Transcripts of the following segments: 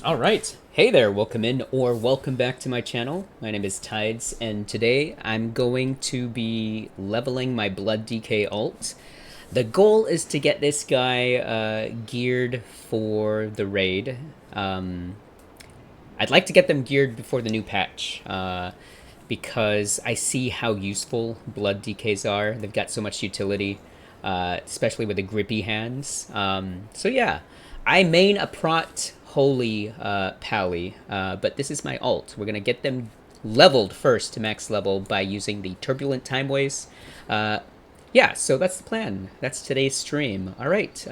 Alright, hey there, welcome in or welcome back to my channel. My name is Tides, and today I'm going to be leveling my Blood DK alt. The goal is to get this guy geared for the raid. I'd like to get them geared before the new patch, because I see how useful Blood DKs are. They've got so much utility, especially with the grippy hands. So yeah, I main a Prot Holy Pally, but this is my alt. We're going to get them leveled first to max level by using the Turbulent Timeways. Yeah, so that's the plan. That's today's stream. All right,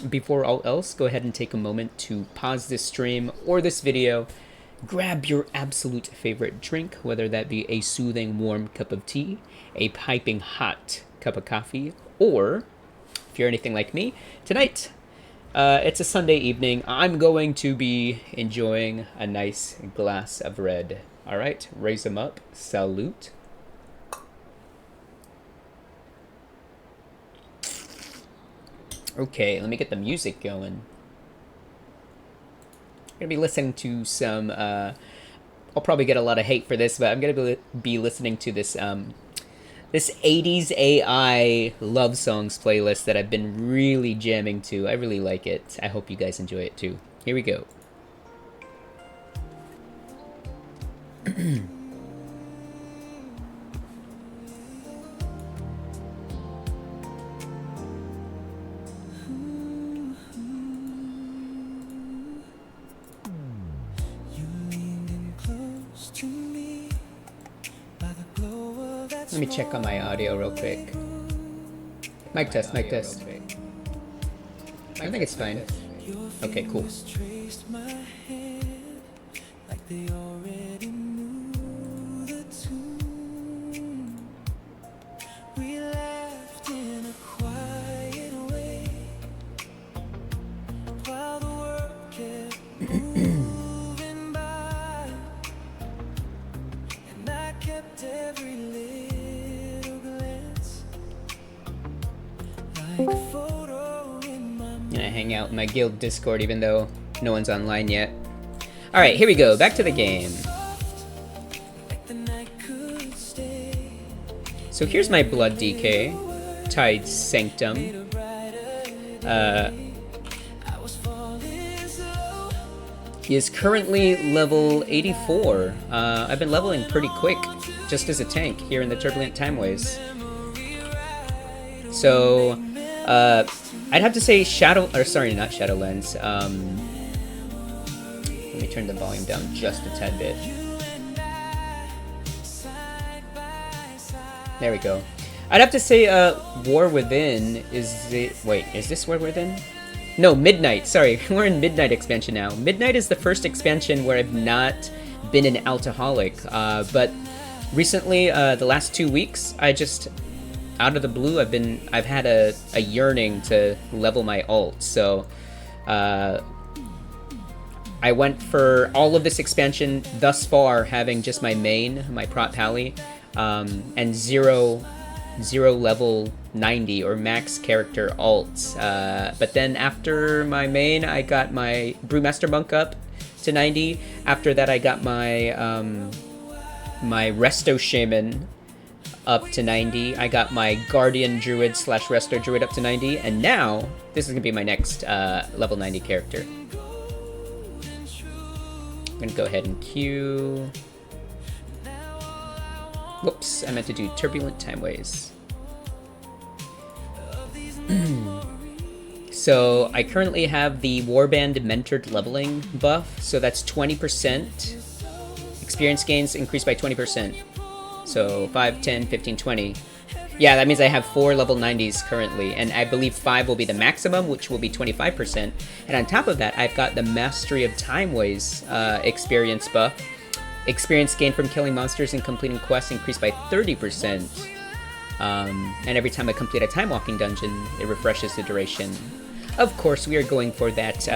before all else, go ahead and take a moment to pause this stream or this video. Grab your absolute favorite drink, whether that be a soothing warm cup of tea, a piping hot cup of coffee, or, if you're anything like me, tonight, it's a Sunday evening. I'm going to be enjoying a nice glass of red. All right, raise them up. Salute. Okay, let me get the music going. I'm gonna be listening to some. I'll probably get a lot of hate for this, but I'm gonna be listening to this this 80s AI love songs playlist that I've been really jamming to. I really like it. I hope you guys enjoy it too. Here we go. Let me check on my audio real quick. Mic test, mic test. I think it's fine. Okay, cool. Gonna hang out in my guild Discord even though no one's online yet. Alright, here we go. Back to the game. So here's my Blood DK, Tide Sanctum. He is currently level 84. I've been leveling pretty quick, just as a tank here in the Turbulent Timeways. So, I'd have to say not Shadowlands. Let me turn the volume down just a tad bit. There we go. I'd have to say, War Within is the... Wait, is this War Within? No, Midnight. Sorry, we're in Midnight expansion now. Midnight is the first expansion where I've not been an Altaholic. But recently, the last 2 weeks, I just... Out of the blue, I've had a yearning to level my alt. So, I went for all of this expansion thus far, having just my main, my Prot Pally, and zero level 90 or max character alts. But then after my main, I got my Brewmaster Monk up to 90. After that, I got my my Resto Shaman up to 90. I got my Guardian Druid / Resto Druid up to 90. And now, this is going to be my next level 90 character. I'm going to go ahead and queue. Whoops, I meant to do Turbulent Timeways. So I currently have the Warband Mentored Leveling buff, so that's 20%. Experience gains increased by 20%. So 5, 10, 15, 20. Yeah, that means I have 4 level 90s currently, and I believe 5 will be the maximum, which will be 25%. And on top of that, I've got the Mastery of Timeways experience buff. Experience gained from killing monsters and completing quests increased by 30%. And every time I complete a time walking dungeon, it refreshes the duration. Of course, we are going for that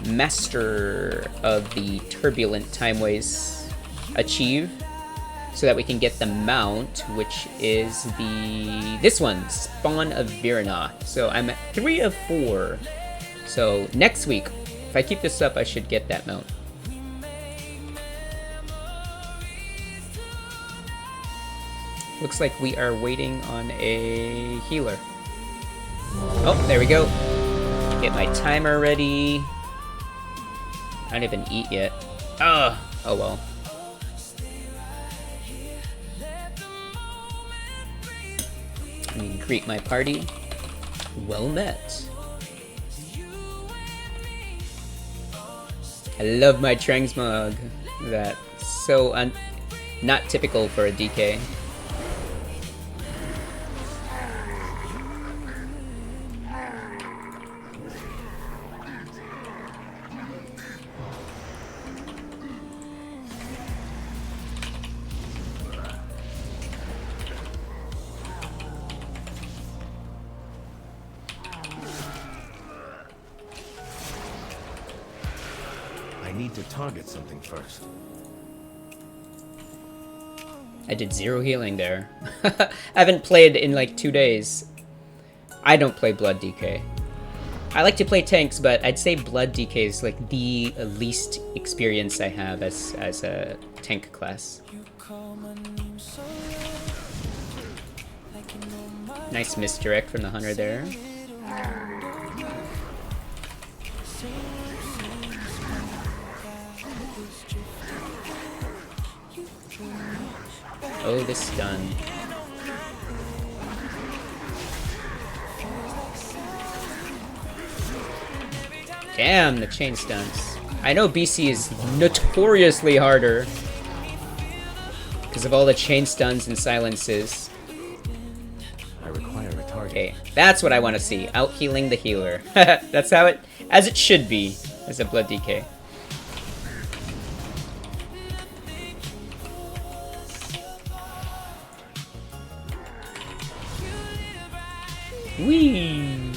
Master of the Turbulent Timeways achieve, so that we can get the mount, which is this one, Spawn of Viranoth. So I'm at 3 of 4. So next week, If I keep this up, I should get that mount. Looks like we are waiting on a healer. Oh, there we go. Get my timer ready. I didn't even eat yet. Oh well. Let me greet my party. Well met. I love my transmog. That's so not typical for a DK. To target something first. I did 0 healing there. I haven't played in like 2 days. I don't play Blood DK. I like to play tanks, but I'd say Blood DK is like the least experience I have as a tank class. Nice misdirect from the hunter there. Oh, this stun. Damn, the chain stuns. I know BC is notoriously harder because of all the chain stuns and silences. I require a target. Okay, that's what I want to see. Out healing the healer. That's how as it should be as a Blood DK. Whee!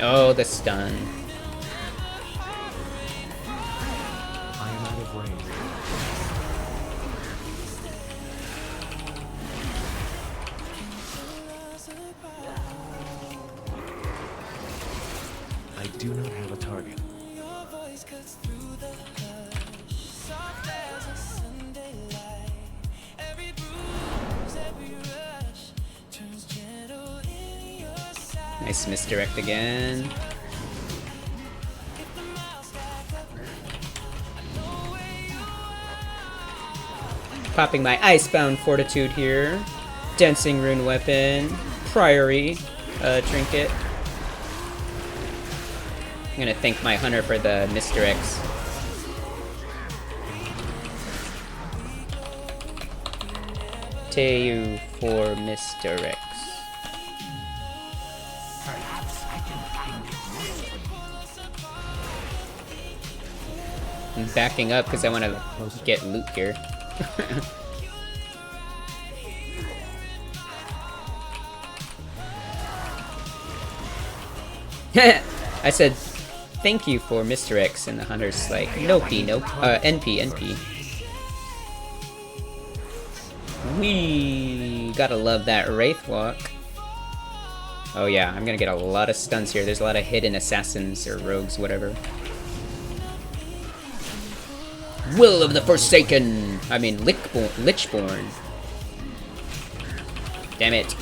Oh, the stun. I am out of range. I do not have a target. Nice misdirect again. Popping my Icebound Fortitude here. Dancing Rune Weapon. Priory Trinket. I'm gonna thank my hunter for the misdirects. Teu for misdirects. I'm backing up because I want to get loot here. I said, thank you for Mr. X, and the hunter's like, nope, NP. Wee, gotta love that Wraith Walk. Oh yeah, I'm gonna get a lot of stuns here. There's a lot of hidden assassins or rogues, whatever. Will of the Forsaken! I mean, Lichborn. Damn it.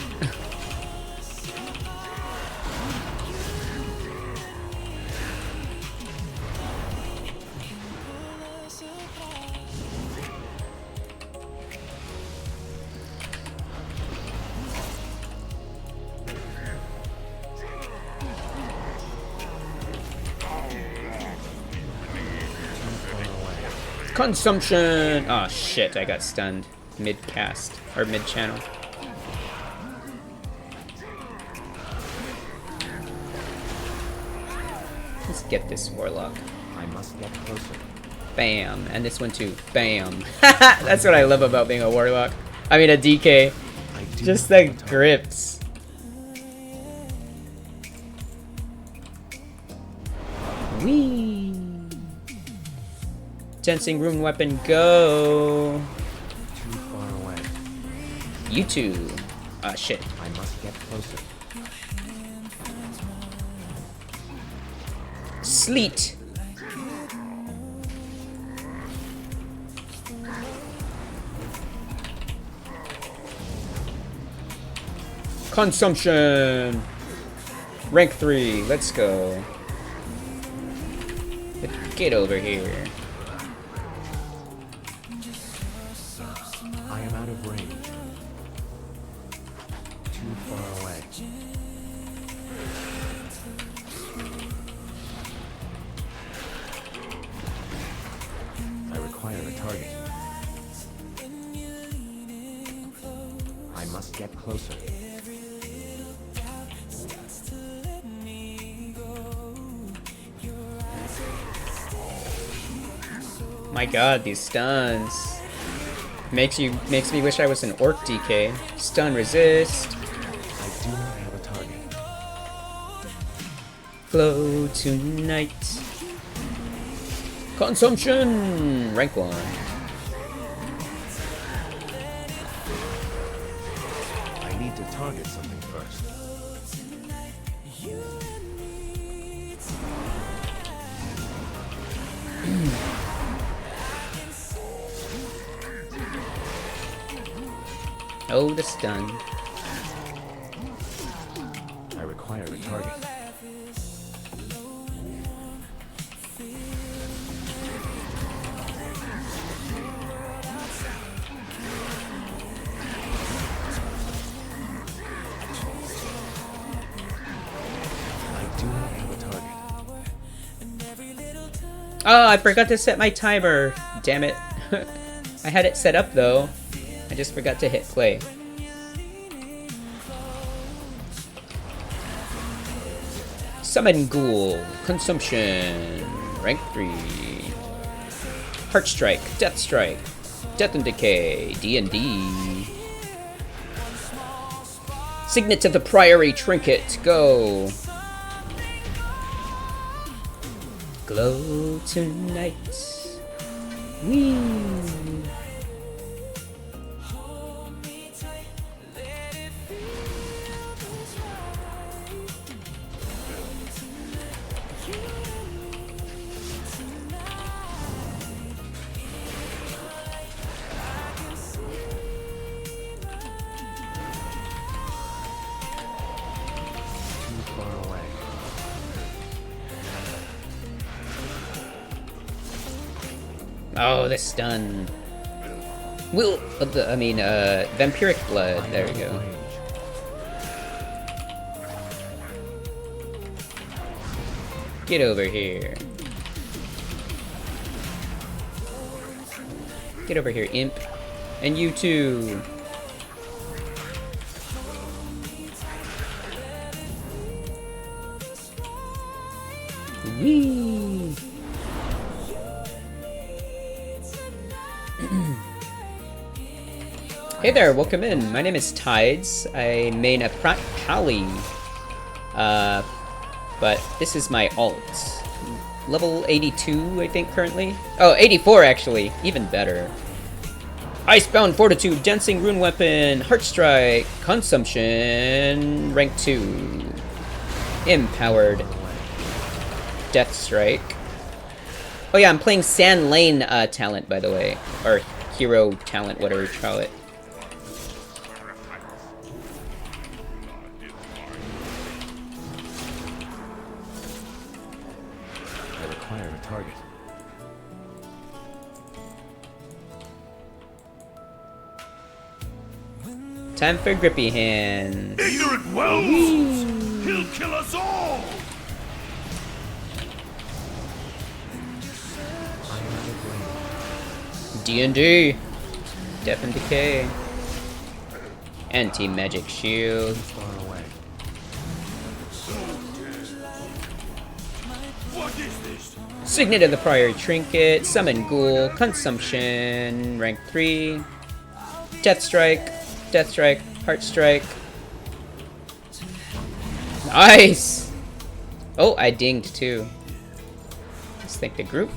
Consumption! Oh shit, I got stunned mid-cast, or mid-channel. Let's get this Warlock. I must get closer. Bam. And this one too. Bam. That's what I love about being a Warlock. I mean a DK. Just the grips. Whee! Dancing rune weapon, go! Too far away. You two. Ah, shit. I must get closer. Sleet! Consumption! Rank 3, let's go. Get over here. I am out of range. Too far away. I require a target. I must get closer. My god, these stuns. Makes me wish I was an orc DK. Stun resist. I do not have a target. Flow tonight. Consumption! Rank 1. I need to target something first. Oh, the stun. I require a target. I do not have a target. Oh, I forgot to set my timer. Damn it. I had it set up though. I just forgot to hit play. Summon Ghoul. Consumption. Rank 3. Heart Strike. Death Strike. Death and Decay. D&D. Signet of the Priory Trinket. Go. Glow tonight. Whee. Too far away. Oh, the stun. Will Vampiric Blood. There we go. Get over here. Get over here, imp. And you too. Whee! Hey there, welcome in. My name is Tides. I main a Prat Pally. But this is my alt. Level 82, I think, currently. Oh, 84, actually. Even better. Icebound Fortitude, Dancing Rune Weapon, Heart Strike, Consumption, Rank 2. Empowered. Death Strike. Oh yeah, I'm playing Sand Lane talent, by the way. Or hero talent, whatever you call it. I require a target. Time for Grippy Hands. Ignorant Wells! He'll kill us all! I am out of range. D&D. Death and Decay. Anti-magic shield. Too far away. What is this? Signet of the Priory Trinket. Summon Ghoul. Consumption. Rank 3. Death Strike. Death Strike. Heart Strike. Nice! Oh, I dinged too. Let's thank the group.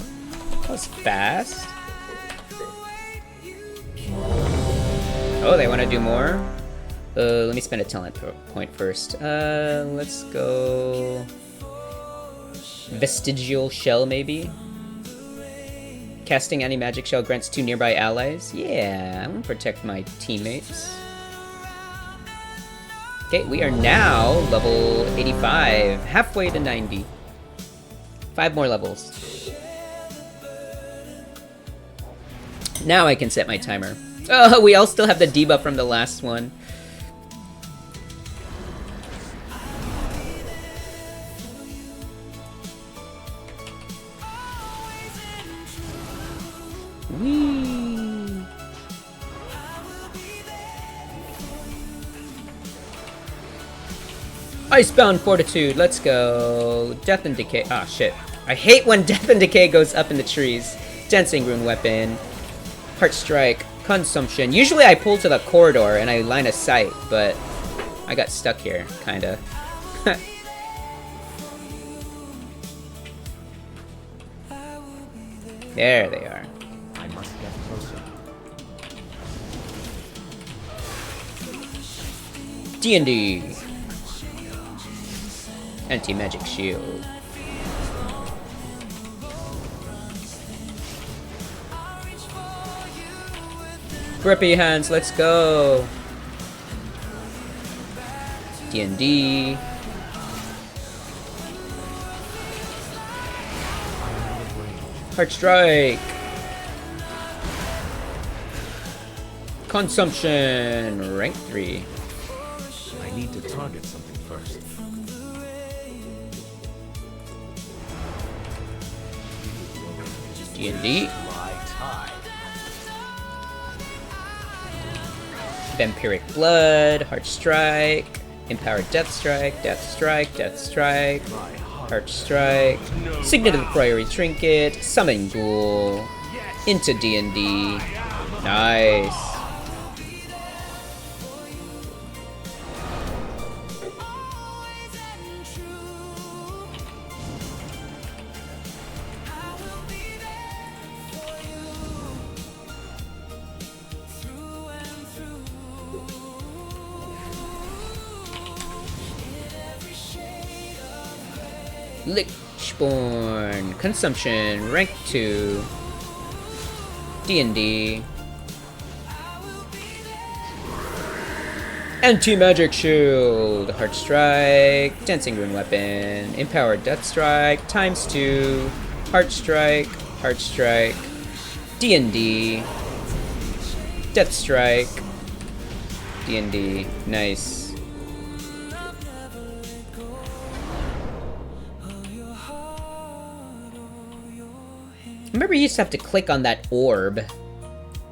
That was fast. Oh, they want to do more? Let me spend a talent point first. Let's go... Vestigial Shell, maybe? Casting anti-magic shell grants 2 nearby allies. Yeah, I'm gonna protect my teammates. Okay, we are now level 85, halfway to 90. 5 more levels. Now I can set my timer. Oh, we all still have the debuff from the last one. Whee! Icebound Fortitude, let's go. Death and Decay. Ah, shit. I hate when Death and Decay goes up in the trees. Dancing Rune Weapon. Heart Strike. Consumption. Usually I pull to the corridor and I line of sight, but I got stuck here, kinda. There they are. I must get closer. D&D. Anti-magic shield. Grippy hands, let's go. D&D. Heart Strike. Consumption. Rank 3. I need to target something first. D&D. Vampiric Blood, Heart Strike, Empowered Death Strike, Death Strike, Death Strike, Heart Strike, Signet of the Priory Trinket, Summon Ghoul, into D&D. Nice. Lichborn, Consumption, Rank 2, D&D, Anti-Magic Shield, Heart Strike, Dancing Rune Weapon, Empowered Death Strike, ×2, Heart Strike, D&D, Death Strike, D&D, nice. I remember you used to have to click on that orb,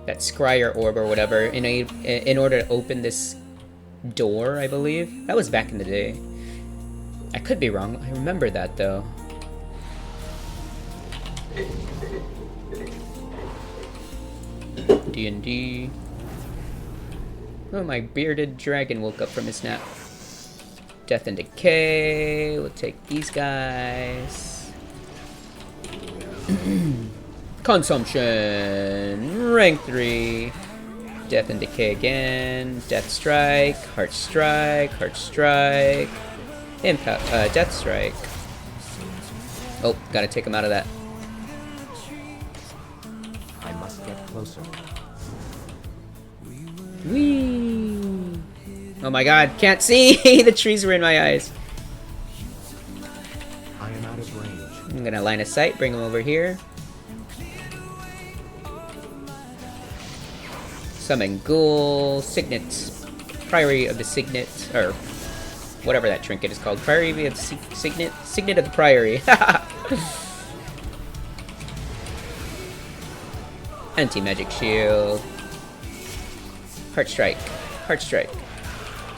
that Scryer orb or whatever, in order to open this door, I believe. That was back in the day. I could be wrong. I remember that though. D&D. Oh, my bearded dragon woke up from his nap. Death and Decay. We'll take these guys. Consumption, rank 3, Death and Decay again, Death Strike, Heart Strike, Death Strike. Oh, gotta take him out of that. I must get closer. Whee! Oh my god, can't see! The trees were in my eyes. I am out of range. I'm gonna line of sight, bring him over here. Summon Ghoul, Signet, Priory of the Signet, or whatever that trinket is called. Priory of the Signet? Signet of the Priory. Anti-Magic Shield. Heart Strike.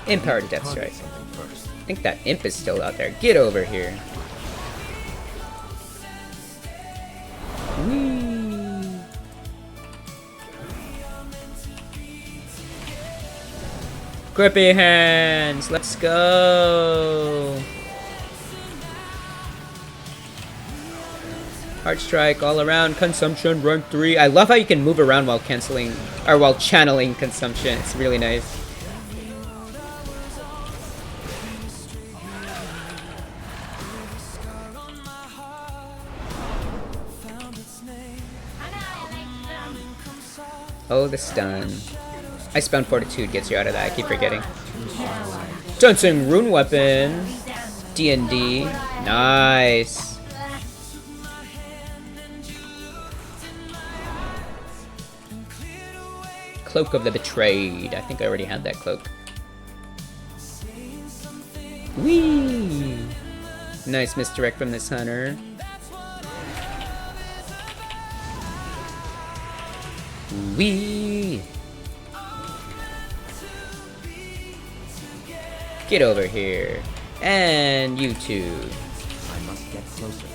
Empowered Death Strike. I think that imp is still out there. Get over here. Whee! Grippy hands, let's go. Heart Strike all around. Consumption rank 3. I love how you can move around while canceling or while channeling consumption. It's really nice. Oh, the stun. Icebound Fortitude gets you out of that. I keep forgetting. Dancing Rune Weapon. D&D. Nice. Cloak of the Betrayed. I think I already had that cloak. Whee! Nice misdirect from this hunter. Wee! Get over here. And you too. I must get closer.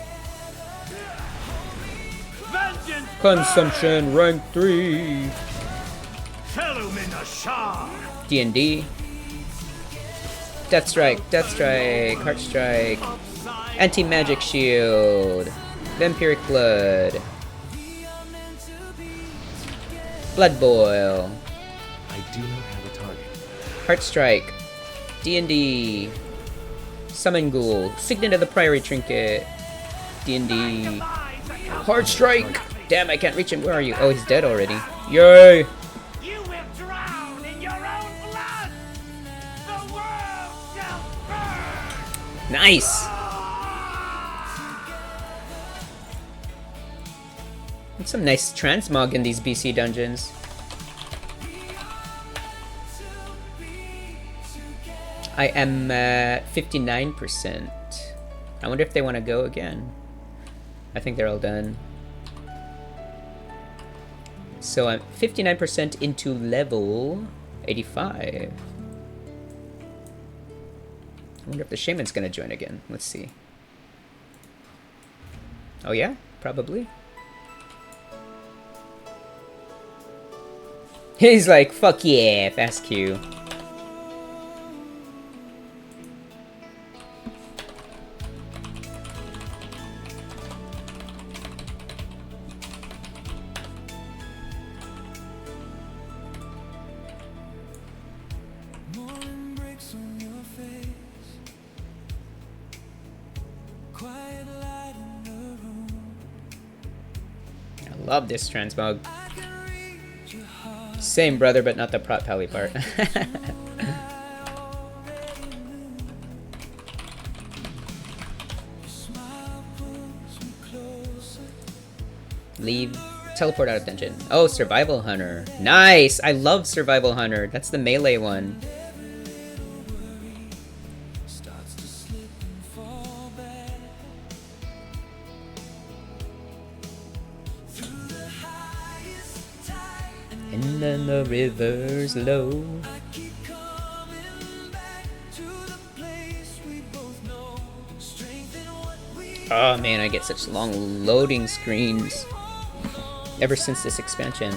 Vengeance! Consumption rank 3. Felumina D&D. Death Strike, Death Strike, Heart Strike. Anti-Magic Shield. Vampiric Blood. Blood Boil. I do not have a target. Heart Strike. D&D. Summon Ghoul. Signet of the Priory Trinket. D&D. Heart Strike! Damn, I can't reach him. Where are you? Oh, he's dead already. Yay! You will drown in your own blood! The world shall burn! Nice! There's some nice transmog in these BC dungeons. I am at 59%. I wonder if they want to go again. I think they're all done. So I'm 59% into level 85. I wonder if the shaman's gonna join again. Let's see. Oh yeah? Probably. He's like, fuck yeah, fast Q. Love this transmog. Same brother, but not the prot pally part. Leave. Teleport out of dungeon. Oh, Survival Hunter. Nice! I love Survival Hunter. That's the melee one. And then the river's low. Oh man, I get such long loading screens ever since this expansion.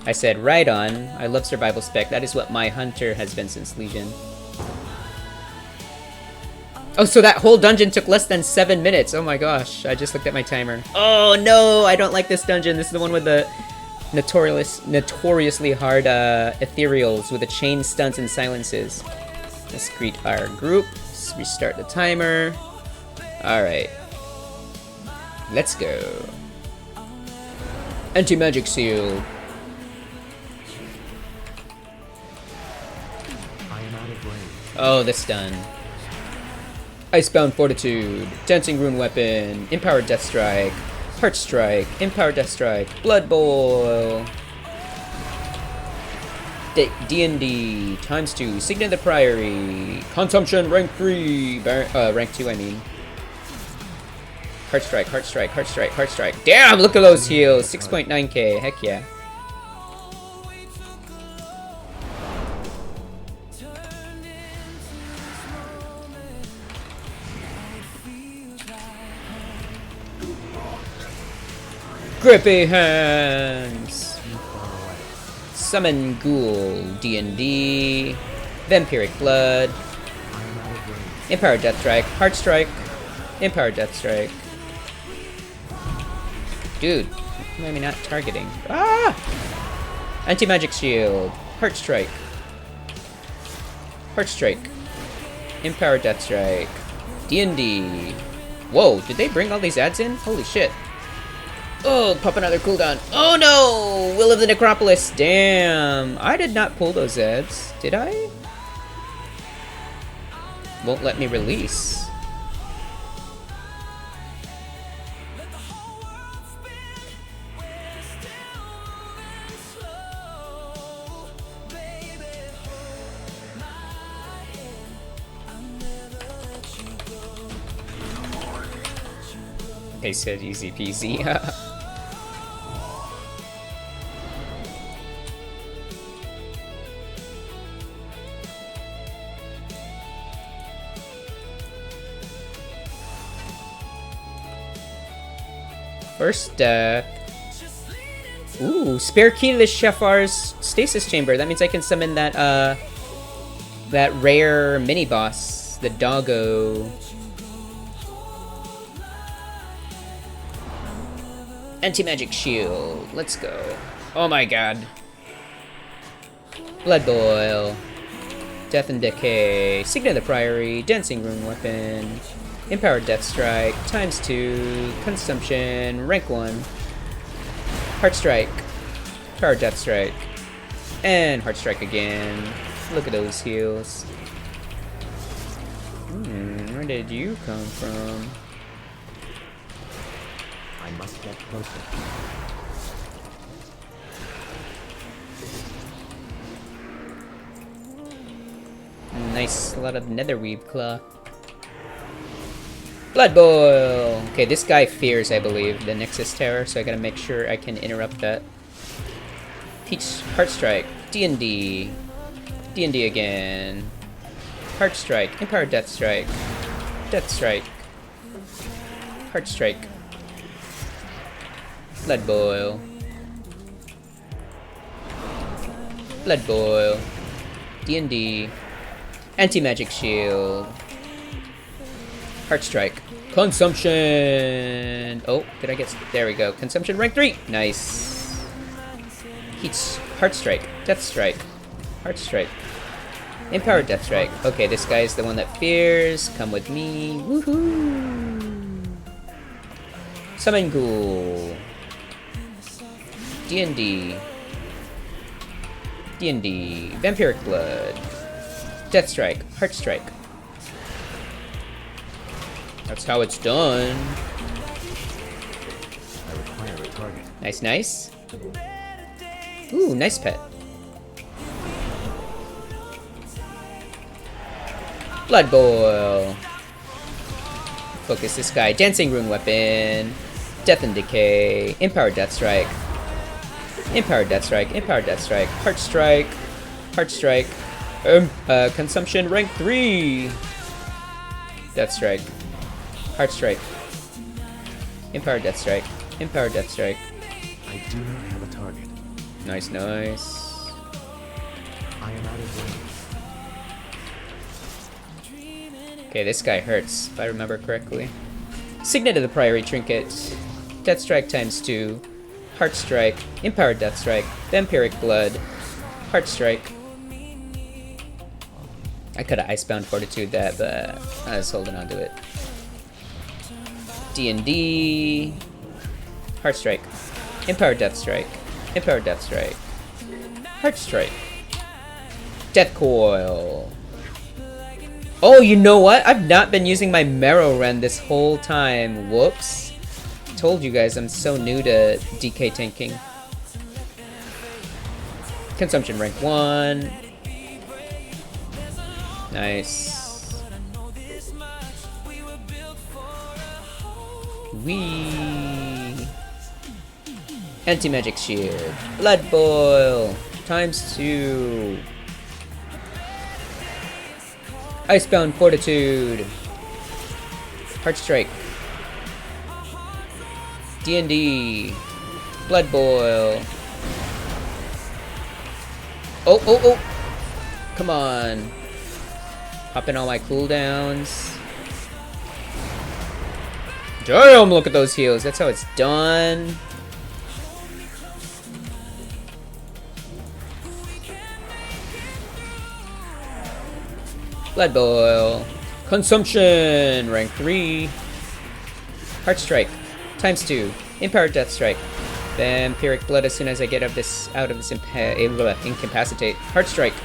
I said right on. I love survival spec. That is what my hunter has been since Legion. Oh, so that whole dungeon took less than 7 minutes. Oh my gosh, I just looked at my timer. Oh no, I don't like this dungeon. This is the one with the notoriously hard ethereals with the chain stunts and silences. Let's greet our group. Let's restart the timer. Alright. Let's go. Anti-magic seal. I am out of range. Oh, the stun. Icebound Fortitude, Dancing Rune Weapon, Empowered Death Strike, Heart Strike, Empowered Death Strike, Blood Boil, D&D, ×2, Signet of the Priory, Consumption, rank 3, rank 2 I mean. Heart Strike, Heart Strike, Heart Strike, Heart Strike. Damn, look at those heals, 6.9k, heck yeah. Grippy Hands! Summon Ghoul, D&D, Vampiric Blood. I am out of range. Empower Death Strike. Heart Strike. Empower Death Strike. Dude, why am I not targeting? Ah! Anti-Magic Shield. Heart Strike. Heart Strike. Empower Death Strike. D&D. Whoa, did they bring all these ads in? Holy shit. Oh, pop another cooldown. Oh no! Will of the Necropolis. Damn. I did not pull those ads. Did I? Won't let me release. They said easy peasy. First deck. Ooh, spare key to the Shefar's stasis chamber. That means I can summon that that rare mini boss, the doggo. Anti-magic shield. Let's go. Oh my god. Blood boil. Death and decay. Signet of the Priory. Dancing rune weapon. Empowered Death Strike, ×2, Consumption, rank 1, Heart Strike, Power Death Strike, and Heart Strike again. Look at those heals. Where did you come from? I must get closer. Nice, a lot of Netherweave Claw. Blood Boil! Okay, this guy fears, I believe, the Nexus Terror, so I gotta make sure I can interrupt that. Peach Heart Strike, D&D. D&D again. Heart Strike, Empowered Death Strike. Death Strike. Heart Strike. Blood Boil. Blood Boil. D&D. Anti-Magic Shield. Heart Strike. Consumption! Oh, did I get... There we go. Consumption rank 3! Nice. Heart Strike. Death Strike. Heart Strike. Empowered Death Strike. Okay, this guy is the one that fears. Come with me. Woohoo! Summon Ghoul. D&D. D&D. Vampiric Blood. Death Strike. Heart Strike. That's how it's done. I require a target. Nice, nice. Ooh, nice pet. Blood Boil. Focus this guy. Dancing Rune Weapon. Death and Decay. Empowered Death Strike. Empowered Death Strike. Empowered Death Strike. Heart Strike. Heart Strike. Consumption rank 3. Death Strike. Heart Strike. Empowered Death Strike. Empowered Death Strike. I do not have a target. Nice, nice. I am out of range. Okay, this guy hurts, if I remember correctly. Signet of the Priory Trinket. Death Strike ×2. Heart Strike. Empowered Death Strike. Vampiric Blood. Heart Strike. I could have Icebound Fortitude that, but I was holding on to it. D&D. Heart Strike. Empowered Death Strike. Empowered Death Strike. Heart Strike. Death Coil. Oh, you know what? I've not been using my Marrow Rend this whole time. Whoops. Told you guys I'm so new to DK tanking. Consumption rank 1. Nice. Wee. Anti-magic shield. Blood boil. ×2. Icebound fortitude. Heart strike. D&D. Blood boil. Oh, oh, oh. Come on. Popping all my cooldowns. Damn, look at those heals. That's how it's done. Blood Boil. Consumption. Rank 3. Heart Strike. Times 2. Empowered Death Strike. Vampiric Blood as soon as I get out of this incapacitate. Heart Strike.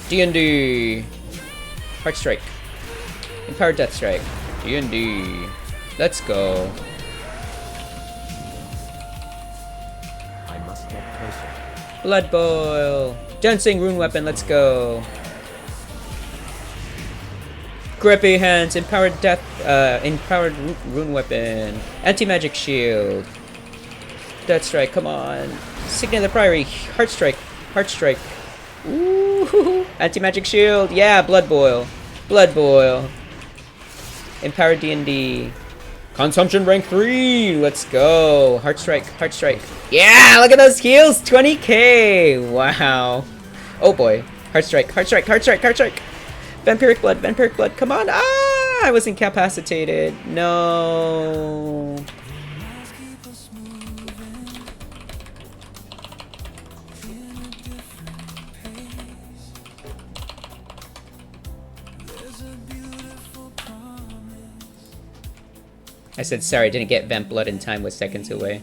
D&D. Heart Strike. Empowered Death Strike. D&D. Let's go. I must get closer. Blood Boil. Dancing Rune Weapon. Let's go. Grippy Hands. Empowered Rune Weapon. Anti-Magic Shield. Death Strike. Come on. Signet of the Priory. Heart Strike. Heart Strike. Ooh. Anti-Magic Shield. Yeah. Blood Boil. Blood Boil. Empowered D&D. Consumption rank 3. Let's go. Heart Strike. Heart Strike. Yeah. Look at those heals. 20k. Wow. Oh boy. Heart Strike. Heart Strike. Heart Strike. Heart Strike. Vampiric Blood. Vampiric Blood. Come on. Ah. I was incapacitated. No. I said sorry, I didn't get Vamp Blood in time with seconds away.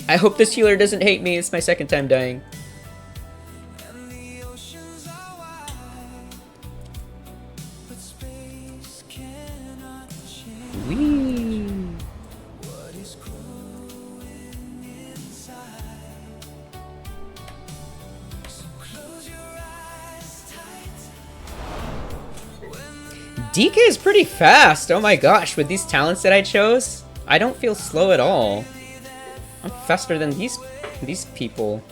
I hope this healer doesn't hate me, it's my second time dying. Whee! DK is pretty fast, oh my gosh, with these talents that I chose. I don't feel slow at all. I'm faster than these people.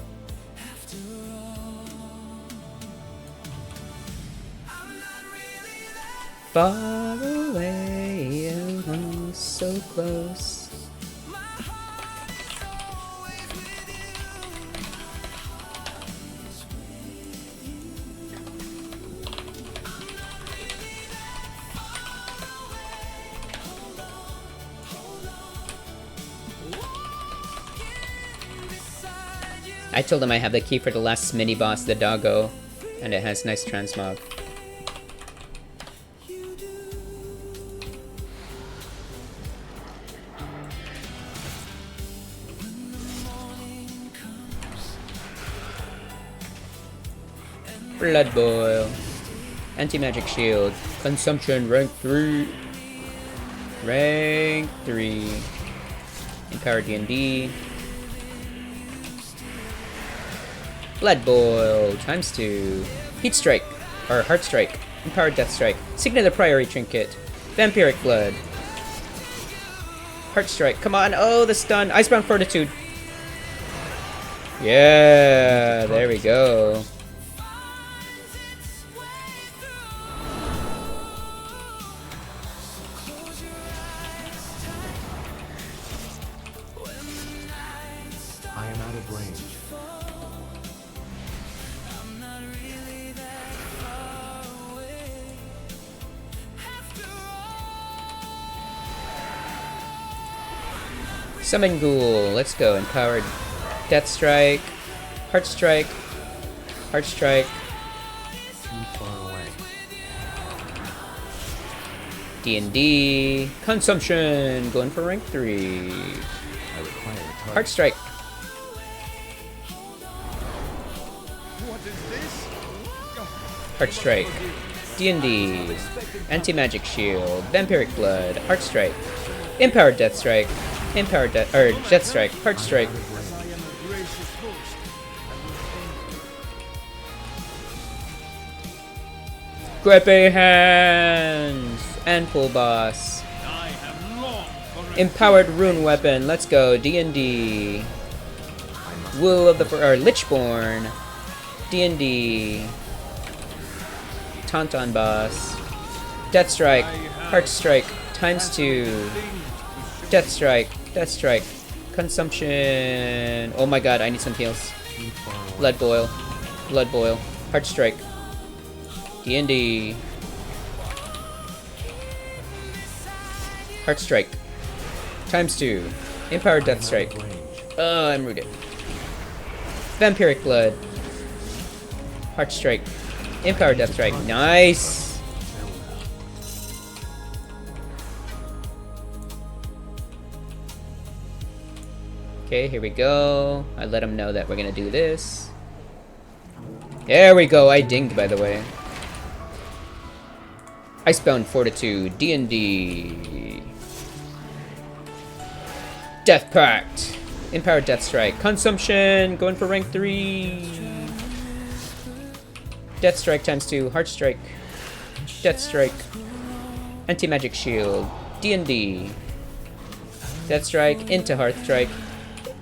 Far away, oh, so close. I told him I have the key for the last mini boss, the doggo, and it has nice transmog. Blood Boil. Anti-Magic Shield. Consumption rank 3. Rank 3. Empowered D&D. Blood Boil times 2. Heat Strike, or Heart Strike, Empowered Death Strike, Signet of the Priory Trinket, Vampiric Blood, Heart Strike, come on, oh the stun, Icebound Fortitude. Yeah, there we go. I am out of range. Summon Ghoul, let's go. Empowered Death Strike, Heart Strike, Heart Strike, Too far away. D&D, Consumption, going for rank 3. I require a target. Heart Strike. Heart Strike. D&D. Anti-Magic Shield. Vampiric Blood. Heart Strike. Empowered Death Strike. Empowered Death Strike. Heart Strike. Grippy Hands. And full boss. Empowered Rune Weapon. Let's go. D&D. Will of the Lichborn. D&D. Tauntaun boss. Death Strike. Heart Strike. Times 2. Death Strike. Death Strike. Consumption. Oh my god, I need some heals. Blood Boil. Blood Boil. Heart Strike. D&D. Heart Strike. ×2. Empowered Death Strike. Range. Oh, I'm rooted. Vampiric Blood. Heart Strike. Empowered Death Strike. Nice! Okay, here we go. I let him know that we're gonna do this. There we go. I dinged, by the way. Icebound Fortitude. D&D. Death Pact. Empowered Death Strike. Consumption. Going for rank 3. Death Strike ×2. Heart Strike. Death Strike. Anti-Magic Shield. D&D. Death Strike into Heart Strike.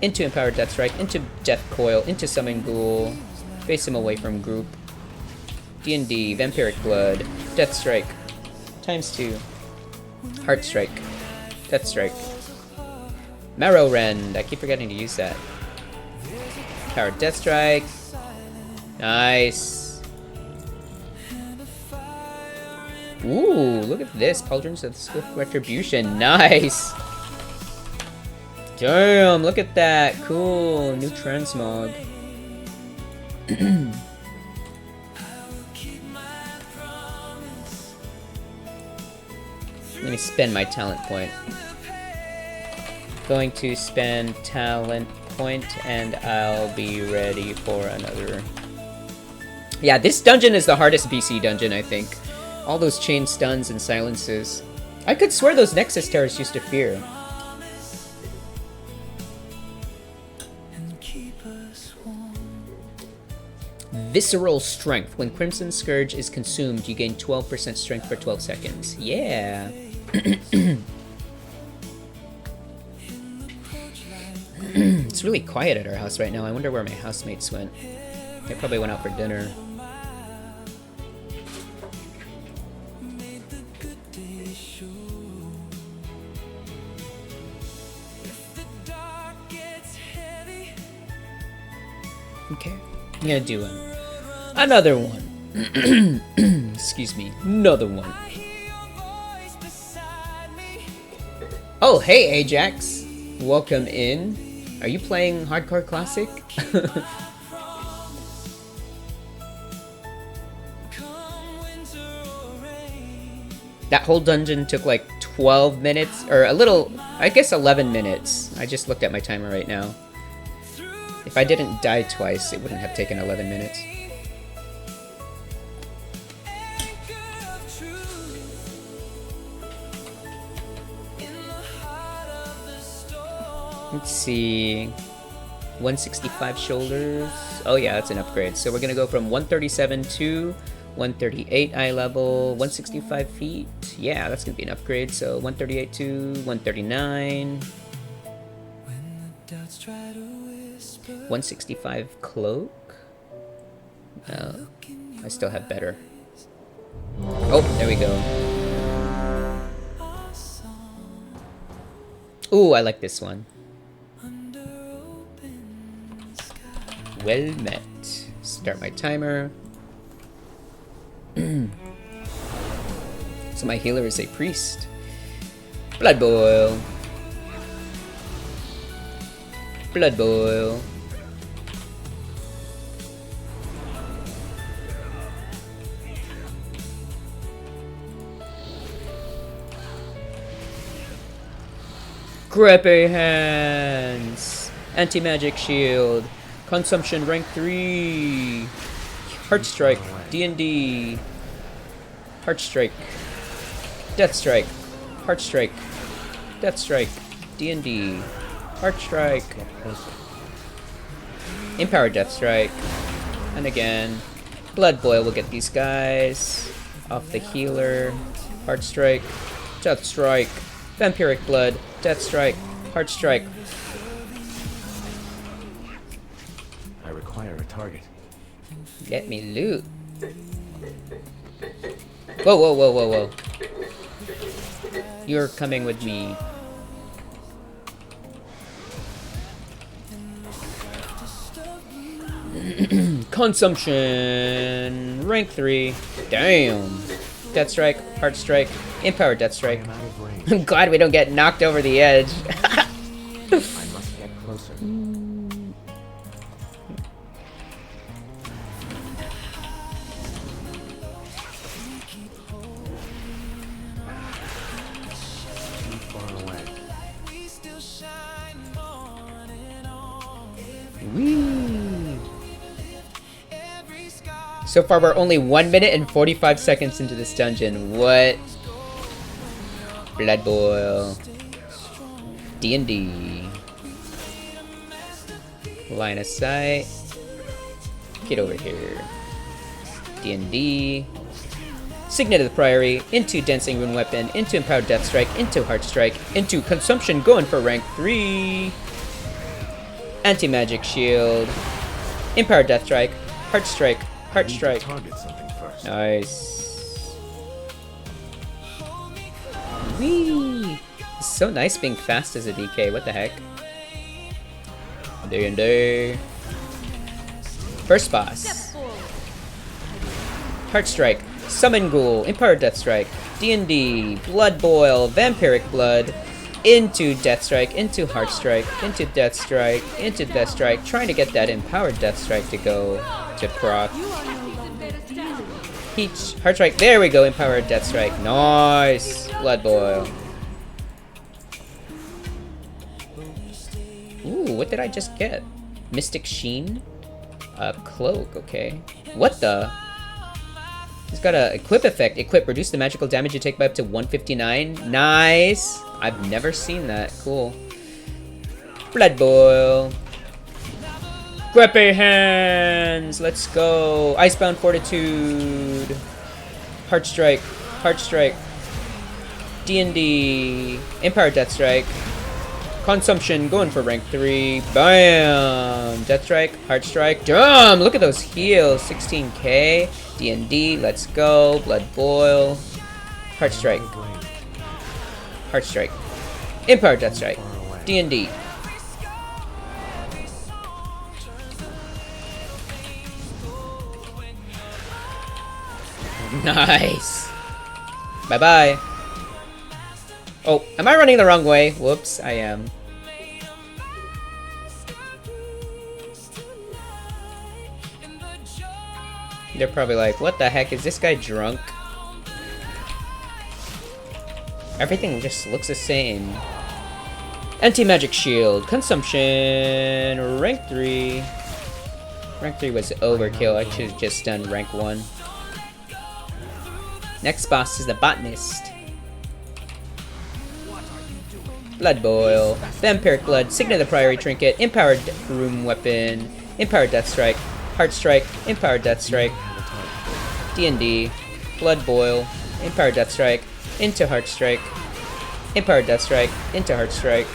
Into Empowered Death Strike. Into Death Coil. Into Summon Ghoul. Face him away from group. D&D. Vampiric Blood. Death Strike. ×2. Heart Strike. Death Strike. Marrow Rend. I keep forgetting to use that. Powered Death Strike. Nice. Ooh, look at this. Pauldrons of Swift Retribution. Nice. Damn, look at that. Cool. New transmog. Let me spend my talent point. Going to spend talent point and I'll be ready for another. Yeah, this dungeon is the hardest BC dungeon, I think. All those chain stuns and silences. I could swear those Nexus Terrors used to fear. Visceral Strength. When Crimson Scourge is consumed, you gain 12% strength for 12 seconds. Yeah. It's really quiet at our house right now. I wonder where my housemates went. They probably went out for dinner. Okay, I'm gonna do another one. Excuse me, another one. Oh, hey Ajax, welcome in. Are you playing Hardcore Classic? That whole dungeon took like 12 minutes, or a little, I guess 11 minutes. I just looked at my timer right now. If I didn't die twice, it wouldn't have taken 11 minutes. Let's see. 165 shoulders. Oh yeah, that's an upgrade. So we're gonna go from 137 to 138 eye level, 165 feet. Yeah, that's gonna be an upgrade. So 138 to 139. 165 cloak. No, I still have better. Oh, there we go. Ooh, I like this one. Well met. Start my timer. So my healer is a priest. Blood Boil. Blood Boil. Grippy Hands. Anti-Magic Shield. Consumption rank 3. Heart Strike. D&D. Heart Strike. Death Strike. Heart Strike. Death Strike. D&D. Heart Strike. Empowered Death Strike. And again. Blood Boil will get these guys off the healer. Heart Strike. Death Strike. Vampiric Blood. Death Strike. Heart Strike. I require a target. Get me loot. Whoa, whoa, whoa, whoa, whoa. You're coming with me. Consumption. Rank 3. Damn. Death Strike, Heart Strike, Empowered Death Strike. I'm out of range. I'm glad we don't get knocked over the edge. I must get closer. Too far away. Whee! So far, we're only 1 minute and 45 seconds into this dungeon. What? Blood Boil. D&D. Line of sight. Get over here. D&D. Signet of the Priory. Into Dancing Rune Weapon. Into Empowered Death Strike. Into Heart Strike. Into Consumption going for rank 3. Anti-Magic Shield. Empowered Death Strike. Heart Strike. Heart I need to Strike. target something first. Nice. Whee! It's so nice being fast as a DK. What the heck? D&D. First boss. Heart Strike. Summon Ghoul. Empowered Death Strike. D&D. Blood Boil. Vampiric Blood. Into Death Strike. Into Heart Strike. Into Death Strike. Into Death Strike. Trying to get that Empowered Death Strike to go to proc. Peach. Heart Strike. There we go. Empowered Death Strike. Nice. Blood Boil. Ooh, what did I just get? Mystic Sheen? Cloak, okay. What the? He's got a equip effect. Equip. Reduce the magical damage you take by up to 159. Nice. I've never seen that. Cool. Blood Boil. Grippy Hands. Let's go. Icebound Fortitude. Heart Strike. Heart Strike. D&D. Empowered Death Strike. Consumption going for rank 3. Bam! Death Strike, Heart Strike. Damn! Look at those heals. 16k. D&D. Let's go. Blood Boil. Heart Strike. Heart Strike. Empowered Death Strike. D&D. Nice. Bye-bye. Oh, am I running the wrong way? Whoops, I am. They're probably like, what the heck, is this guy drunk? Everything just looks the same. Anti-Magic Shield. Consumption. Rank 3. Rank 3 was overkill. I should have just done rank 1. Next boss is the Botanist. Blood Boil. Vampiric Blood. Signet of the Priory Trinket. Empowered Rune Weapon. Empowered Death Strike. Heart Strike. Empowered Death Strike. D&D. Blood Boil. Empowered Death Strike. Into Heart Strike. Empowered Death Strike. Into Heart Strike.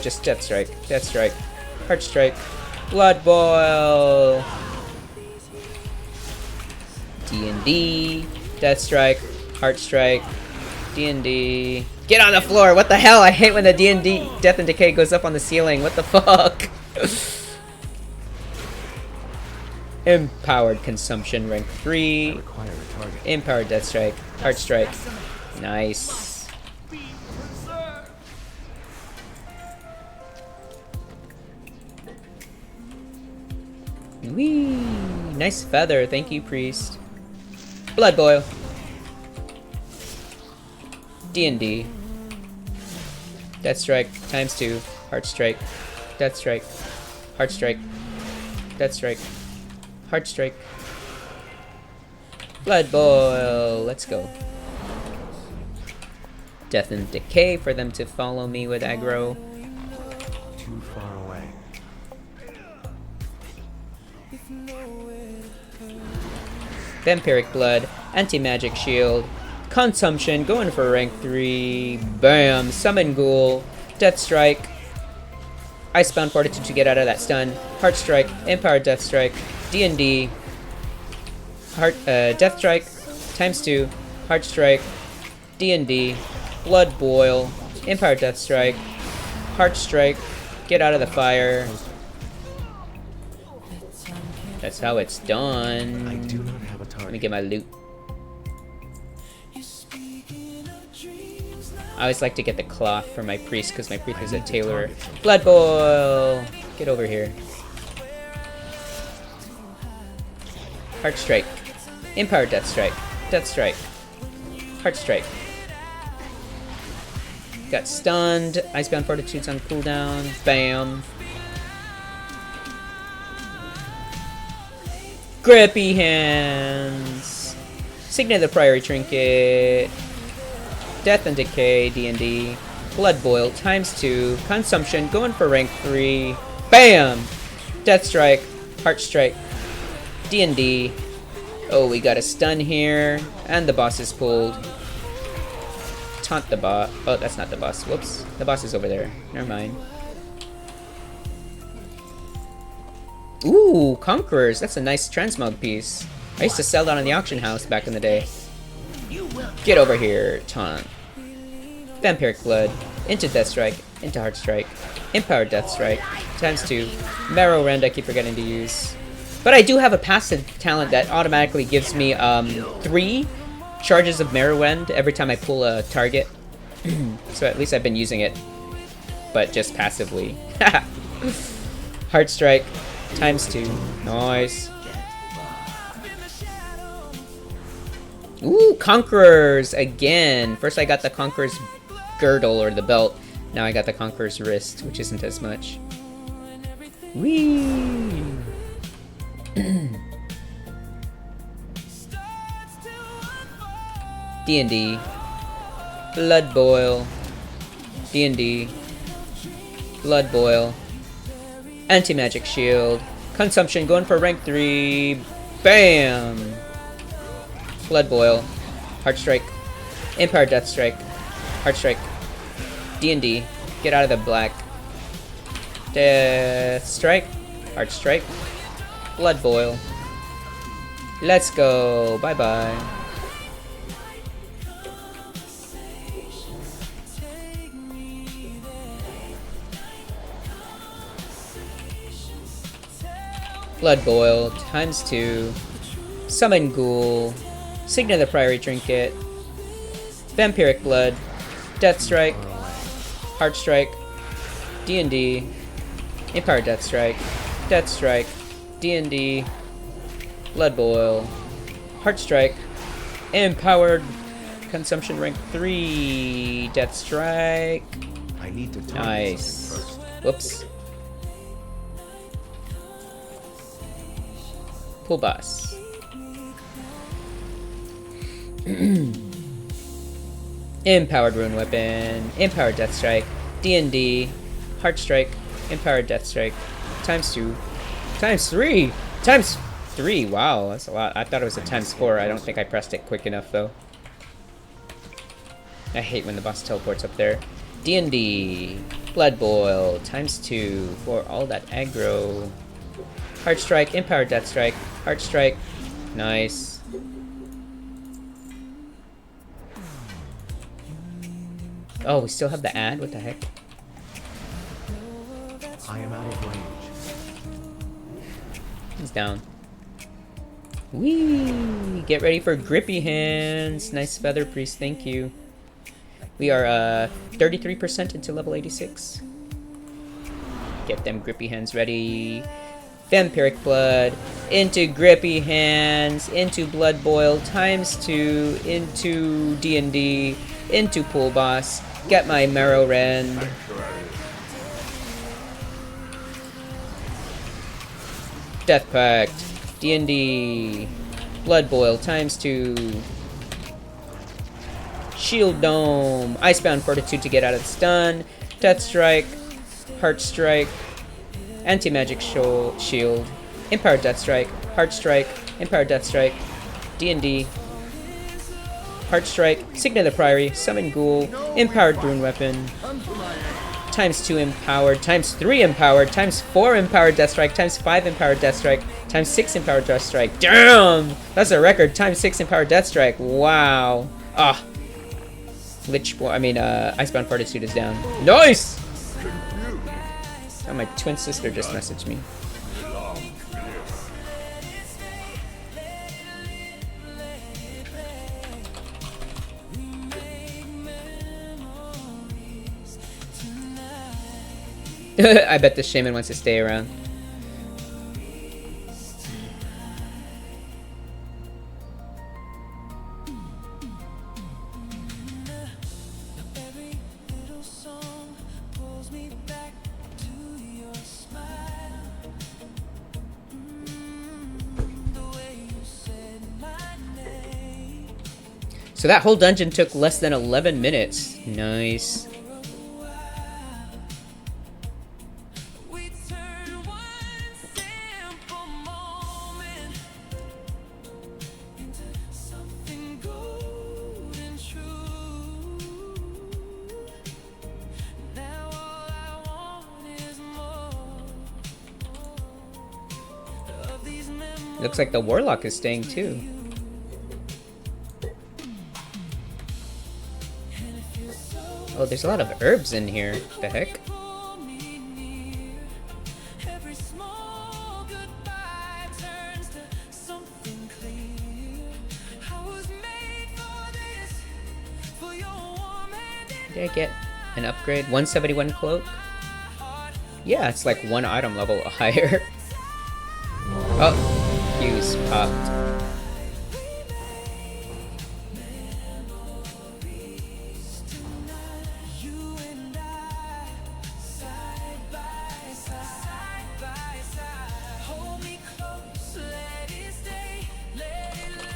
Just Death Strike. Death Strike. Heart Strike. Blood Boil. D&D. Death Strike. Heart Strike. D&D. Get on the floor! What the hell? I hate when the D&D Death and Decay goes up on the ceiling. What the fuck? Empowered Consumption, rank 3. Require a target. Empowered Death Strike. Heart Strike. Nice. Whee! Nice feather. Thank you, Priest. Blood Boil. D&D. Death Strike times 2. Heart Strike. Death Strike. Heart Strike. Death Strike. Heart Strike. Blood Boil. Let's go. Death and Decay for them to follow me with aggro. Too far away. Vampiric Blood. Anti-Magic Shield. Consumption, going for rank 3. Bam. Summon Ghoul. Death Strike. Icebound Fortitude to get out of that stun. Heart Strike. Empowered Death Strike. D&D. Death Strike. Times 2. Heart Strike. D&D. Blood Boil. Empowered Death Strike. Heart Strike. Get out of the fire. That's how it's done. I do not have a Let me target. get my loot. I always like to get the cloth for my priest because my priest is a tailor. Blood Boil! Get over here. Heart Strike. Empower Death Strike. Death Strike. Heart Strike. Got stunned. Icebound Fortitude's on cooldown. Bam. Grippy Hands. Signet of the Priory Trinket. Death and Decay, D&D. Blood Boil, ×2. Consumption, going for rank 3. Bam! Death Strike. Heart Strike. D&D. Oh, we got a stun here. And the boss is pulled. Taunt the boss. Oh, that's not the boss. Whoops. The boss is over there. Never mind. Ooh, Conquerors. That's a nice transmog piece. I used to sell that on the auction house back in the day. Get over here, Taunt. Vampiric Blood. Into Death Strike. Into Heart Strike. Empowered Death Strike. ×2. Marrow Rend I keep forgetting to use. But I do have a passive talent that automatically gives me 3 charges of Marrow Rend every time I pull a target. So at least I've been using it. But just passively. Heart Strike. ×2. Nice. Ooh, Conquerors again. First I got the Conqueror's girdle or the belt. Now I got the Conqueror's wrist, which isn't as much. Whee! D&D. Blood Boil. D&D. Blood Boil. Anti-magic shield. Consumption going for rank 3. Bam! Blood Boil. Heart Strike. Empire Death Strike. Heart Strike. D&D. Get out of the black. Death Strike. Heart Strike. Blood Boil. Let's go. Bye-bye. Blood Boil, ×2. Summon Ghoul. Signet of the Priory Trinket. Vampiric Blood. Death Strike. Heart Strike. D&D. Empower Death Strike. Death Strike. D&D. Blood Boil. Heart Strike. Empowered. Consumption rank 3. Death Strike. I need to target Nice. something first. Whoops. Pull boss. Empowered Rune Weapon. Empowered Death Strike. D&D. Heart Strike. Empowered Death Strike. ×2. ×3! ×3! Wow, that's a lot. I thought it was a ×4. I don't think I pressed it quick enough, though. I hate when the boss teleports up there. D&D. Blood Boil. ×2 for all that aggro. Heart Strike. Empowered Death Strike. Heart Strike. Nice. Oh, we still have the ad? What the heck? I am out of range. He's down. Whee! Get ready for Grippy Hands. Nice Feather Priest, thank you. We are 33% into level 86. Get them Grippy Hands ready. Vampiric Blood. Into Grippy Hands. Into Blood Boil. ×2. Into D&D. Into Pool Boss. Get my Marrow Rend. Death Pact. D&D. Blood Boil ×2. Shield Dome. Icebound Fortitude to get out of the stun. Death Strike. Heart Strike. Anti-Magic Shield. Empowered Death Strike. Heart Strike. Empowered Death Strike. D&D. Heart Strike. Signet of the Priory. Summon Ghoul. Empowered Rune Weapon. ×2 empowered, ×3 empowered, ×4 empowered Death Strike, ×5 empowered Death Strike, ×6 empowered Death Strike. Damn! That's a record. ×6 empowered Death Strike. Wow. Ah. Icebound Fortitude is down. Nice! Oh, my twin sister just messaged me. I bet the shaman wants to stay around. So that whole dungeon took less than 11 minutes. Nice. Looks like the warlock is staying too. Oh, there's a lot of herbs in here. The heck? Did I get an upgrade? 171 cloak? Yeah, it's like one item level higher. Oh, fuse popped.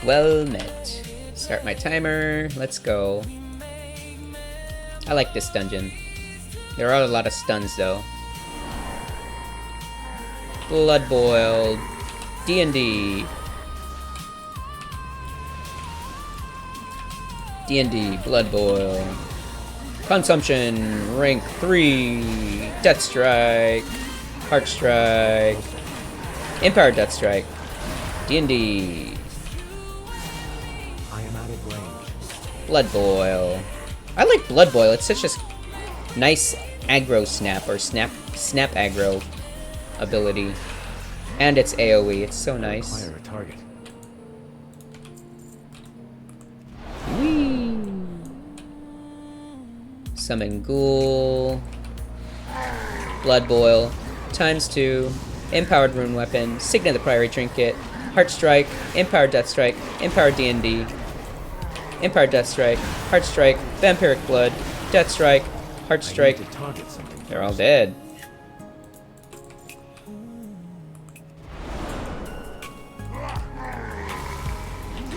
Well met. Start my timer. Let's go. I like this dungeon. There are a lot of stuns though. Blood Boil. D&D. D&D. Blood Boil. Consumption. Rank 3. Death Strike. Heart Strike. Empire Death Strike. D&D. Blood Boil. I like Blood Boil. It's such a nice aggro snap or snap aggro ability, and it's AOE. It's so nice. Acquire a target. Whee! Summon Ghoul. Blood Boil. ×2. Empowered Rune Weapon. Signet the Priory Trinket. Heart Strike. Empowered Death Strike. Empowered D&D. Empire Death Strike, Heart Strike, Vampiric Blood, Death Strike, Heart Strike. They're all dead.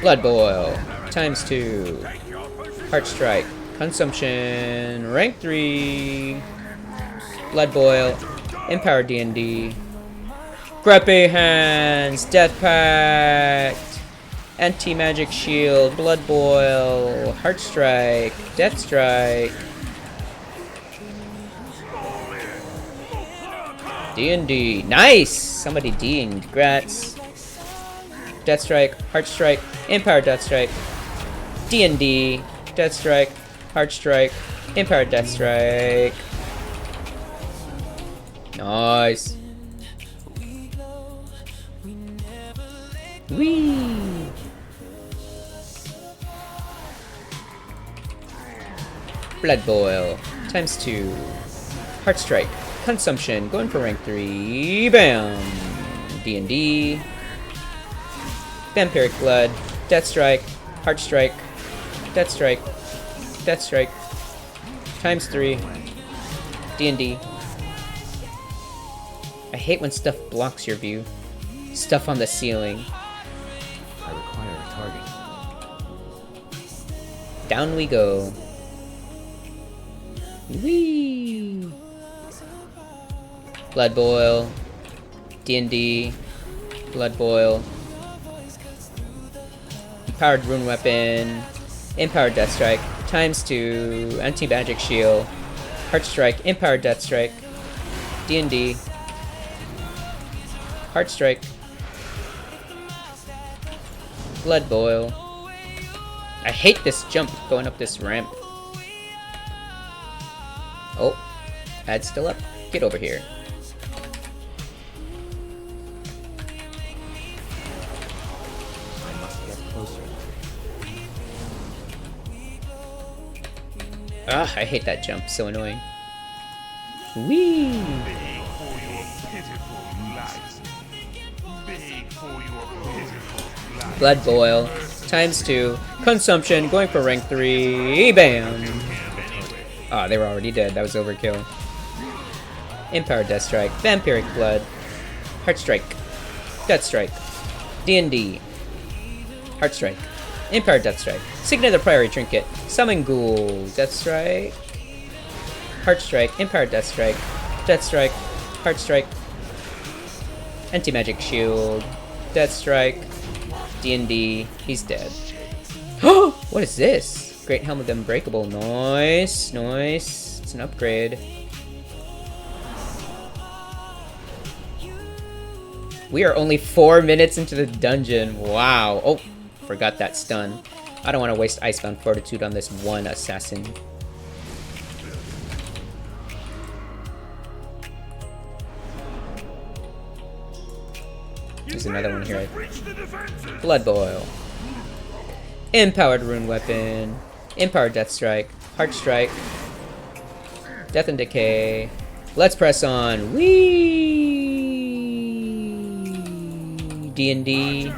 Blood Boil, ×2. Heart Strike, Consumption, Rank 3. Blood Boil, Empower D&D. Grappy Hands, Death Pact. Anti-Magic Shield, Blood Boil, Heart Strike, Death Strike, D&D. Nice! Somebody D'ing. Congrats. Death Strike, Heart Strike, Empire Death Strike, D&D, Death Strike, Heart Strike, Empire Death Strike. Nice. Whee! Blood Boil, ×2. Heart Strike, Consumption, going for rank 3. Bam! D&D. Vampiric Blood, Death Strike, Heart Strike, Death Strike, Death Strike, ×3. D&D. I hate when stuff blocks your view. Stuff on the ceiling. I require a target. Down we go. Whee! Blood Boil. D&D. Blood Boil. Empowered Rune Weapon. Empowered Death Strike. ×2. Anti-Magic Shield. Heart Strike. Empowered Death Strike. D&D. Heart Strike. Blood Boil. I hate this jump going up this ramp. Oh, ad's still up. Get over here. I must get closer. Ah, I hate that jump. So annoying. Whee! Beg for your pitiful life. Beg for your pitiful life. Blood Boil times 2. Consumption going for rank 3. Bam! Ah, they were already dead. That was overkill. Empower Death Strike. Vampiric Blood. Heart Strike. Death Strike. D&D. Heart Strike. Empower Death Strike. Signet of the Priory Trinket. Summon Ghoul. Death Strike. Heart Strike. Empower Death Strike. Death Strike. Heart Strike. Anti-Magic Shield. Death Strike. D&D. He's dead. What is this? Great Helm of Unbreakable. Nice. Nice. It's an upgrade. We are only 4 minutes into the dungeon. Wow. Oh, forgot that stun. I don't want to waste Icebound Fortitude on this one assassin. There's another one here. Blood Boil. Empowered Rune Weapon. Empowered Death Strike. Heart Strike. Death and Decay. Let's press on. Whee! D&D.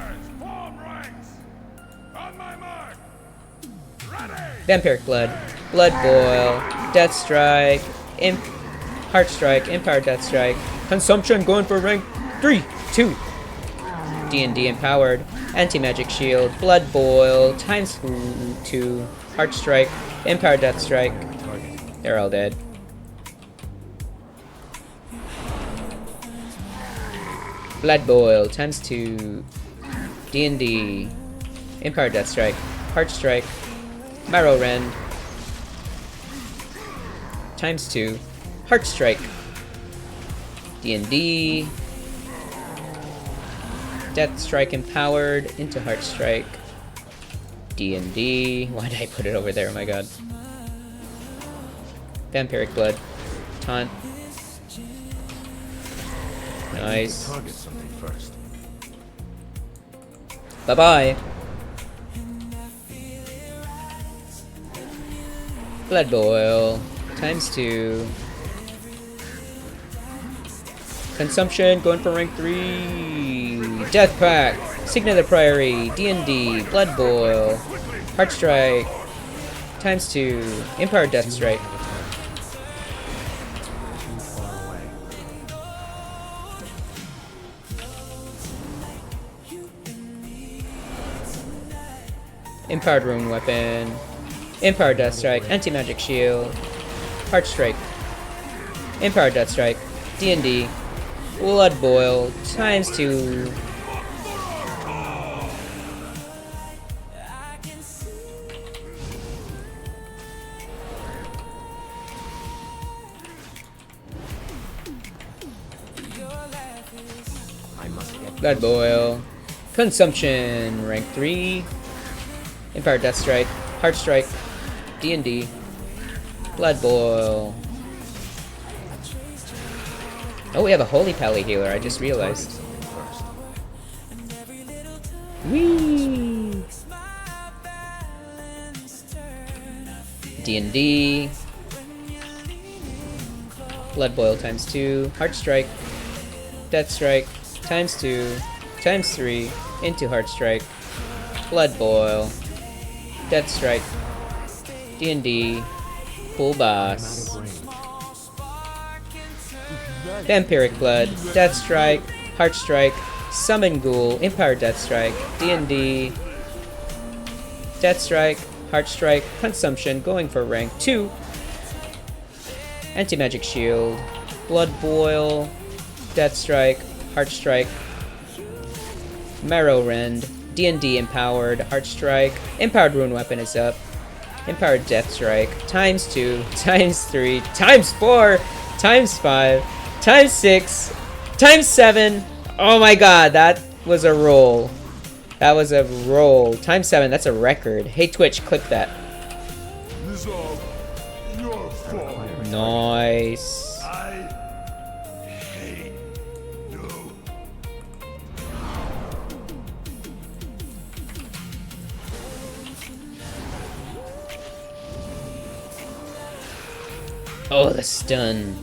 Vampiric Blood. Blood Boil. Death Strike. Heart Strike. Empowered Death Strike. Consumption going for rank 3, 2. D&D Empowered. Anti-Magic Shield. Blood Boil. Times 2. Heart Strike. Empowered Death Strike. They're all dead. Blood Boil. Times 2. D&D. Empowered Death Strike. Heart Strike. Marrow Rend. Times 2. Heart Strike. D&D. Death Strike Empowered into Heart Strike. D&D. Why did I put it over there? Oh my god. Vampiric Blood. Taunt. Nice. Target something first. Bye-bye. Blood Boil. Times 2. Consumption going for rank 3. Death Pact. Signet of the Priory. D&D. Blood Boil. Heart Strike. Times 2. Empowered Death Strike. Too far away. Empowered Rune Weapon. Empowered Death Strike. Anti-Magic Shield. Heart Strike. Empowered Death Strike. D&D. Blood Boil. Times 2. I must get Blood Boil. Consumption. Rank 3. Empowered Death Strike. Heart Strike. D&D. Blood Boil. Oh, we have a Holy Pally healer, I just realized. something first. Whee! D&D. Blood Boil times 2. Heart Strike. Death Strike times 2. Times 3. Into Heart Strike. Blood Boil. Death Strike. D&D. Full boss. Out of range. Vampiric Blood. Death Strike. Heart Strike. Summon Ghoul. Empowered Death Strike. D&D. Death Strike. Heart Strike. Consumption. Going for rank 2. Anti-Magic Shield. Blood Boil. Death Strike. Heart Strike. Marrow Rend. D&D Empowered. Heart Strike. Empowered Rune Weapon is up. Empowered Death Strike. Times 2. Times 3. Times 4. Times 5. Times 6. Times 7. Oh my god, that was a roll. That was a roll. Times 7. That's a record. Hey Twitch, clip that. This all your fault. Nice. I hate you. Oh, the stun.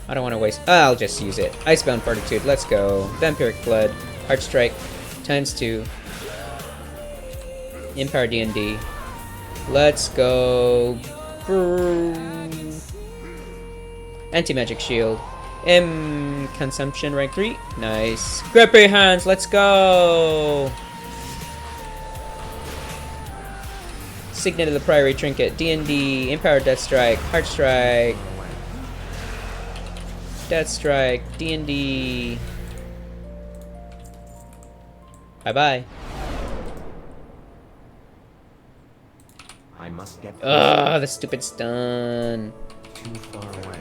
I don't want to waste. I'll just use it. Icebound Fortitude. Let's go. Vampiric Blood. Heart Strike. ×2. Empower D&D. Let's go. Anti-Magic Shield. Consumption rank 3. Nice. Grippy Hands. Let's go. Signet of the Priory Trinket. D&D. Empower Death Strike. Heart Strike. Death Strike. D&D. Bye-bye. I must get Ugh, the stupid stun. too far away.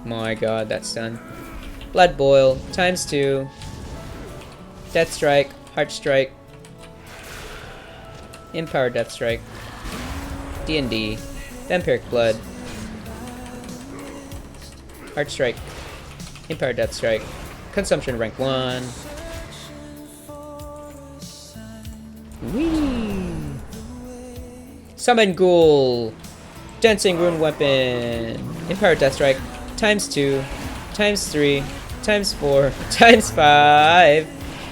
My god, that stun. Blood Boil. ×2. Death Strike. Heart Strike. Empower Death Strike. D&D. Vampiric Blood. Heart Strike. Empower Death Strike. Consumption rank 1. Whee! Summon Ghoul. Dancing Rune Weapon. Empower Death Strike. ×2. ×3. ×4. ×5.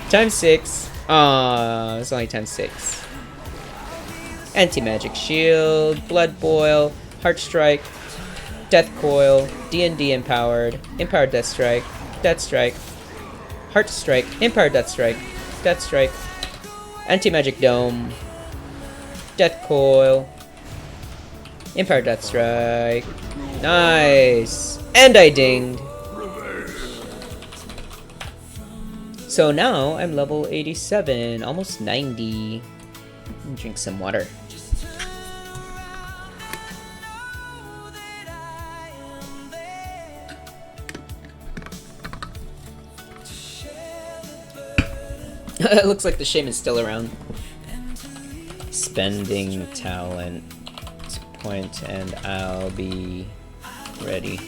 ×6. Aw, it's only ×6. Anti-Magic Shield. Blood Boil. Heart Strike. Death Coil. D&D Empowered. Empowered Death Strike. Death Strike. Heart Strike. Empowered Death Strike. Death Strike. Anti-Magic Dome. Death Coil. Empowered Death Strike. Nice. And I dinged. So now I'm level 87, almost 90. Drink some water. It looks like the shaman's still around. Spending talent point and I'll be ready.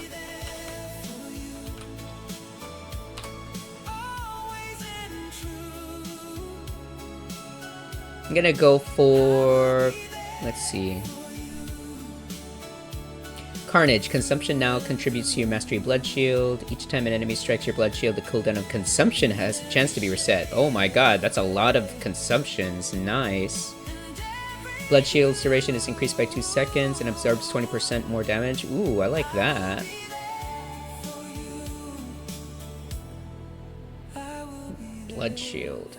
I'm gonna go for, let's see. Carnage. Consumption now contributes to your Mastery Blood Shield. Each time an enemy strikes your Blood Shield, the cooldown of Consumption has a chance to be reset. Oh my god, that's a lot of consumptions. Nice. Blood Shield's duration is increased by 2 seconds and absorbs 20% more damage. Ooh, I like that. Blood Shield.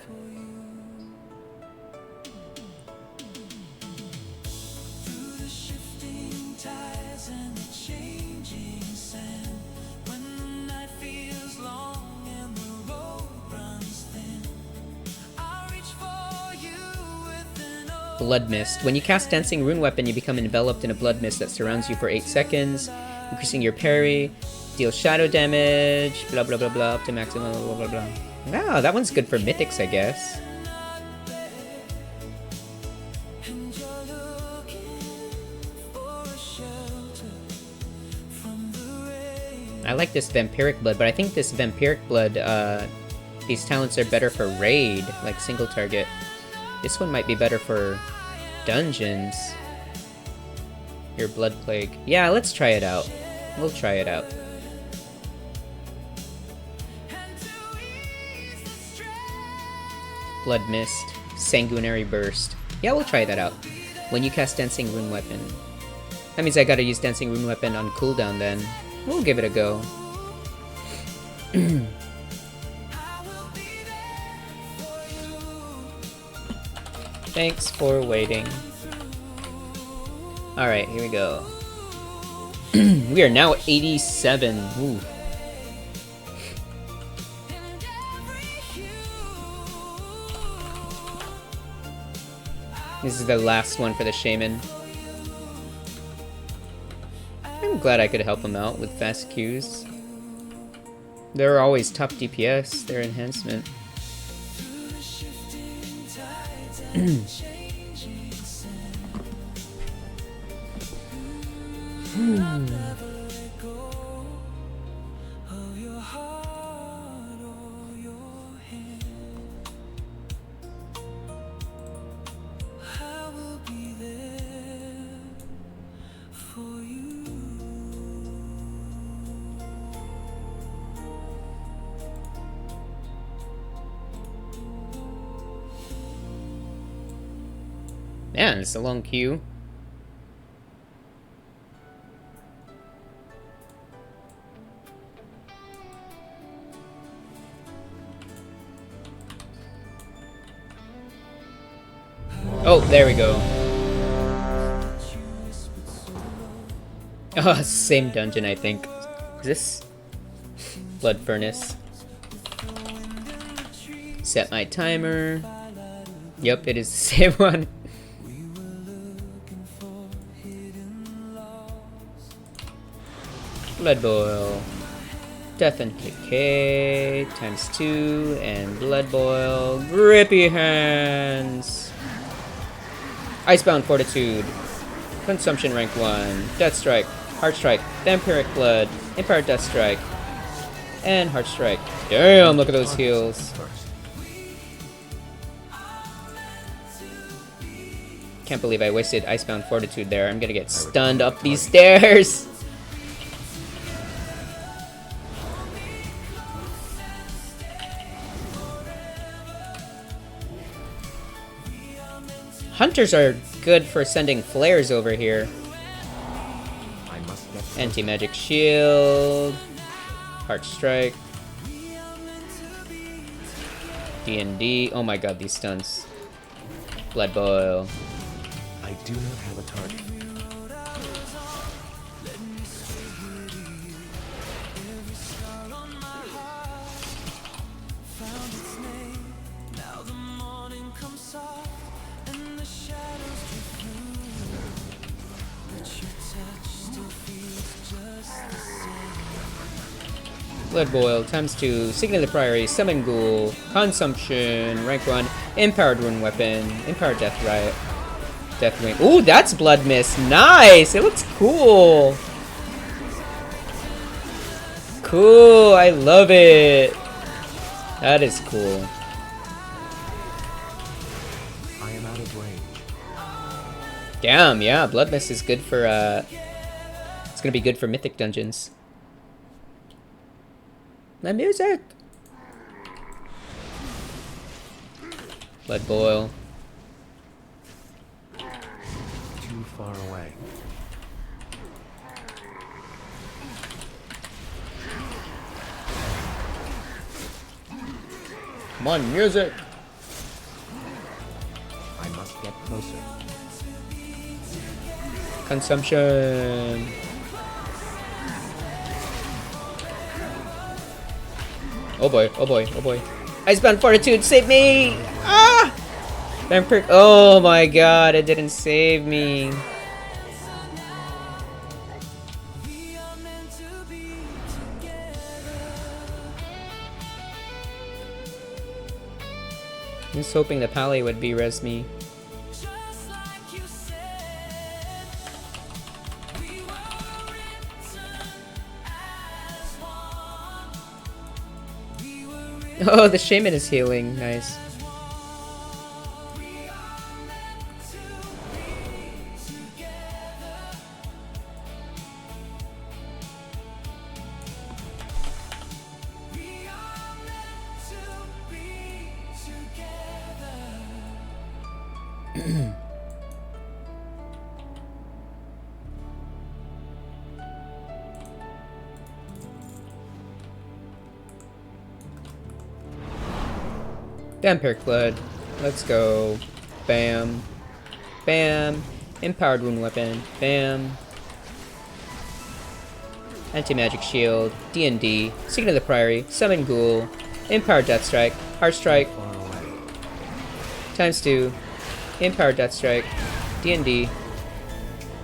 Blood Mist. When you cast Dancing Rune Weapon, you become enveloped in a blood mist that surrounds you for 8 seconds, increasing your parry, deal shadow damage, blah blah blah blah, up to maximum, blah blah blah. Wow, that one's good for mythics, I guess. I like this Vampiric Blood, but I think this Vampiric Blood, these talents are better for raid, like single target. This one might be better for dungeons. Your Blood Plague. Yeah, let's try it out. We'll try it out. Blood Mist. Sanguinary Burst. Yeah, we'll try that out. When you cast Dancing Rune Weapon. That means I gotta use Dancing Rune Weapon on cooldown then. We'll give it a go. Thanks for waiting. Alright, here we go. We are now 87. Ooh. This is the last one for the shaman. I'm glad I could help him out with fast Qs. They're always top DPS, their enhancement. Man, it's a long queue. Oh, there we go. Oh, same dungeon, I think. Is this Blood Furnace? Set my timer. Yep, it is the same one. Blood Boil. Death and Decay times 2 and Blood Boil. Grippy Hands. Icebound Fortitude. Consumption rank 1. Death Strike. Heart Strike. Vampiric Blood. Empire Death Strike. And Heart Strike. Damn, look at those heals. Can't believe I wasted Icebound Fortitude there. I'm gonna get stunned up these stairs. Hunters are good for sending flares over here. I must get Anti-magic shield. Heart strike. D&D. Oh my god, these stunts. Blood boil. I do not have a target. Blood boil times 2. Signal the Priory. Summon Ghoul. Consumption. Rank 1. Empowered Rune Weapon. Empowered Death Riot. Death Wing. Ooh, that's Blood Mist. Nice! It looks cool. Cool. I love it. That is cool. I am out of range. Damn, yeah. Blood Mist is good for, it's gonna be good for Mythic dungeons. The music! Blood boil. Too far away. Come on, music! I must get closer. Consumption. Oh boy, oh boy, oh boy. Icebound Fortitude, save me! Ah! Vampiric. Oh my god, it didn't save me. I was hoping the Pally would be res me. Oh, the Shaman is healing. Nice. Vampiric Blood. Let's go. Bam. Bam. Empowered Rune Weapon. Bam. Anti-magic shield. D&D. Signal of the Priory. Summon Ghoul. Empowered Death Strike. Heart Strike. Far away. Times 2. Empowered Death Strike. D&D.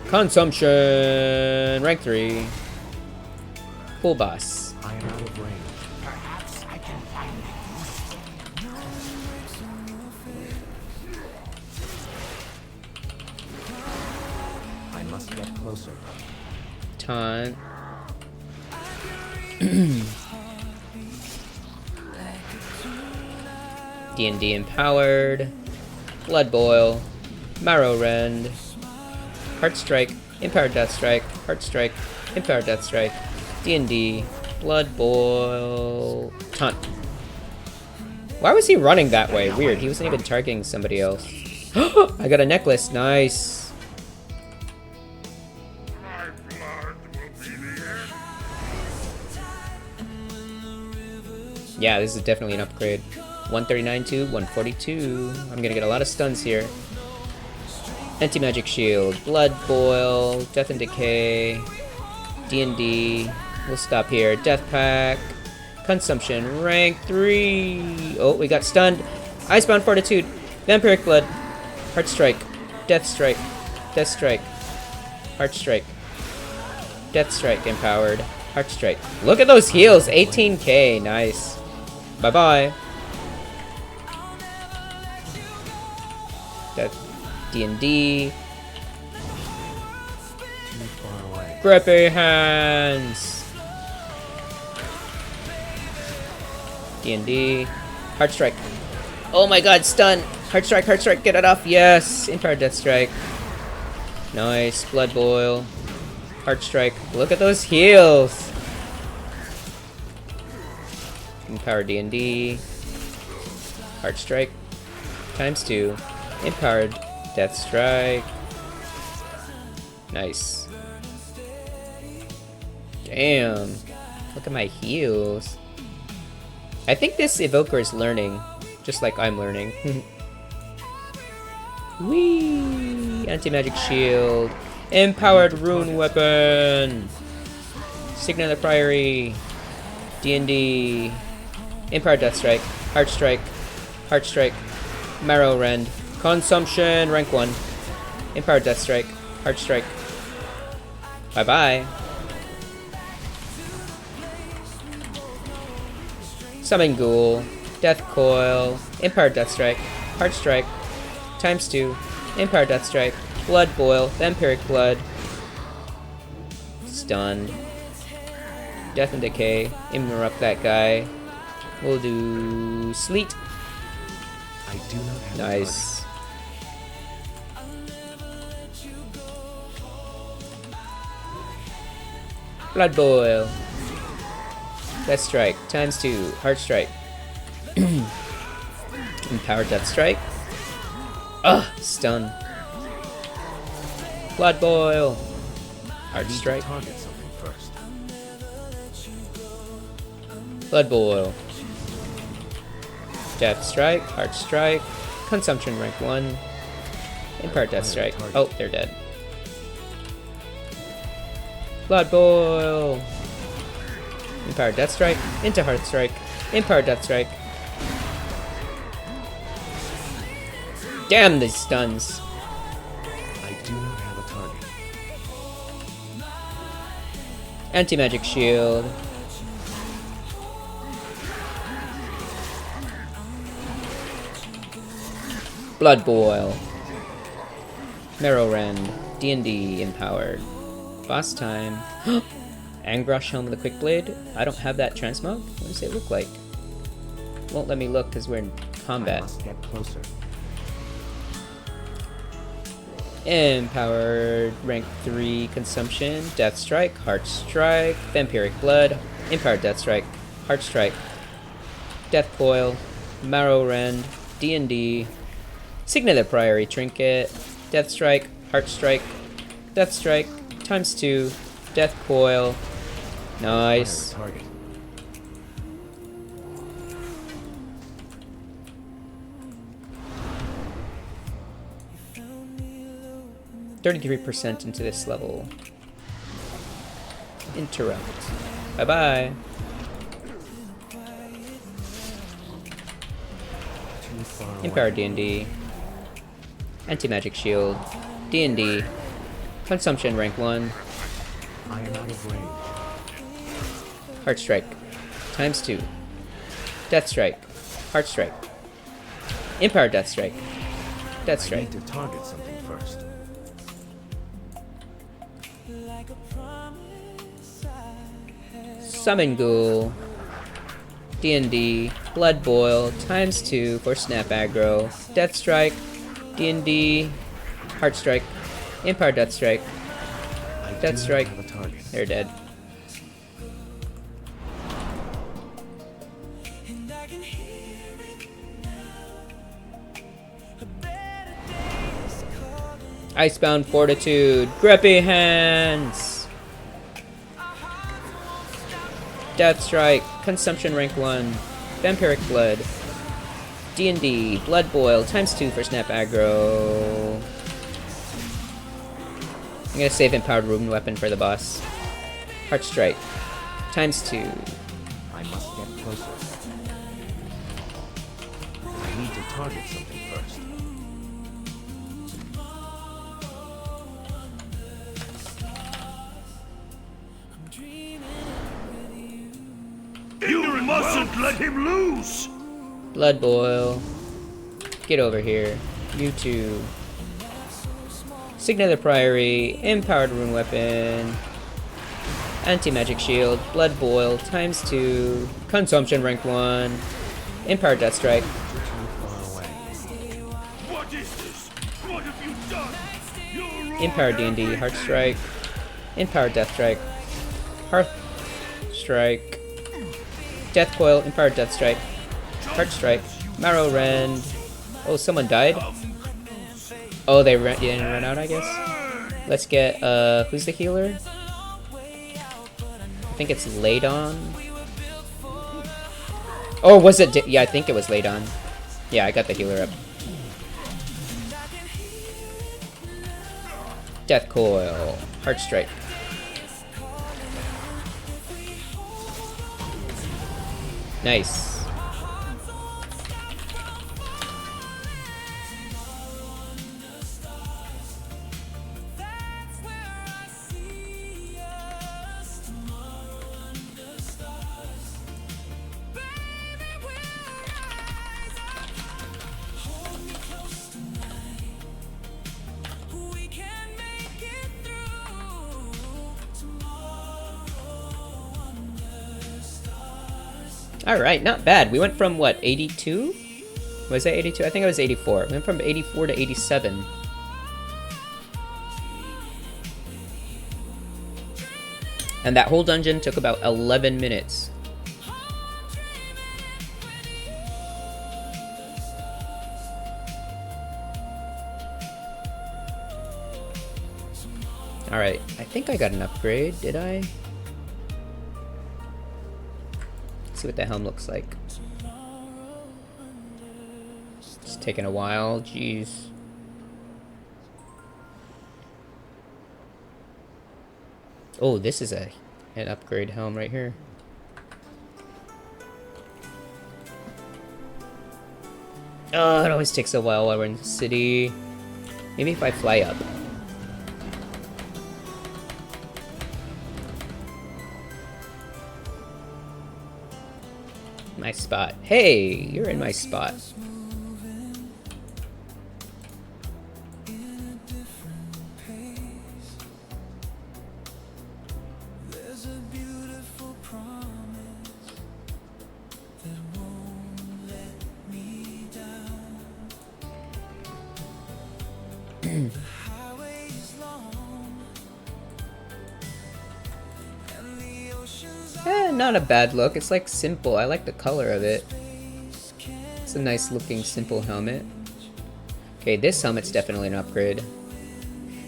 Consumption. Rank 3. Full boss. I am out of range. Perhaps I can find it. I must get closer. Taunt. D&D empowered. Blood boil. Marrow rend. Heart strike. Empowered death strike. Heart strike. Empowered death strike. D&D. Blood boil. Taunt. Why was he running that way? Weird. He wasn't even targeting somebody else. I got a necklace. Nice. My blood will be the end. Yeah, this is definitely an upgrade. 139 to 142. I'm gonna get a lot of stuns here. Anti-magic shield, blood boil, death and decay, D&D. We'll stop here. Death pack, consumption, rank 3. Oh, we got stunned. Icebound fortitude, vampiric blood, heart strike, death strike, death strike, heart strike, death strike empowered, heart strike. Look at those heals, 18k, nice. Bye bye. Death. D&D. Too far away. Grippy hands. D&D. Heart strike. Oh my god, stun. Heart strike, get it off. Yes. Empowered death strike. Nice. Blood boil. Heart strike. Look at those heals. Empowered D&D. Heart strike. ×2. Empowered death strike. Nice. Damn. Look at my heals. I think this evoker is learning, just like I'm learning. Whee! Anti-magic shield. Empowered rune weapon. Signet of the Priory. D&D. Empowered death strike. Heart strike. Heart strike. Marrow rend. Consumption, rank 1. Empowered death strike. Heart strike. Bye bye. Summon ghoul. Death coil. Empowered death strike. Heart strike. ×2. Empowered death strike. Blood boil. Vampiric blood. Stun. Death and decay. Interrupt that guy. We'll do sleet. I do not have Nice. Blood boil. Death strike. ×2. Heart strike. Empowered death strike. Ugh. Stun. Blood boil. Heart strike. Target something first. Blood boil. Death strike. Heart strike. Consumption rank 1. Empowered death strike. Oh, they're dead. Blood boil. Empowered death strike. Into heart strike. Empowered death strike. Damn these stuns. I do not have a target. Anti-magic shield. Blood boil. Marrow rend. D&D empowered. Boss time. Angrash Helm of the Quick Blade. I don't have that transmog. What does it look like? Won't let me look because we're in I combat. must get closer. Empowered rank 3 consumption. Death strike. Heart strike. Vampiric blood. Empowered death strike. Heart strike. Death coil. Marrow rend. D&D. Signet of the Priory trinket. Death strike. Heart strike. Death strike. ×2. Death coil. Nice. I have a target. 33% into this level. Interrupt. Bye bye. Too far away. Empowered D&D. Anti-magic shield. D&D. Consumption rank 1. I am out of range. Heart strike. ×2. Death strike. Heart strike. Empowered death strike. Death I strike. need to target something first. Summon ghoul. D&D. Blood boil. ×2 for snap aggro. Death strike. D&D. Heart strike. Empowered death strike. I do Death not strike. have a target. They're dead. Icebound Fortitude. Grippy Hands. Death Strike. Consumption rank 1. Vampiric Blood. D&D. Blood Boil. ×2 for snap aggro. I'm gonna save Empowered Rune Weapon for the boss. Heart Strike. ×2. I must get closer. I need to target something first. You mustn't let him loose! Blood Boil. Get over here. You two. Signet of the Priory. Empowered Rune Weapon. Anti-Magic Shield. Blood Boil. ×2. Consumption rank 1. Empowered Death Strike. Too far away. What is this? What have you done? You're Empowered D&D. Heart Strike. Empowered Death Strike. Hearth Strike. Death Coil. Empowered Death Strike. Heart Strike. Marrow Rend. Oh, someone died? Oh, they didn't run out, I guess? Let's get, who's the healer? I think it's Ladon. Oh, was it? Yeah, I think it was Ladon. Yeah, I got the healer up. Death Coil. Heart Strike. Nice. Alright, not bad. We went from, what, 82? Was that 82? I think it was 84. We went from 84 to 87. And that whole dungeon took about 11 minutes. Alright, I think I got an upgrade, did I? See what the helm looks like. It's taking a while, jeez. Oh, this is an upgrade helm right here. Oh, it always takes a while while we're in the city. Maybe if I fly up. My spot. Hey, you're in my spot. Not a bad look. It's like simple. I like the color of it. It's a nice looking simple helmet. Okay, this helmet's definitely an upgrade.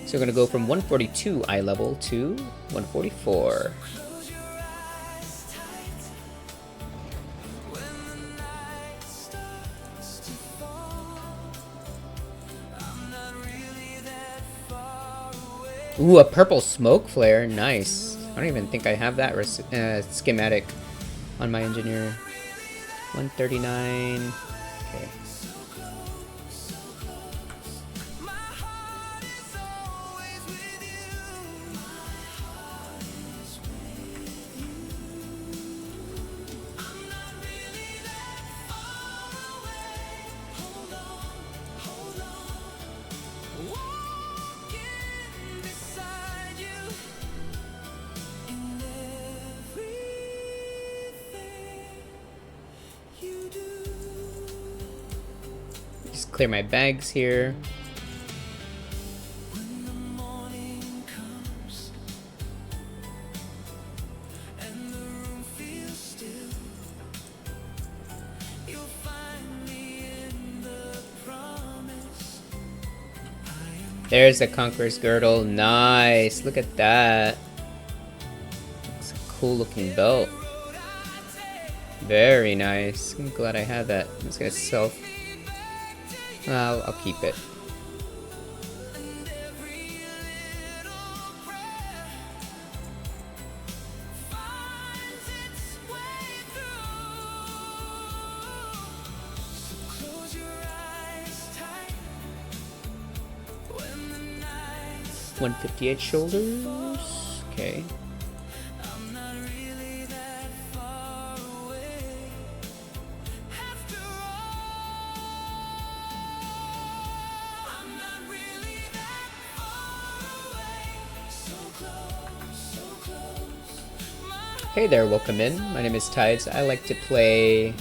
So we're gonna go from 142 eye level to 144. Ooh, a purple smoke flare. Nice. I don't even think I have that schematic on my engineer. 139. Okay. Just clear my bags here. There's the Conqueror's Girdle. Nice. Look at that. It's a cool looking belt. Very nice. I'm glad I had that. I'm just gonna sell. I'll keep it. $158 shoulders. Okay. Hey there, welcome in. My name is Tides. I like to play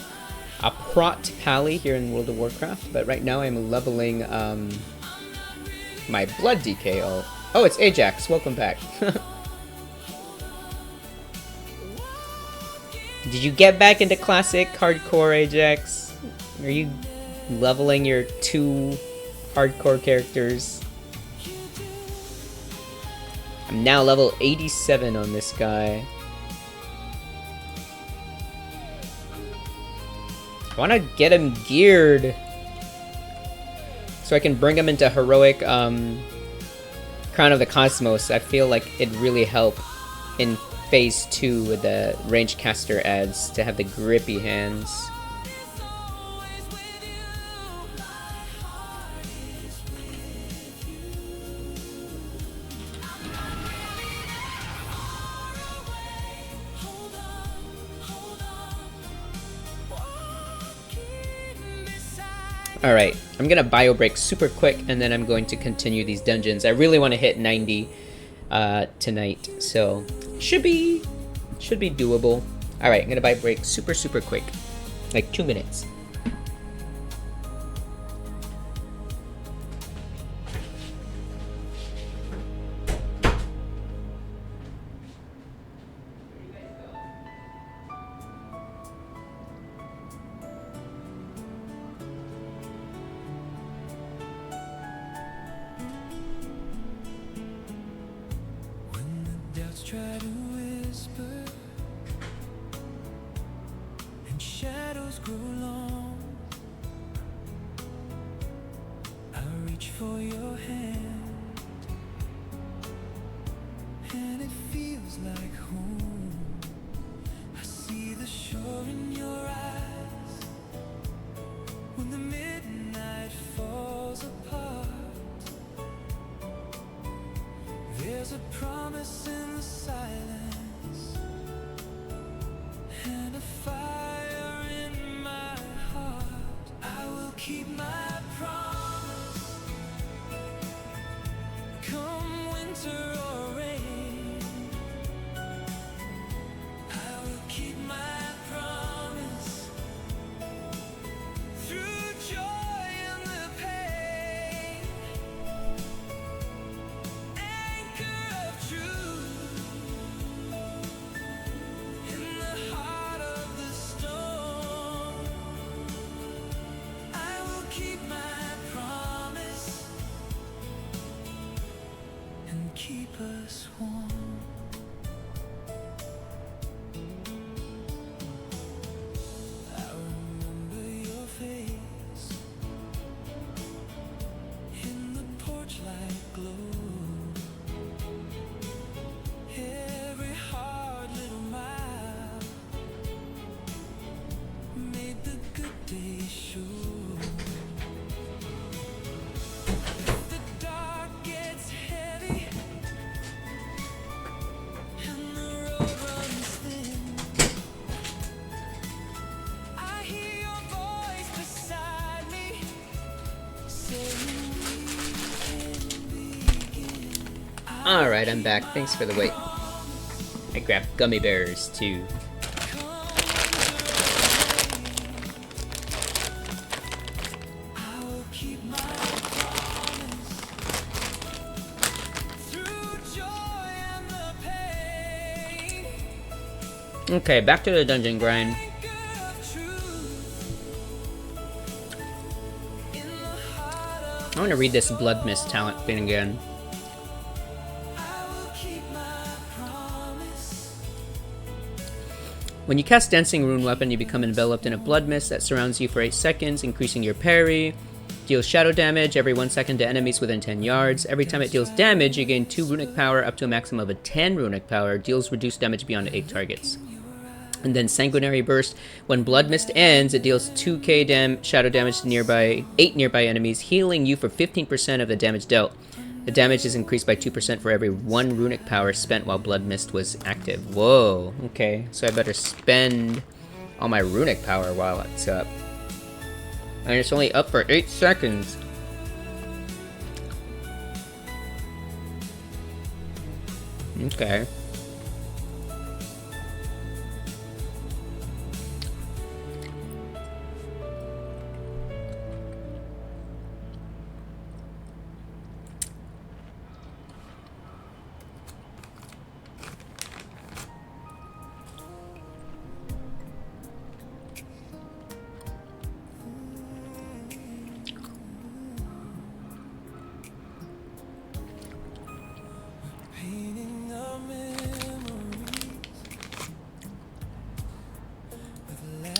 a Prot Pally here in World of Warcraft, but right now I'm leveling my Blood DK. Oh, it's Ajax. Welcome back. Did you get back into classic hardcore, Ajax? Are you leveling your 2 hardcore characters? I'm now level 87 on this guy. I want to get him geared so I can bring him into heroic Crown of the Cosmos. I feel like it'd really help in phase 2 with the range caster ads to have the grippy hands. Alright, I'm gonna bio break super quick and then I'm going to continue these dungeons. I really want to hit 90 tonight, so should be doable. Alright, I'm gonna bio break super quick, like 2 minutes. Try to whisper and shadows grow long. I reach for your hand and it feels like home. I see the shore in your eyes when the midnight falls apart. There's a promise in the silence and a fire in my heart. I will keep my promise, come winter or rain. I will keep my promise through joy and the pain. Keep us warm. I remember your face in the porch light glow. Every hard little mile made the good days show. Alright, I'm back. Thanks for the wait. I grabbed gummy bears too. Okay, back to the dungeon grind. I want to read this Blood Mist talent thing again. When you cast Dancing Rune Weapon, you become enveloped in a blood mist that surrounds you for 8 seconds, increasing your parry. Deals shadow damage every 1 second to enemies within 10 yards. Every time it deals damage, you gain 2 runic power up to a maximum of 10 runic power. Deals reduced damage beyond 8 targets. And then Sanguinary Burst. When Blood Mist ends, it deals 2k shadow damage to 8 nearby enemies, healing you for 15% of the damage dealt. The damage is increased by 2% for every 1 runic power spent while Blood Mist was active. Whoa, okay. So I better spend all my runic power while it's up. And it's only up for 8 seconds. Okay.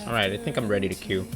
Alright, I think I'm ready to queue.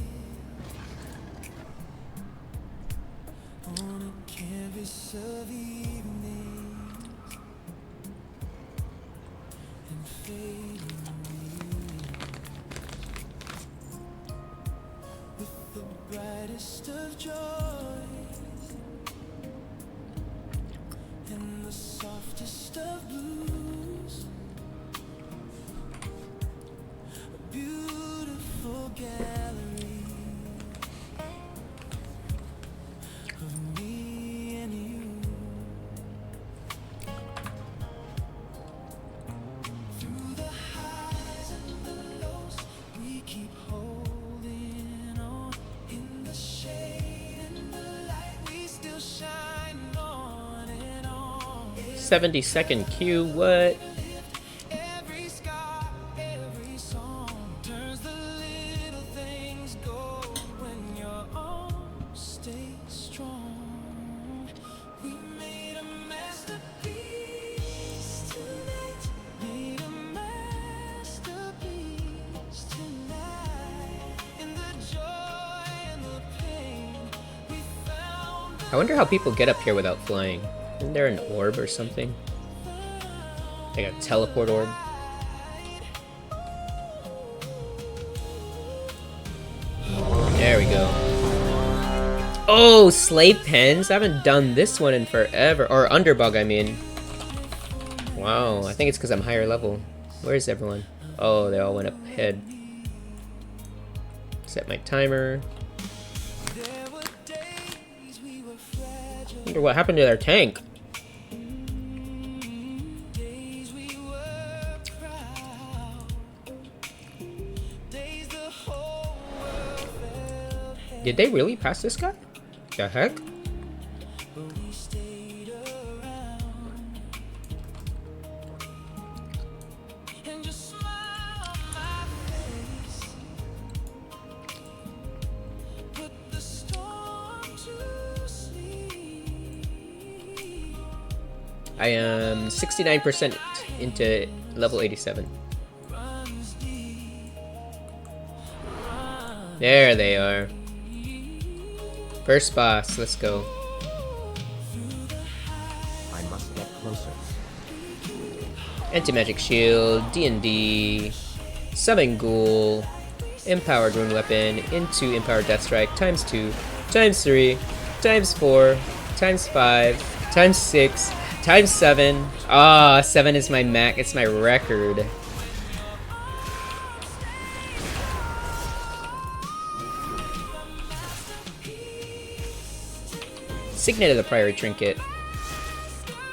Keep holding on in the shade and the light. We still shine on and on. 70-second queue, what? Every scar, every song turns the little things gold when your arms stay strong. We made a masterpiece tonight. Made a masterpiece tonight. In the joy and the pain, we found I wonder how people get up here without flying. Isn't there an orb or something? Like a teleport orb? There we go. Oh, Slave Pens? I haven't done this one in forever. Or Underbug, I mean. Wow, I think it's because I'm higher level. Where's everyone? Oh, they all went up ahead. Set my timer. Wonder what happened to their tank. Did they really pass this guy? The heck? I am 69% into level 87. There they are. First boss, let's go. I must get closer. Anti-magic shield, D&D, summon ghoul, empowered rune weapon, into empowered death strike, times 2, times 3, times 4, times 5, times 6, times 7. Ah, 7 is my max, it's my record. Signet of the Priory Trinket.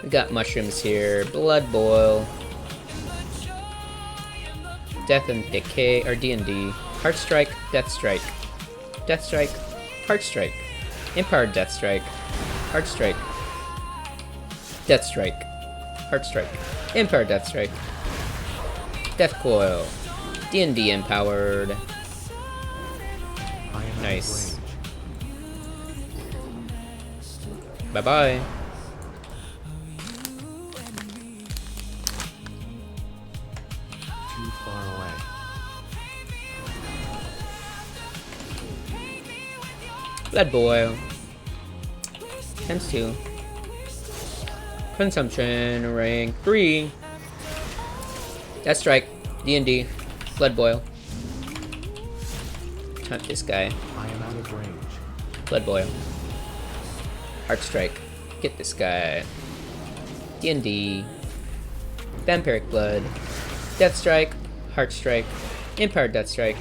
We got mushrooms here. Blood Boil. Death and Decay, or D&D. Heart Strike, Death Strike. Death Strike, Heart Strike. Empowered Death Strike. Heart Strike. Death Strike. Heart Strike. Empowered Death Strike. Death Coil. D&D empowered. I am Nice. Bye bye. Too far away. Blood Boil. Times 2. Consumption, rank 3. Death Strike, D&D, Blood Boil. Hunt this guy. I am out of range. Blood Boil. Heart Strike. Get this guy. D&D. Vampiric Blood. Death Strike. Heart Strike. Empowered Death Strike.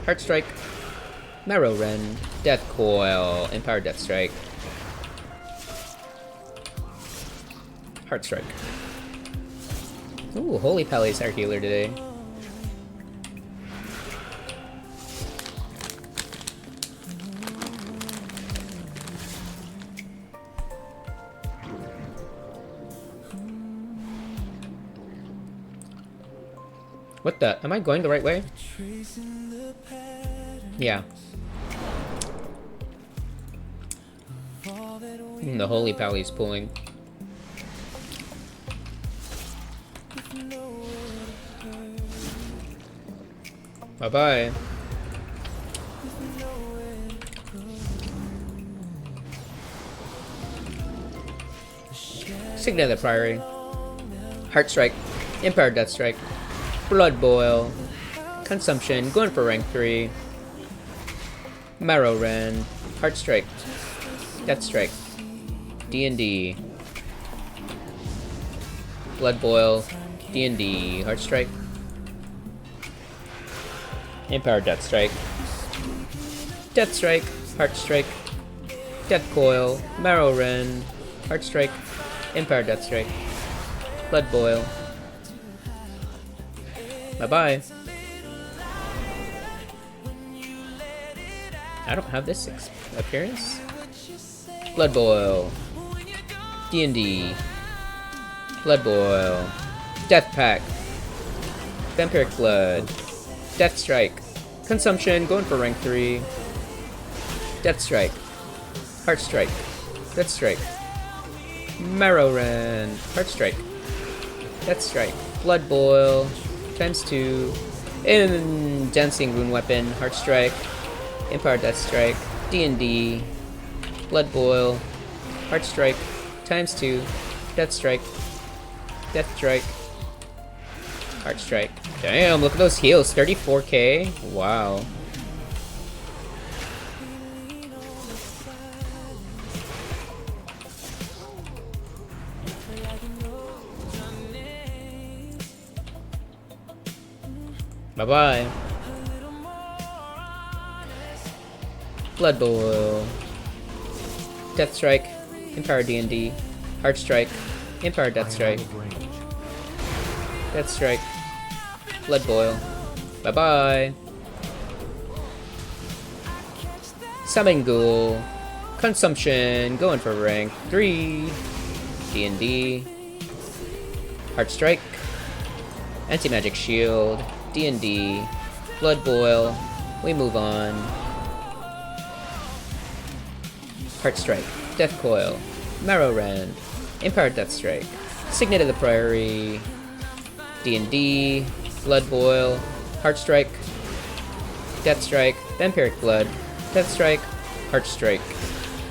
Heart Strike. Marrow Rend. Death Coil. Empowered Death Strike. Heart Strike. Ooh, Holy Pally's our healer today. What the? Am I going the right way? Yeah. The Holy Pally's pulling. Bye-bye. Signet of the Priory. Heart Strike. Empowered Death Strike. Blood Boil. Consumption. Going for rank 3. Marrow Rend. Heart Strike. Death Strike. D&D. Blood Boil. D&D. Heart Strike. Empowered Death Strike. Death Strike. Heart Strike. Death Coil. Marrow Rend. Heart Strike. Empowered Death Strike. Blood Boil. Bye-bye. I don't have this appearance. Blood Boil. D&D. Blood Boil. Death Pack. Vampiric Blood. Death Strike. Consumption, going for rank 3. Death Strike. Heart Strike. Death Strike. Marrow Rend. Heart Strike. Death Strike. Blood Boil. Times 2. And Dancing Rune Weapon. Heart Strike. Empowered Death Strike. D&D. Blood Boil. Heart Strike. Times 2. Death Strike. Death Strike. Heart Strike. Damn, look at those heals. 34k. Wow. Bye-bye. Blood Boil. Death Strike. Empowered D&D. Heart Strike. Empowered Death Strike. I am out of range. Death Strike. Blood Boil. Bye-bye. Summon Ghoul. Consumption. Going for rank 3. D&D. Heart Strike. Anti-Magic Shield. D&D. Blood Boil. We move on. Heart Strike. Death Coil. Marrow Rend. Empowered Death Strike. Signet of the Priory. D&D. Blood Boil. Heart Strike. Death Strike. Vampiric Blood. Death Strike. Heart Strike.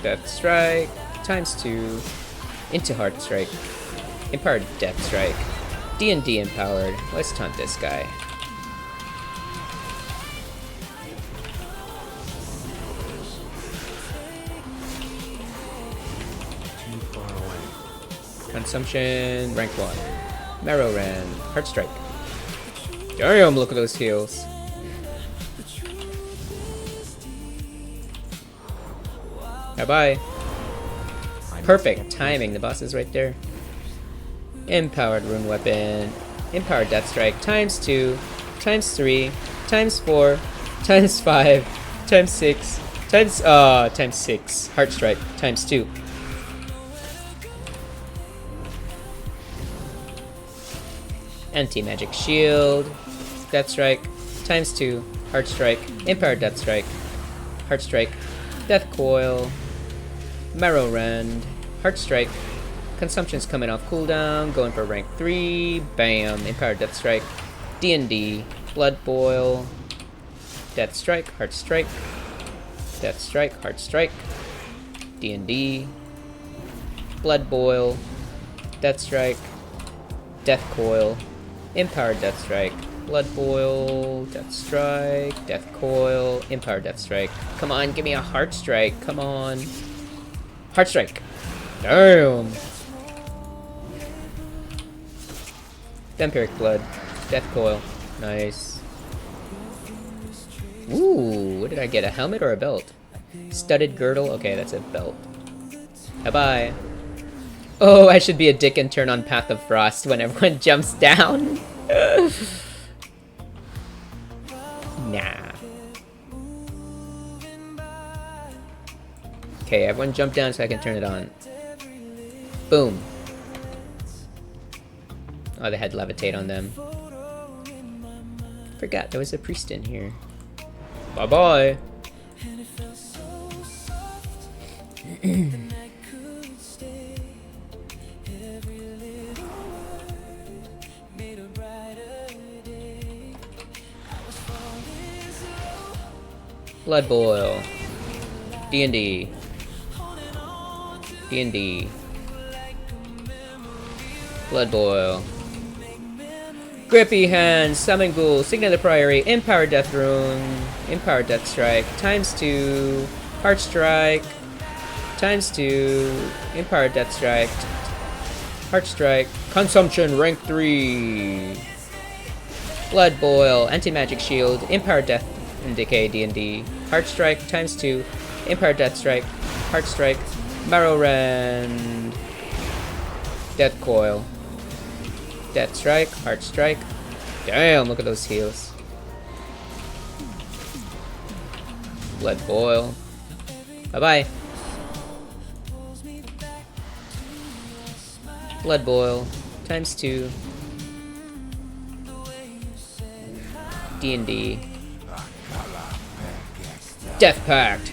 Death Strike. Times 2. Into Heart Strike. Empowered Death Strike. D&D empowered. Let's taunt this guy. Too far away. Consumption, rank 1. Marrow Rend, Heart Strike. Damn, look at those heals. Bye-bye. Perfect timing, the boss is right there. Empowered Rune Weapon. Empowered Death Strike. Times 2. Times 3. Times 4. Times 5. Times 6. Times 6. Heart Strike. Times 2. Anti-Magic Shield. Death Strike. Times 2. Heart Strike. Empowered Death Strike. Heart Strike. Death Coil. Marrow Rend, Heart Strike. Consumption's coming off cooldown, going for rank 3. Bam, Empowered Death Strike. D&D, Blood Boil, Death Strike, Heart Strike. Death Strike, Heart Strike. D&D, Blood Boil, Death Strike, Death Coil, Empowered Death Strike, Blood Boil, Death Strike, Death Coil, Empowered Death Strike. Come on, give me a Heart Strike. Come on. Heart Strike. Damn. Vampiric Blood, Death Coil. Nice. Ooh, what did I get? A helmet or a belt? Studded girdle. Okay, that's a belt. Bye-bye. Oh, I should be a dick and turn on Path of Frost when everyone jumps down. Nah. Okay, everyone jump down so I can turn it on. Boom. Oh, they had levitate on them. Forgot there was a priest in here. Bye-bye. Blood Boil. D&D. D&D. Blood Boil. Grippy Hand, Summon Ghoul, Signet of the Priory, Empowered Death Rune, Empowered Death Strike, ×2, Heart Strike, ×2, Empowered Death Strike, Heart Strike, Consumption, rank 3, Blood Boil, Anti-Magic Shield, Empowered Death and Decay D&D, Heart Strike, ×2, Empowered Death Strike, Heart Strike, Marrow Rend, Death Coil, Death Strike, Heart Strike. Damn, look at those heals. Blood Boil. Bye-bye. Blood Boil. ×2. D&D. Death Pact.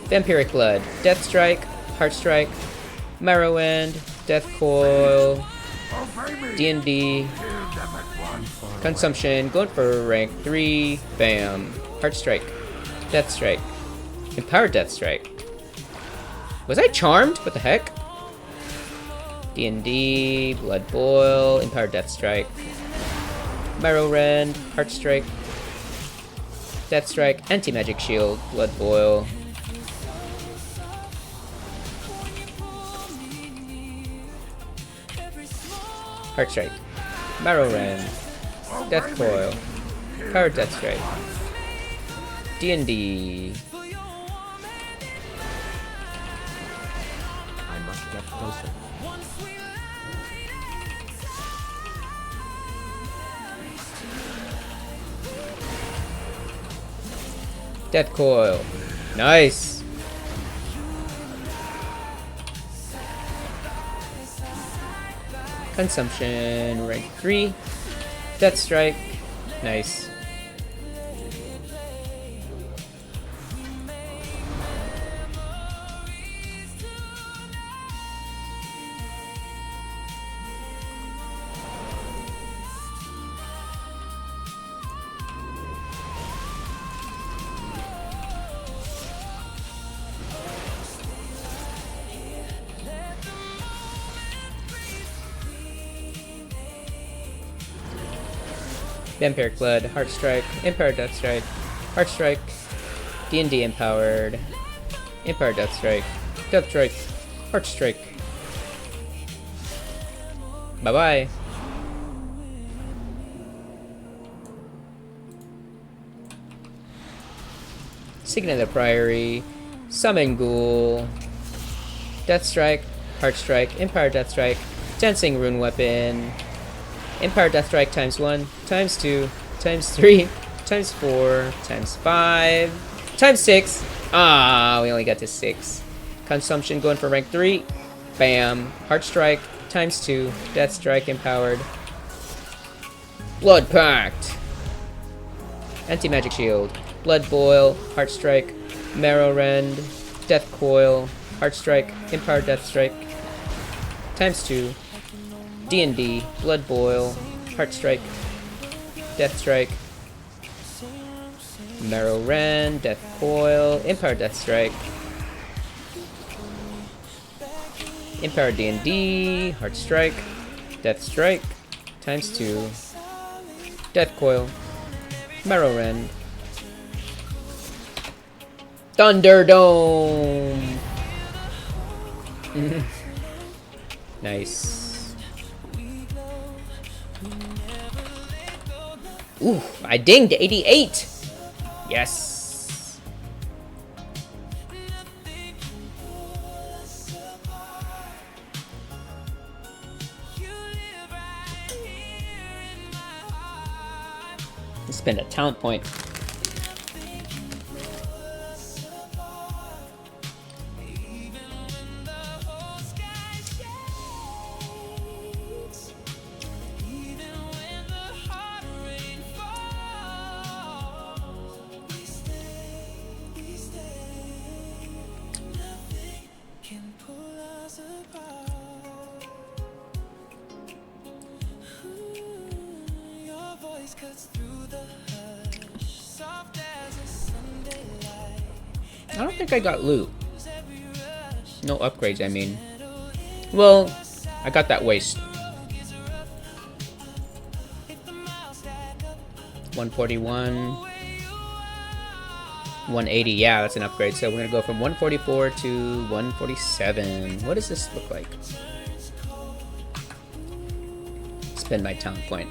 Vampiric Blood. Death Strike. Heart Strike. Marrow Rend. Death Coil. D&D. Consumption. Going for rank 3. Bam. Heart Strike. Death Strike. Empowered Death Strike. Was I charmed? What the heck? D&D. Blood Boil. Empowered Death Strike. Marrow Rend. Heart Strike. Death Strike. Anti-Magic Shield. Blood Boil. Heart Strike. Marrow Rend. Death Coil. Powered Death Strike. D&D. I must get closer. Death Coil. Nice. Consumption, rank 3. Death Strike. Nice. Vampiric Blood, Heart Strike, Empowered Death Strike, Heart Strike, D&D Empowered, Empowered Death Strike, Death Strike, Heart Strike. Bye-bye. Signet of the Priory, Summon Ghoul, Death Strike, Heart Strike, Empowered Death Strike, Dancing Rune Weapon, Empowered Death Strike ×1, ×2, ×3, ×4, ×5, ×6. Ah, we only got to 6. Consumption going for rank 3. Bam. Heart Strike ×2, Death Strike Empowered. Blood Pact. Anti-Magic Shield. Blood Boil, Heart Strike, Marrow Rend, Death Coil, Heart Strike, Empire Death Strike, times 2, D&D, Blood Boil, Heart Strike, Death Strike, Marrow Rend, Death Coil, Empire Death Strike, Empire D&D, Heart Strike, Death Strike, times 2, Death Coil, Marrow Rend, Thunderdome! Nice. Ooh, I dinged 88! Yes! Spend a talent point. I don't think I got loot. No upgrades, I mean. Well, I got that waste. 141. 180, yeah, that's an upgrade. So we're gonna go from 144 to 147. What does this look like? Spend my talent point.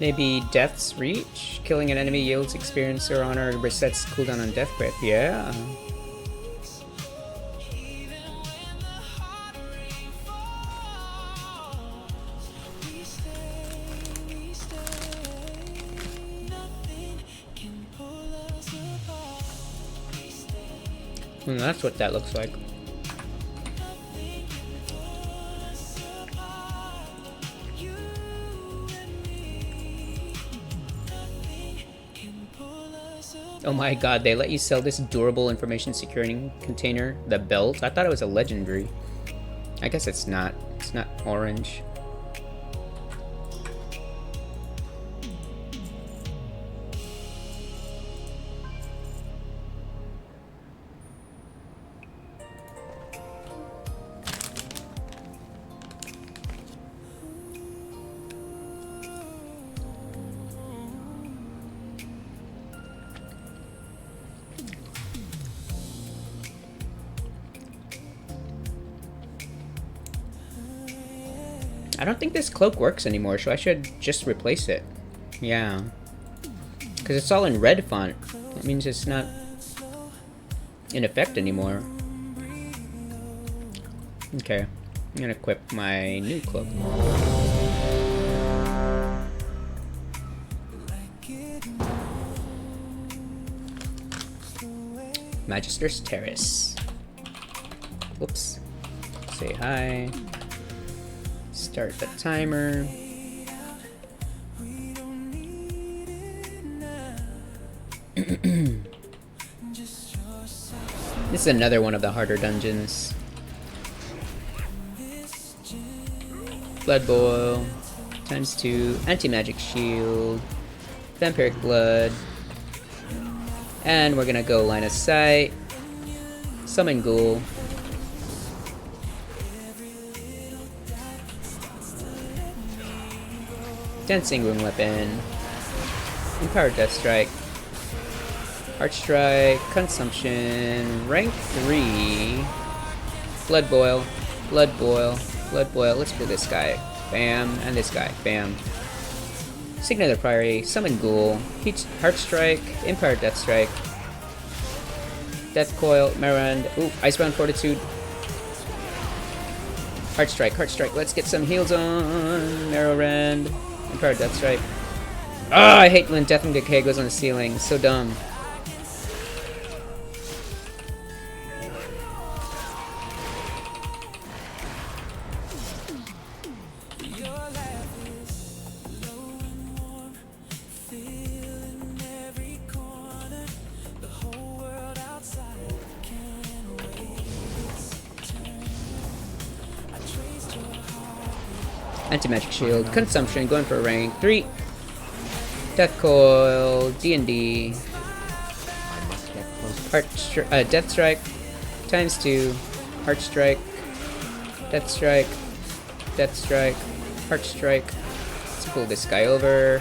Maybe Death's Reach? Killing an enemy yields experience or honor, resets cooldown on Death Breath. Yeah. That's what that looks like. Oh my god, they let you sell this durable information securing container, the belt? I thought it was a legendary. I guess it's not. It's not orange. I don't think this cloak works anymore, so I should just replace it. Yeah. Because it's all in red font. That means it's not in effect anymore. Okay. I'm gonna equip my new cloak. Magister's Terrace. Whoops. Say hi. Start the timer. This is another one of the harder dungeons. Blood Boil, times 2, anti-magic shield, vampiric blood, and we're gonna go line of sight, summon ghoul, dancing room weapon, empowered death strike, heart strike, consumption, rank 3, blood boil, blood boil, blood boil. Let's do this guy, bam, and this guy, bam. Signet of Priority, summon ghoul, heart strike, empowered death strike, death coil, Marand, ooh, icebound fortitude, Heart Strike, Heart Strike. Let's get some heals on. Marrow Rend. Empowered Death Strike. Ah, I hate when Death and Decay goes on the ceiling. So dumb. Anti-magic shield, consumption, going for rank 3. Death coil, D&D. I must get closer. Death strike, times 2. Heart strike, death strike, death strike, heart strike. Let's pull this guy over,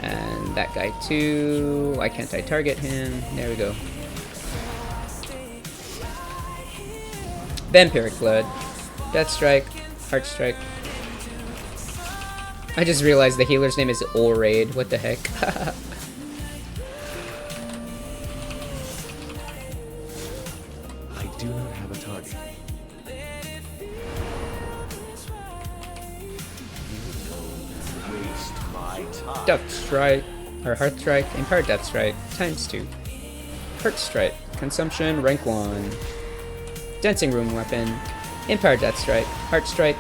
and that guy too. Why can't I target him? There we go. Vampiric blood, death strike, heart strike. I just realized the healer's name is Oraid. What the heck? I do not have a target. Waste my time. Death strike, or heart strike, empowered death strike, times 2. Heart strike, consumption, rank 1. Dancing room weapon, empowered death strike, heart strike,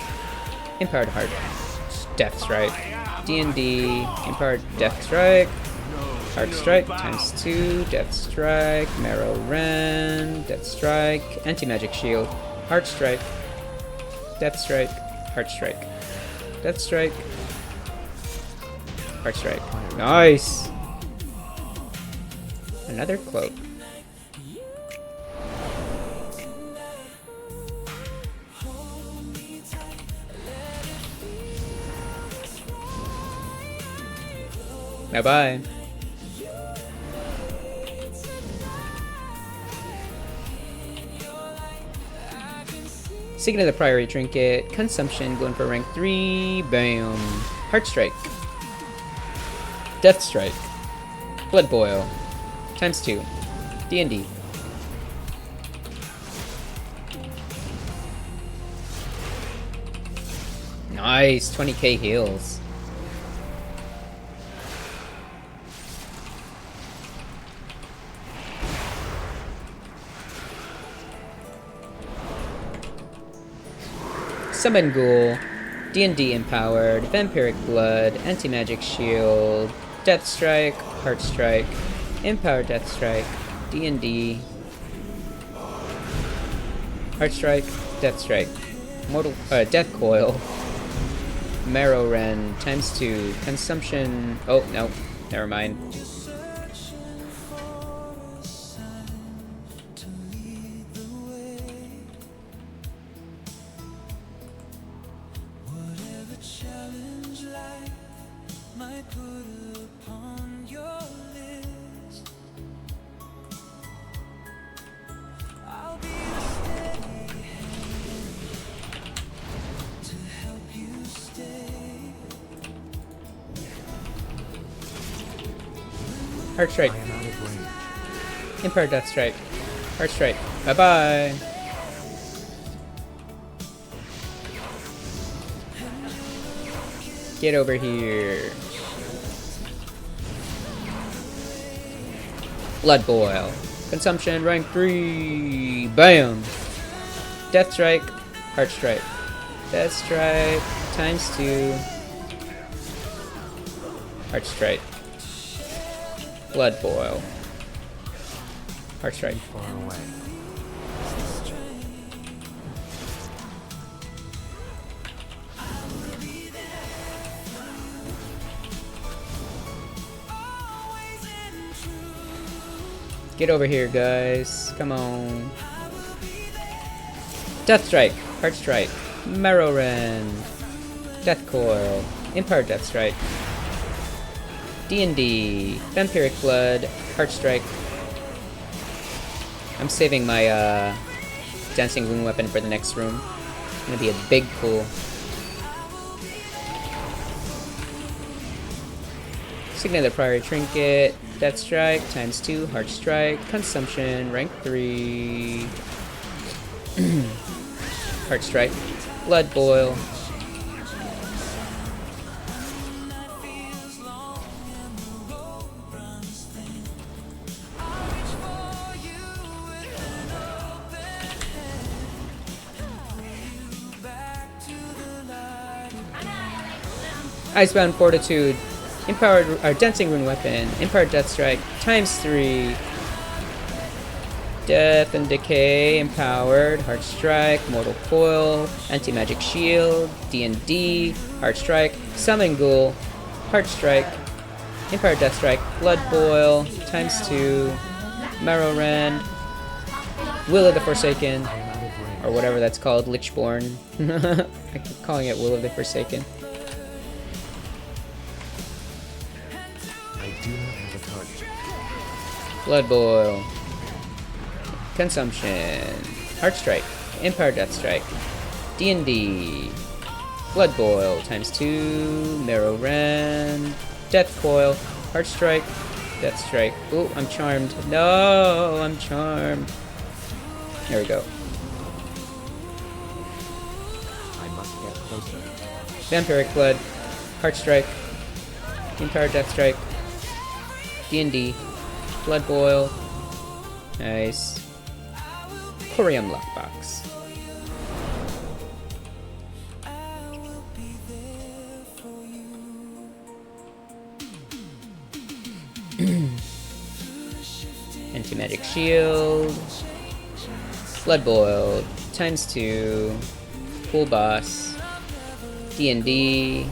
empowered heart. Death strike, D&D, empowered death strike, heart strike, times 2, death strike, marrow rend, death strike, anti-magic shield, heart strike, death strike, heart strike, death strike, heart strike. Nice! Another cloak. Bye-bye. Seeking of the Priory Trinket, consumption, going for rank 3, bam. Heart Strike. Death Strike. Blood Boil. Times 2. D&D. Nice, 20k heals. Summon Ghoul, D&D empowered, Vampiric Blood, Anti-Magic Shield, Death Strike, Heart Strike, Empowered Death Strike, D&D, Heart Strike, Death Strike, Death Coil, Marrow Rend, times 2, Consumption, oh no, never mind. Heart Strike. I am out of range. Emperor Death Strike. Heart Strike. Bye-bye. Get over here. Blood Boil. Consumption, rank 3. Bam. Death Strike. Heart Strike. Death Strike. Times 2. Heart Strike. Blood Boil. Heart Strike. Far away. Get over here, guys. Come on. Death Strike. Heart Strike. Marrow Rend. Death Coil. Empowered Death Strike. D&D. Vampiric Blood. Heart Strike. I'm saving my Dancing Room weapon for the next room. It's gonna be a big pull. Signet of the Priory Trinket. Death Strike. Times 2. Heart Strike. Consumption. Rank 3. Heart Strike. Blood Boil. Icebound Fortitude. Empowered Dancing Rune Weapon. Empowered Death Strike. ×3. Death and Decay. Empowered. Heart Strike. Mortal Coil. Anti-Magic Shield. D&D. Heart Strike. Summon Ghoul. Heart Strike. Empowered Death Strike. Blood Boil. ×2. Marrow Rend. Will of the Forsaken. Or whatever that's called. Lichborn. I keep calling it Will of the Forsaken. I do not have a target. Blood Boil. Consumption. Heart Strike. Empire Death Strike. D&D. Blood Boil ×2. Marrow Rend. Death Coil. Heart Strike. Death Strike. Ooh, I'm charmed. No, I'm charmed. There we go. I must get closer. Vampiric Blood. Heart Strike. Empire Death Strike. D&D. Blood Boil. Nice. Corium Lockbox. Anti-Magic Shield. Blood Boil ×2. Full Boss. D&D.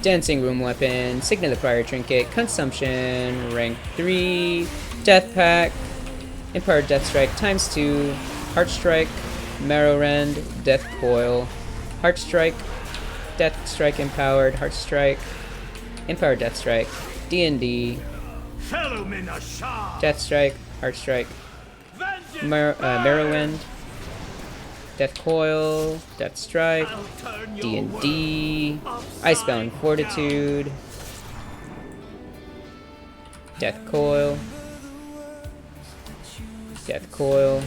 Dancing Room Weapon, Signet of the Prior Trinket, Consumption, Rank 3, Death Pack, Empowered Death Strike ×2, Heart Strike, Marrow Rend, Death Coil, Heart Strike, Death Strike Empowered, Heart Strike, Empowered Death Strike, D&D, Death Strike, Heart Strike, Marrow Rend, Death Coil, Death Strike, D&D, Icebound Fortitude, Death Coil, Death Coil,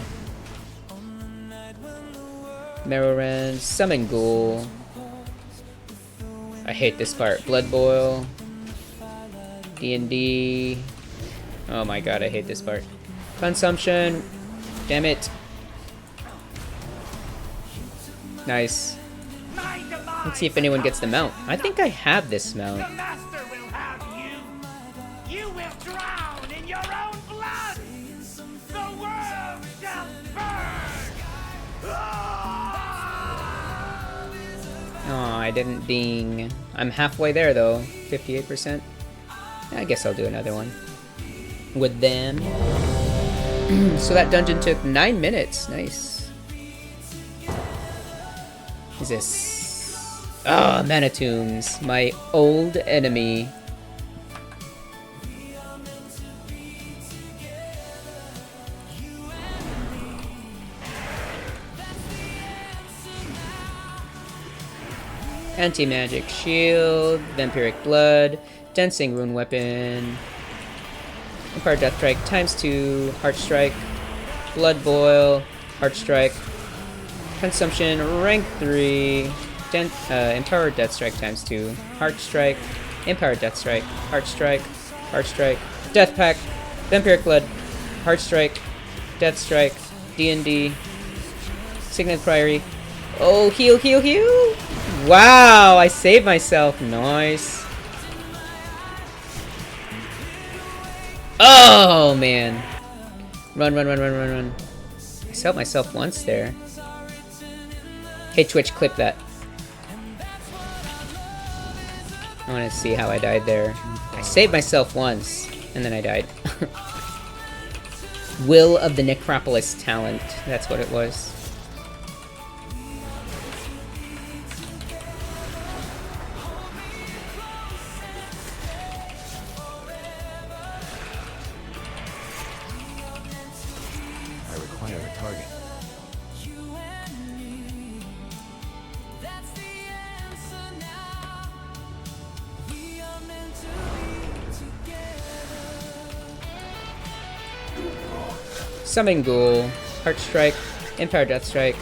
Marrow Rend, Summon Ghoul. I hate this part. Blood Boil, D&D. Oh my god, I hate this part. Consumption. Damn it. Nice. Let's see if anyone gets the mount. I think I have this mount. The master will have you. You will drown in your own blood. The world shall burn. Oh, I didn't ding. I'm halfway there though. 58%. I guess I'll do another one with them. So that dungeon took 9 minutes. Nice. Is this? Ah, Manitombs, my old enemy. Anti-Magic Shield, Vampiric Blood, Dancing Rune Weapon, Empowered Death Strike ×2, Heart Strike, Blood Boil, Heart Strike, Consumption, Rank 3, Empowered Death Strike ×2, Heart Strike, Empowered Death Strike, Heart Strike, Heart Strike, Death Pack, Vampiric Blood, Heart Strike, Death Strike, D&D, Signet Priory. Oh, heal, heal, heal! Wow, I saved myself. Nice. Oh, man. Run, run, run, run, run, run. I saved myself once there. Hey, Twitch, clip that. I want to see how I died there. I saved myself once, and then I died. Will of the Necropolis talent. That's what it was. I require a target. Summon Ghoul. Heart Strike, Empire Death Strike,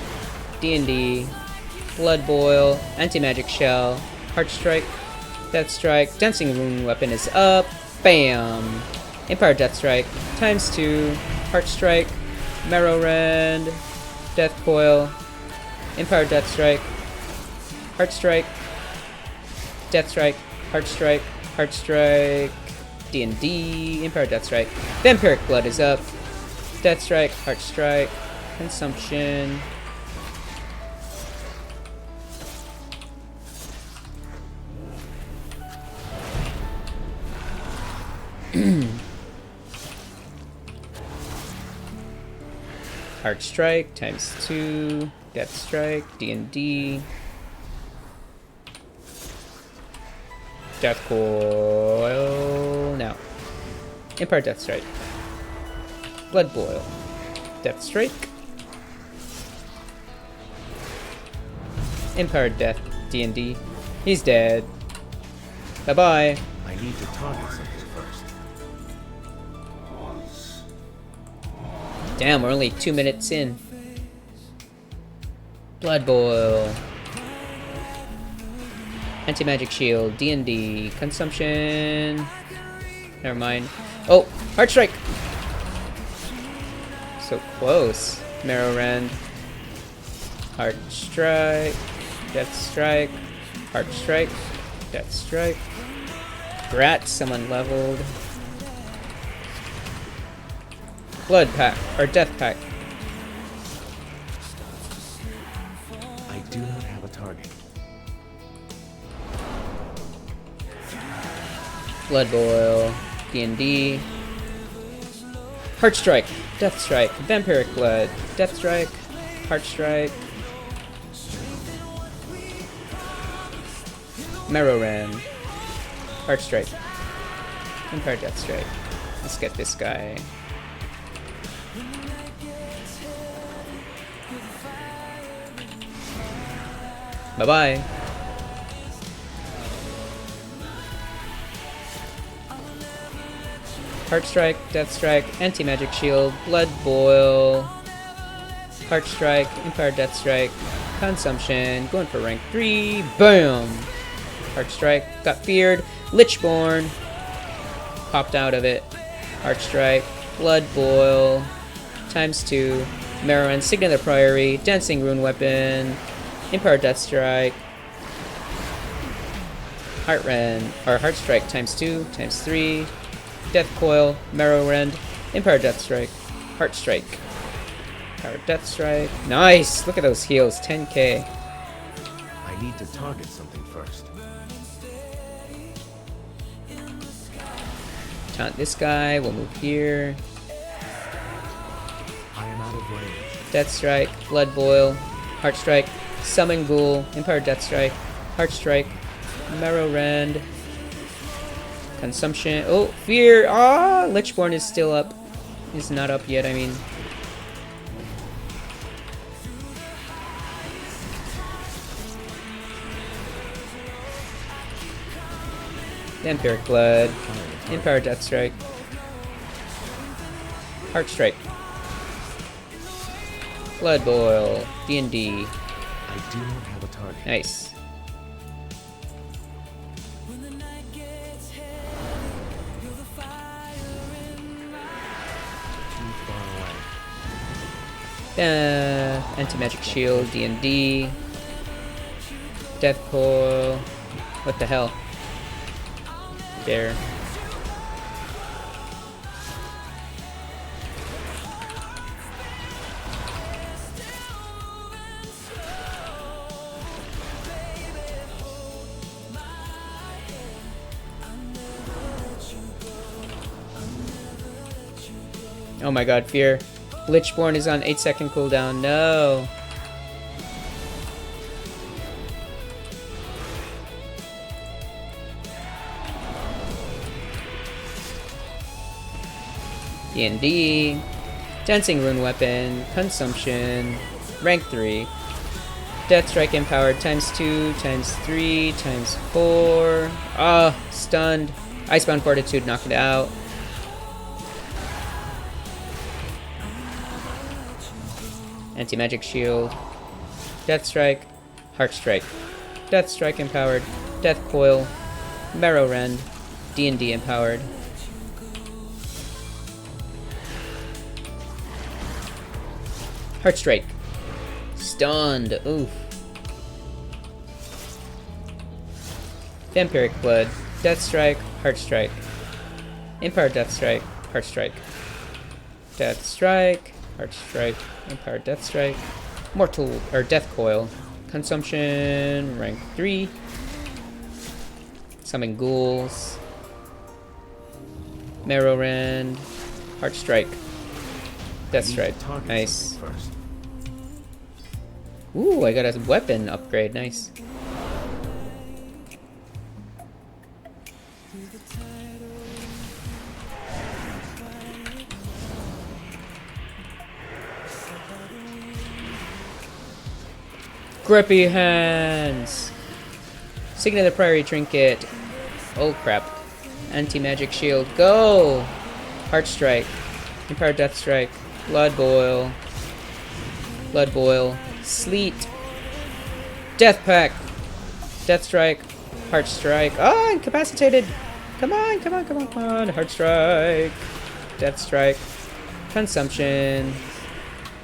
D&D, Blood Boil, Anti-Magic Shell, Heart Strike, Death Strike, Dancing Rune Weapon is up, bam! Empire Death Strike, ×2, Heart Strike, Marrow Rend, Death Coil, Empire Death Strike, Heart Strike, Death Strike, Heart Strike, Heart Strike, D&D, Empire Death Strike, Vampiric Blood is up, Death Strike, Heart Strike, Consumption, Heart Strike, ×2, Death Strike, D&D, Death Coil, now, Empire Death Strike, Blood Boil, Death Strike, Empire Death, D&D, he's dead, bye-bye. I need to target something first. Damn, we're only 2 minutes in. Blood Boil. Anti-Magic Shield. D&D. Consumption. Never mind. Oh! Heart Strike! So close. Marrow Rend. Heart Strike. Death Strike. Heart Strike. Death Strike. Grat, someone leveled. Blood Pack, or Death Pack. I do not have a target. Blood Boil, D&D. Heart Strike, Death Strike, Vampiric Blood, Death Strike, Heart Strike. Marrow Rend, Heart Strike, Empire Death Strike. Let's get this guy. Bye-bye. Heart Strike, Death Strike, Anti-Magic Shield, Blood Boil, Heart Strike, Empire Death Strike, Consumption, going for rank 3, boom! Heart Strike, got feared, Lichborn, popped out of it, Heart Strike, Blood Boil, ×2, Marrow Rend, Signet of the Priory, Dancing Rune Weapon, Empire Death Strike, Heart Rend, or Heart Strike ×2, ×3, Death Coil, Marrow Rend, Empire Death Strike, Heart Strike, Empire Death Strike. Nice! Look at those heals, 10k. I need to target something first. Taunt this guy, we'll move here. I am out of range. Death Strike, Blood Boil, Heart Strike, Summon Ghoul, Empire Death Strike, Heart Strike, Marrow Rend, Consumption. Oh, Fear! Ah, Lichborn is still up. He's not up yet, I mean. Vampiric Blood, Empire Death Strike, Heart Strike, Blood Boil, D&D. I do not have a target. Nice. Too far away. Anti-Magic Shield, D&D. Death Coil. What the hell? There. Oh my god, Fear. Lichborn is on 8-second cooldown. No. D&D. Dancing Rune Weapon. Consumption. Rank 3. Death Strike Empowered ×2, ×3, ×4. Ah, stunned. Icebound Fortitude knocked it out. Anti-magic shield. Death strike. Heart strike. Death strike empowered. Death coil. Marrow rend. D&D empowered. Heart strike. Stunned. Oof. Vampiric blood. Death strike. Heart strike. Empowered death strike. Heart strike. Death strike. Heart strike. Empowered death strike. Mortal or death coil. Consumption. Rank 3. Summon ghouls. Marrow rend. Heart strike. Death strike. Nice. First. Ooh, I got a weapon upgrade. Nice. Grippy hands. Signet of the Priory trinket. Oh crap. Anti-magic shield. Go! Heart strike. Empowered death strike. Blood boil. Blood boil. Sleet. Death pack. Death strike. Heart strike. Oh, incapacitated. Come on, come on, come on, come on. Heart strike. Death strike. Consumption.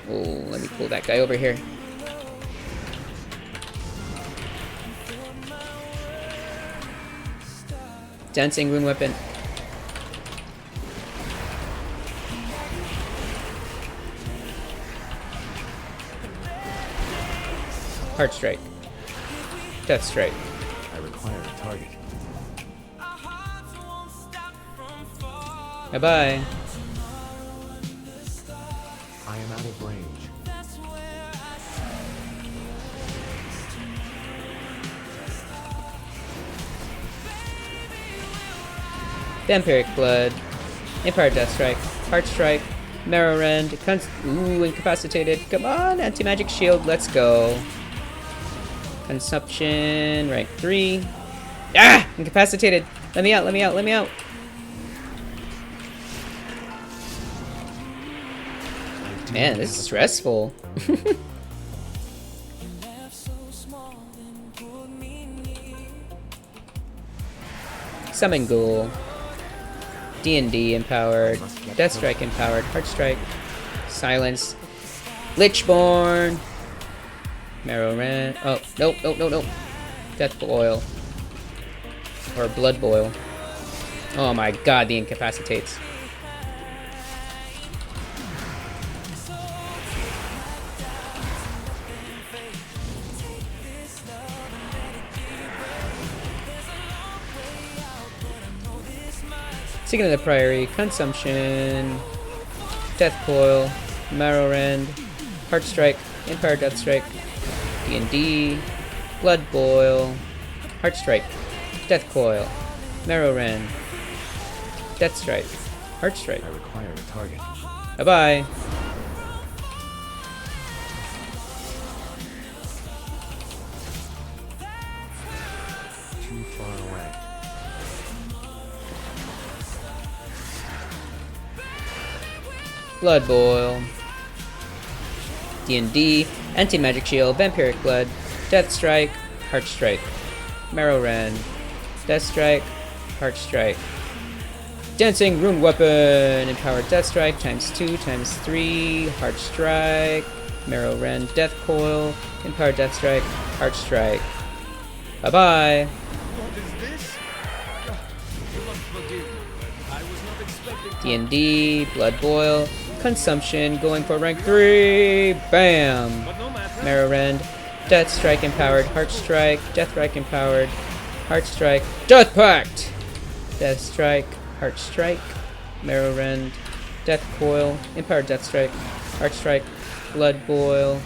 Oh, let me pull that guy over here. Dancing rune weapon. Heart strike. Death strike. I require a target. Bye bye. I am out of range. Vampiric blood. Empowered death strike. Heart strike. Marrow rend. Ooh, incapacitated. Come on, anti-magic shield. Let's go. Consumption. Rank 3. Ah! Incapacitated. Let me out, let me out, let me out. Man, this is stressful. Summon Ghoul. D&D empowered. Death Strike empowered. Heart Strike. Silence. Lichborn. Marrow Rend. Oh, nope, nope, nope, nope. Death Boil. Or Blood Boil. Oh my god, the incapacitates. Signet of the Priory, Consumption, Death Coil, Marrow Rend, Heart Strike, Empowered Death Strike, D&D, Blood Boil, Heart Strike, Death Coil, Marrow Rend, Death Strike, Heart Strike. I require a target. Bye-bye. Too far away. Blood Boil, D&D, Anti-Magic Shield, Vampiric Blood, Death Strike, Heart Strike, Marrow Rend, Death Strike, Heart Strike, Dancing Rune Weapon, Empowered Death Strike, times 2, times 3, Heart Strike, Marrow Rend, Death Coil, Empowered Death Strike, Heart Strike. Bye-bye. What is this? You must forgive me. I was not expecting D&D, Blood Boil, Consumption, going for rank 3, bam! but no matter. Marrow Rend, Death Strike empowered, Heart Strike, Death Strike empowered, Heart Strike, Death Pact! Death Strike, Heart Strike, Marrow Rend, Death Coil, Empowered Death Strike, Heart Strike, Blood Boil.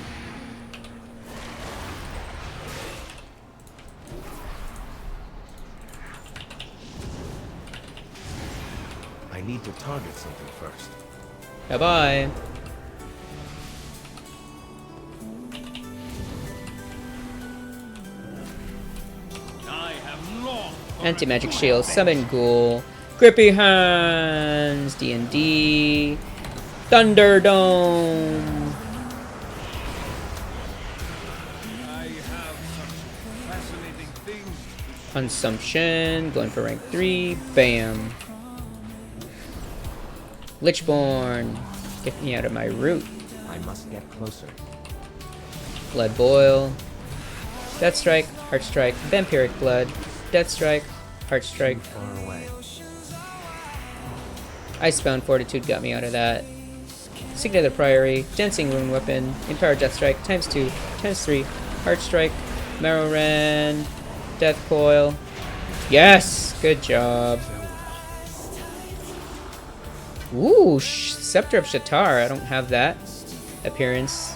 I need to target something first. Bye bye. I have long Anti-Magic Shield, Summon Ghoul, Grippy Hands, D&D, Thunderdome, Consumption, going for rank 3, bam. Lichborn, get me out of my route. I must get closer. Blood Boil, Death Strike, Heart Strike, Vampiric Blood, Death Strike, Heart Strike. Far away. Icebound Fortitude got me out of that. Signet of the Priory, Dancing Rune Weapon, Empowered Death Strike, ×2, ×3, Heart Strike, Marrowran, Death Coil. Yes! Good job. Ooh, Scepter of Shatar. I don't have that appearance.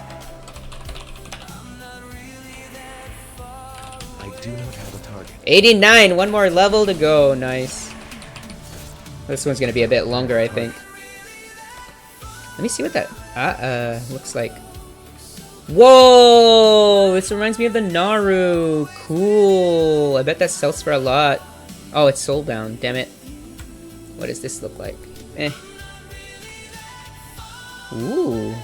I do not have a target. 89! One more level to go. Nice. This one's gonna be a bit longer, I think. Let me see what that looks like. Whoa! This reminds me of the Naru. Cool. I bet that sells for a lot. Oh, it's soulbound. Damn it. What does this look like? Eh. Ooh.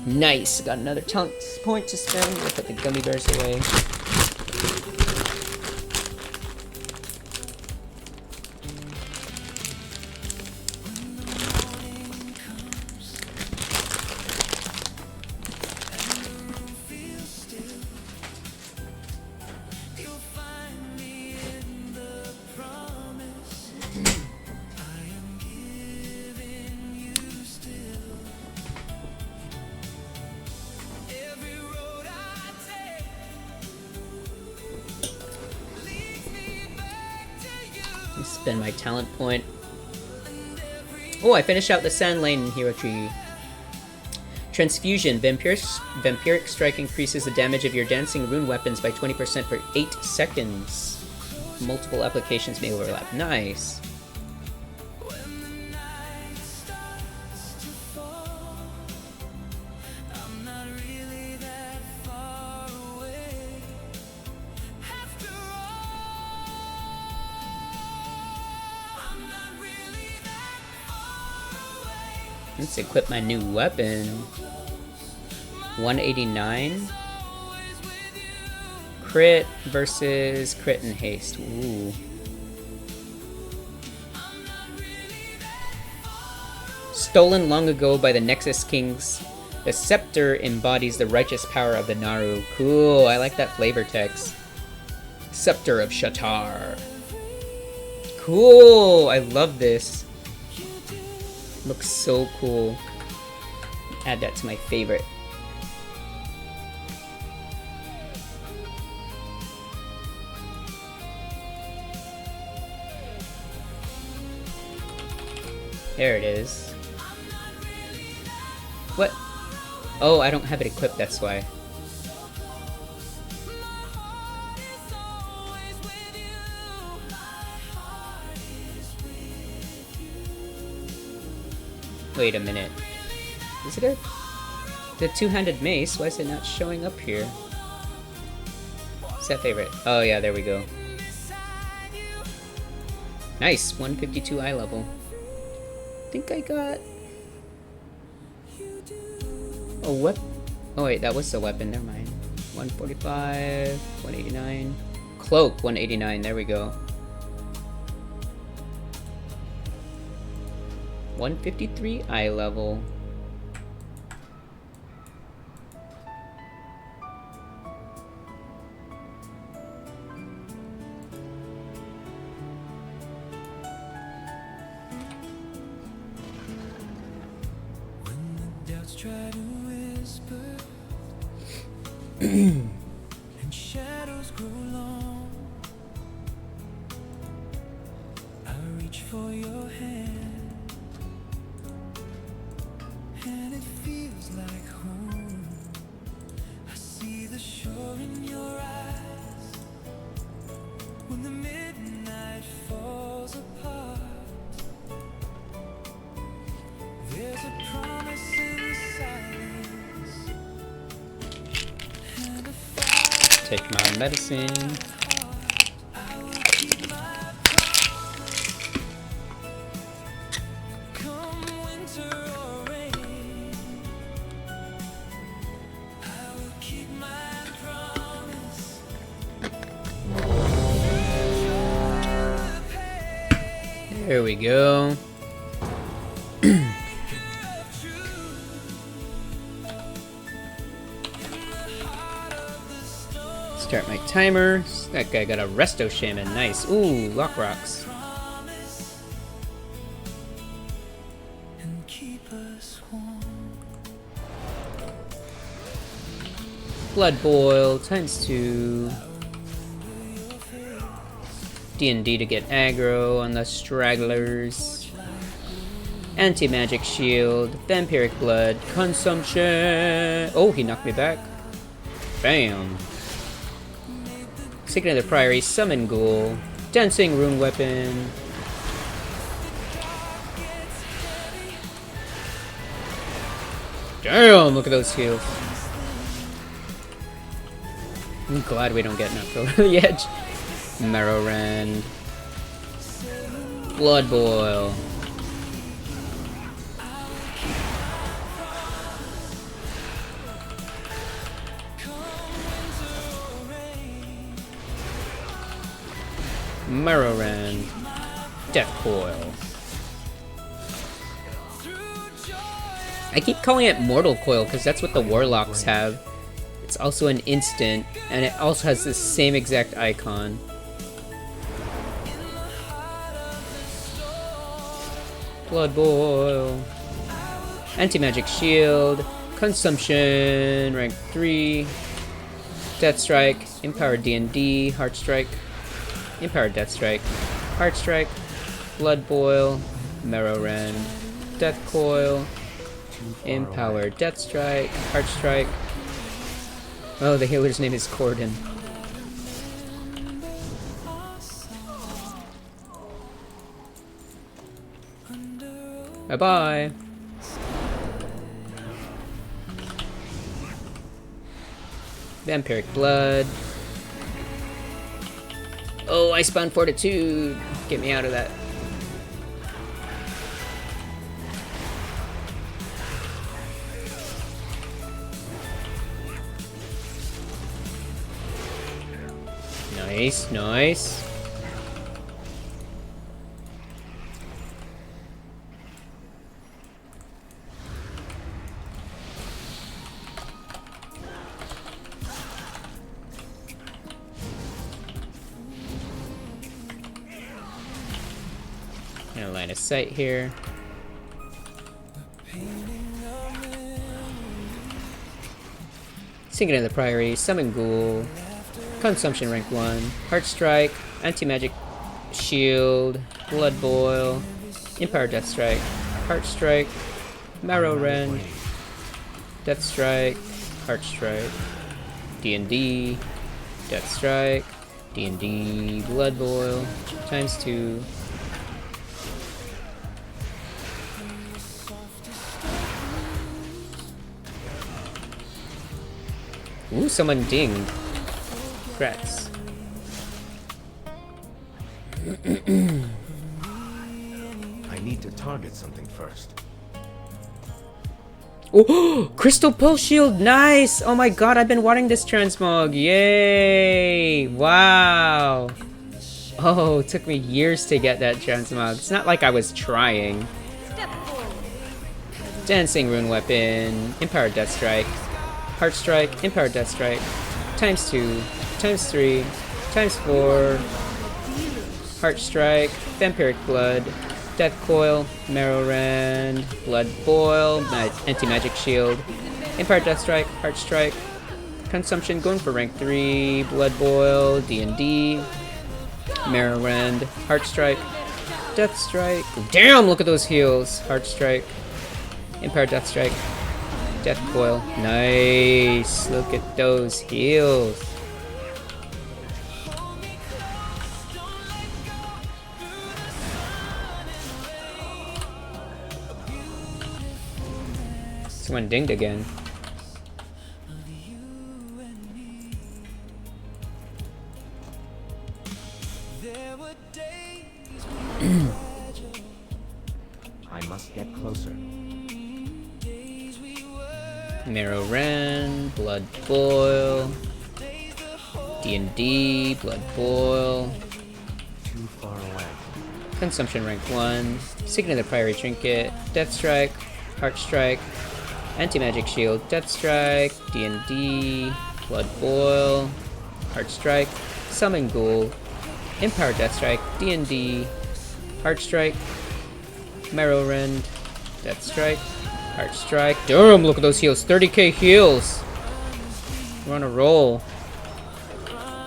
Nice. Got another talent point to spend. We'll put the gummy bears away. Spend my talent point. Oh, I finished out the Sand Lane Hero Tree. Transfusion. Vampiric Strike increases the damage of your dancing rune weapons by 20% for 8 seconds. Multiple applications may overlap. Nice. Let's equip my new weapon. 189. Crit versus crit and haste. Ooh. Stolen long ago by the Nexus Kings, the scepter embodies the righteous power of the Naru. Cool, I like that flavor text. Scepter of Shatar. Cool, I love this. Looks so cool. Add that to my favorite. There it is. What? Oh, I don't have it equipped, that's why. Wait a minute. Is it the two-handed mace? Why is it not showing up here? Set favorite. Oh yeah, there we go. Nice, 152 eye level. I think I got... Oh, what? Oh wait, that was the weapon, never mind. 145, 189. Cloak, 189, there we go. 153 eye level. When the doubts try to whisper and shadows grow long, I reach for your hand. And it feels like home. I see the shore in your eyes. When the midnight falls apart, there's a promise in the silence. And a fire Take my medicine. I will keep my promise. Come winter or Here we go. Start my timer. That guy got a Resto Shaman. Nice. Ooh, Lock Rocks. and keep us warm. Blood Boil ×2. D&D to get aggro on the stragglers. Anti-magic shield. Vampiric blood. Consumption. Oh, he knocked me back. Bam. Secret of the Priory. Summon Ghoul. Dancing Rune Weapon. Damn, look at those heals. I'm glad we don't get knocked over the edge. Marrow Rend. Blood Boil. Marrow Rend. Death Coil. I keep calling it Mortal Coil because that's what the Warlocks have. It's also an instant, and it also has the same exact icon. Blood Boil. Anti-magic shield. Consumption. Rank 3. Death Strike. Empowered D&D. Heart Strike. Empowered Death Strike. Heart Strike. Blood Boil. Marrow Rend. Death Coil. Empowered Death Strike. Heart Strike. Oh, the healer's name is Corden. Bye-bye. Vampiric Blood. Oh, I spawned Fortitude. Get me out of that. Nice, nice. Gonna line of sight here. Sinking in the Priory, Summon Ghoul, Consumption rank 1, Heart Strike, Anti-Magic Shield, Blood Boil, Empowered Death Strike, Heart Strike, Marrow Rend, Death Strike, Heart Strike, D&D, Death Strike, D&D, Blood Boil, ×2. Ooh, someone dinged. Congrats. I need to target something first. Oh, Crystal Pulse Shield, nice! Oh my god, I've been wanting this transmog. Yay! Wow! Oh, it took me years to get that transmog. It's not like I was trying. Dancing Rune Weapon, Empowered Death Strike, Heart Strike, Empowered Death Strike, ×2, ×3, ×4, Heart Strike, Vampiric Blood, Death Coil, Marrow Rend, Blood Boil, Anti-Magic Shield, Empowered Death Strike, Heart Strike, Consumption going for rank 3, Blood Boil, D&D, Marrow Rend, Heart Strike, Death Strike. Damn, look at those heals. Heart Strike, Empowered Death Strike, Death Coil. Nice. Look at those heals. Someone dinged again. I must get closer. Marrow Rend, Blood Boil, D&D, Blood Boil, Too far away. Consumption rank 1. Signet the Priory Trinket. Death Strike. Heart Strike. Anti-Magic Shield. Death Strike. D&D. Blood Boil. Heart Strike. Summon Ghoul. Empower Death Strike. D&D. Heart Strike. Marrow Rend. Death Strike. Heart Strike. Damn, look at those heals. 30k heals. We're on a roll.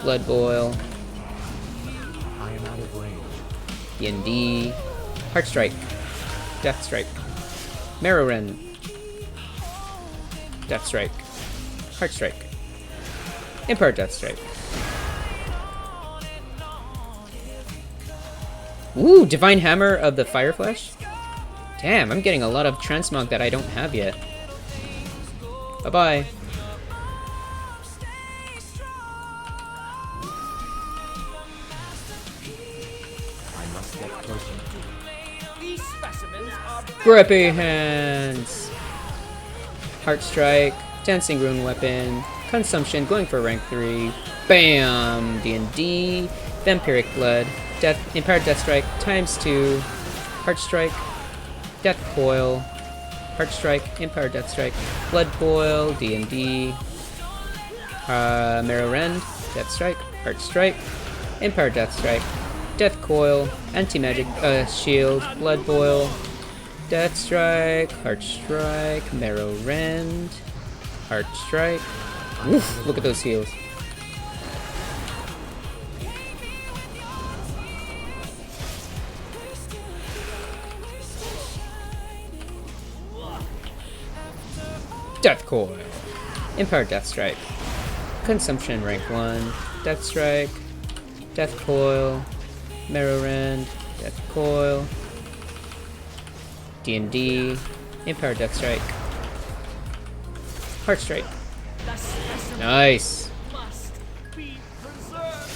Blood Boil. I am out of range. D&D. Heart Strike. Death Strike. Marrow Rend. Death Strike. Heart Strike. Empower Death Strike. Ooh, Divine Hammer of the Fire Flash. Damn, I'm getting a lot of transmog that I don't have yet. Bye-bye. I must get closer. These specimens are Grippy Hands. Heart Strike. Dancing Rune Weapon. Consumption, going for rank 3. Bam! D&D. Vampiric Blood. Death, Empowered Death Strike ×2. Heart Strike. Death Coil. Heart Strike. Empowered Death Strike. Blood Boil. D&D. Marrow Rend. Death Strike. Heart Strike. Empowered Death Strike. Death Coil. Anti-Magic Shield. Blood Boil. Death Strike. Heart Strike. Marrow Rend. Heart Strike. Oof, look at those heals. Death Coil. Empowered Death Strike. Consumption rank 1. Death Strike. Death Coil. Marrow Rend. Death Coil. D&D. Empowered Death Strike. Heart Strike. the specimen Nice. must be preserved.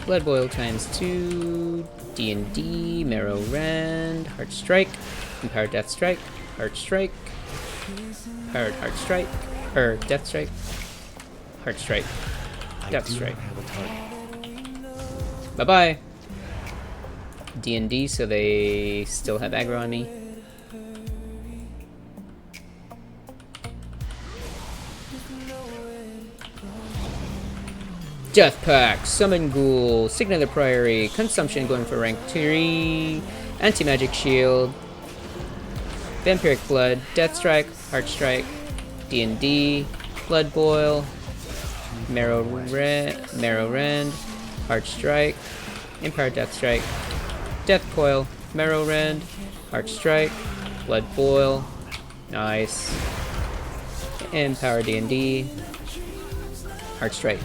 Blood Boil ×2. D&D. Marrow Rend. Heart Strike. Empowered Death Strike. Heart Strike. Empowered Heart Strike. Death Strike. Heart Strike. I Death do Strike. not have a target. Bye-bye. D&D, so they still have aggro on me. Death Pack, Summon Ghoul, Signet the Priory, Consumption going for rank 3, Anti-Magic Shield, Vampiric Blood, Death Strike, Heart Strike, D&D, Blood Boil, Marrow Rend, Heart Strike, Empowered Death Strike, Death Coil, Marrow Rend, Heart Strike, Blood Boil, nice, Empower D&D, Heart Strike.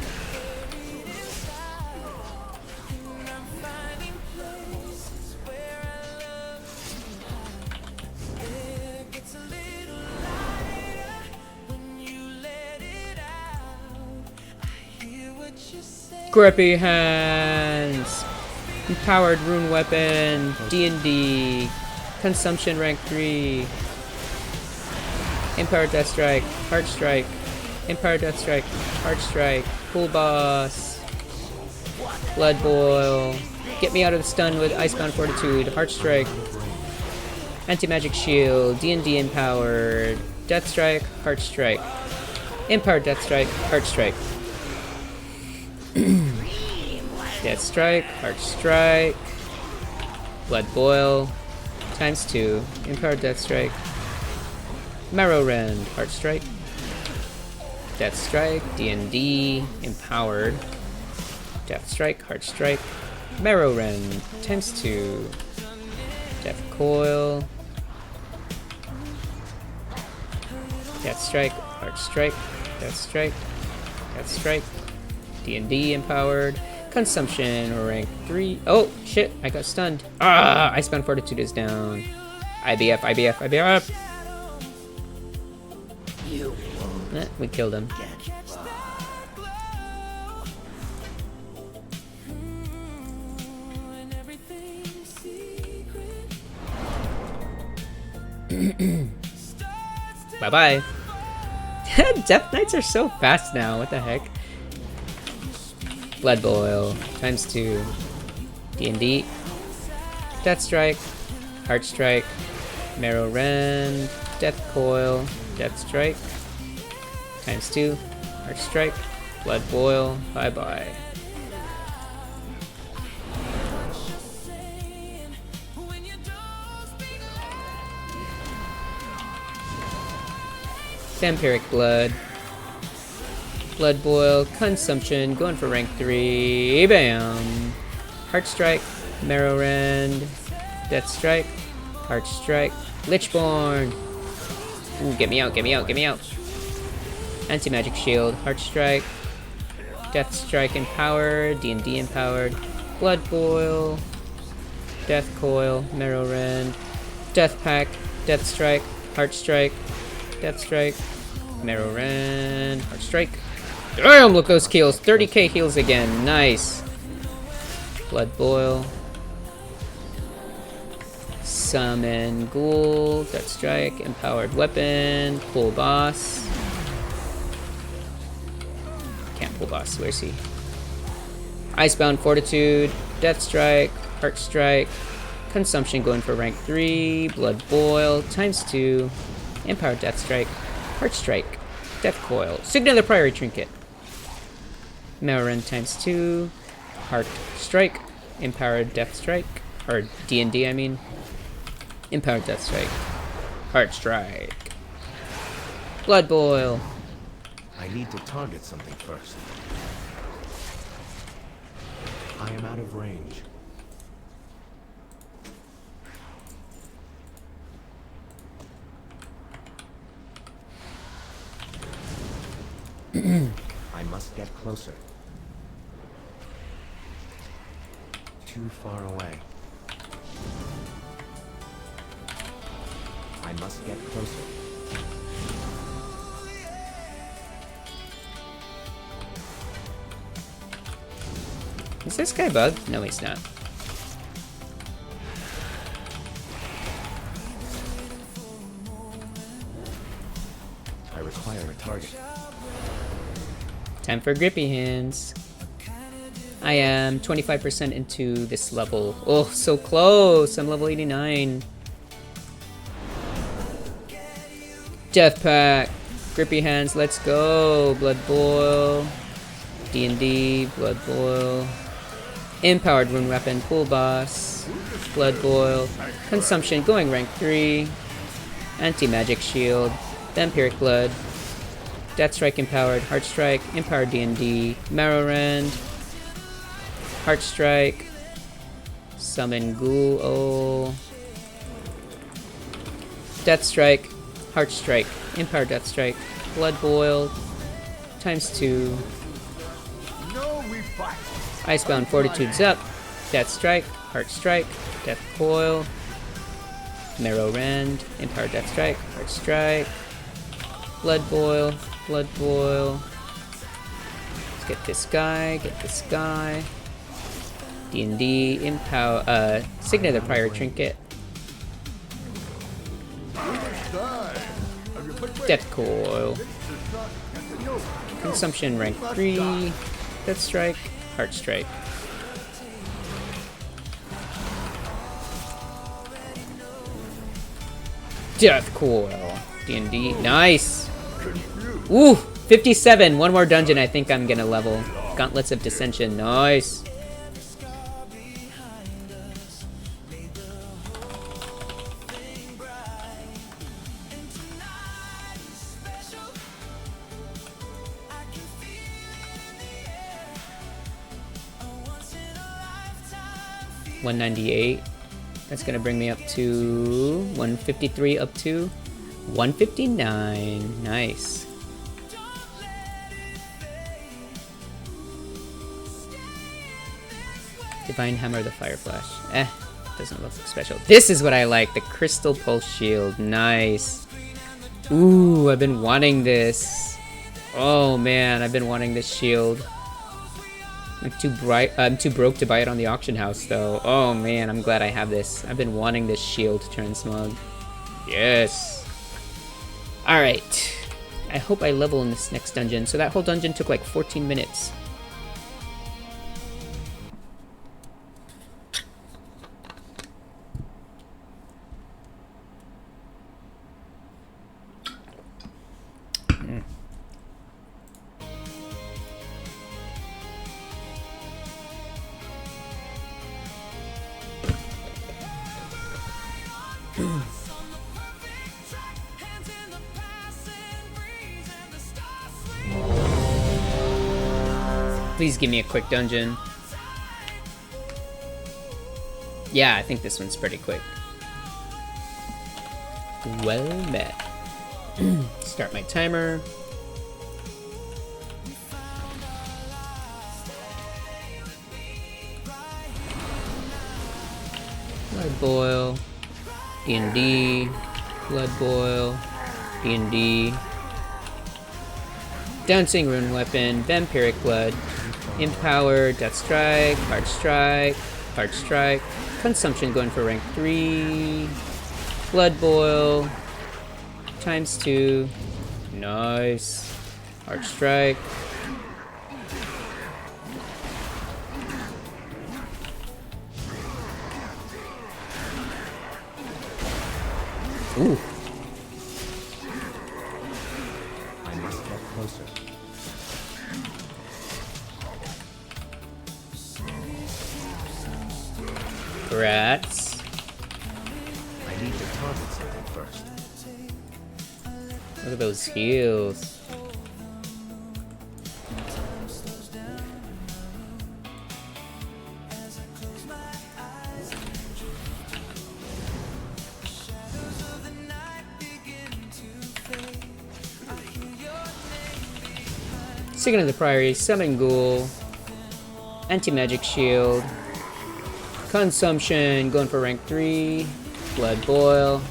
Grippy Hands. Empowered Rune Weapon. D&D. Consumption rank 3. Empowered Death Strike. Heart Strike. Empowered Death Strike. Heart Strike. Cool Boss. Blood Boil. Get me out of the stun with Icebound Fortitude. Heart Strike. Anti-Magic Shield. D&D Empowered. Death Strike. Heart Strike. Empowered Death Strike. Heart Strike. Death Strike, Heart Strike, Blood Boil, ×2, Empowered Death Strike, Marrow Rend, Heart Strike, Death Strike, D&D, Empowered, Death Strike, Heart Strike, Marrow Rend, ×2, Death Coil, Death Strike, Heart Strike, Death Strike, Death Strike, D&D Empowered, Consumption rank 3. Oh shit, I got stunned. Ah, Icebound Fortitude is down. IBF, IBF, IBF. We killed him. Bye-bye. Death Knights are so fast now, what the heck? Blood Boil, ×2. D&D. Death Strike, Heart Strike, Marrow Rend, Death Coil, Death Strike, ×2, Heart Strike, Blood Boil, bye-bye. Vampiric Blood, Blood Boil, Consumption, going for rank 3, bam! Heart Strike, Marrow Rend, Death Strike, Heart Strike, Lichborn! Ooh, get me out, get me out, get me out! Anti-Magic Shield, Heart Strike, Death Strike empowered, D&D empowered, Blood Boil, Death Coil, Marrow Rend, Death Pack, Death Strike, Heart Strike, Death Strike, Marrow Rend, Heart Strike. Damn, look those kills, 30k heals again, nice! Blood Boil. Summon Ghoul, Death Strike, Empowered Weapon, pull boss. Can't pull boss, where's he? Icebound Fortitude, Death Strike, Heart Strike, Consumption going for rank 3, Blood Boil, ×2, Empowered Death Strike, Heart Strike, Death Coil, Signet of the Priory Trinket, Marrow Rend ×2, Heart Strike, Empowered Death Strike, or D&D I mean, Empowered Death Strike, Heart Strike, Blood Boil. I need to target something first. I am out of range. I must get closer. Too far away. I must get closer. Is this guy bugged? No, he's not. I require a target. Time for Grippy Hands. I am 25% into this level. Oh, so close! I'm level 89. Death Pack. Grippy Hands, let's go! Blood Boil. D&D, Blood Boil. Empowered Rune Weapon, Pool Boss. Blood Boil. Consumption, going rank 3. Anti-Magic Shield. Vampiric Blood. Death Strike Empowered, Heart Strike, Empowered D&D, Marrow Rend, Heart Strike, Summon Ghoul, oh. Death Strike, Heart Strike, Empowered Death Strike, Blood Boil, ×2, Icebound Fortitude's up, Death Strike, Heart Strike, Death Coil, Marrow Rend, Empowered Death Strike, Heart Strike, Blood Boil, Blood Boil. Let's get this guy, get this guy. D&D, Empower, Signet of the Priory Trinket. Death Coil. Consumption rank 3. Death Strike, Heart Strike. Death Coil. D&D, nice! Ooh, 57, one more dungeon I think I'm gonna level. Gauntlets of Dissension, nice! $198. That's gonna bring me up to 153 up to 159. Nice. Divine Hammer of the Fire Flash. Doesn't look special. This is what I like, the Crystal Pulse Shield. Nice. Ooh, I've been wanting this. Oh man, I've been wanting this shield. I'm too broke to buy it on the auction house though. Oh man, I'm glad I have this. I've been wanting this shield, Transmog. Yes. Alright. I hope I level in this next dungeon. So that whole dungeon took like 14 minutes. Please give me a quick dungeon. Yeah, I think this one's pretty quick. Well met. Start my timer. Blood boil. D&D. Blood boil. D&D. Dancing rune weapon. Vampiric blood. Empower. Death strike. Heart strike. Heart strike. Consumption going for rank 3. Blood boil. Times 2. Nice. Heart strike. Ooh. I must get closer. Rats. I need to target something first. Look at those heals. Second of the Priory, Summon Ghoul, Anti-Magic Shield, Consumption, going for rank 3, Blood Boil,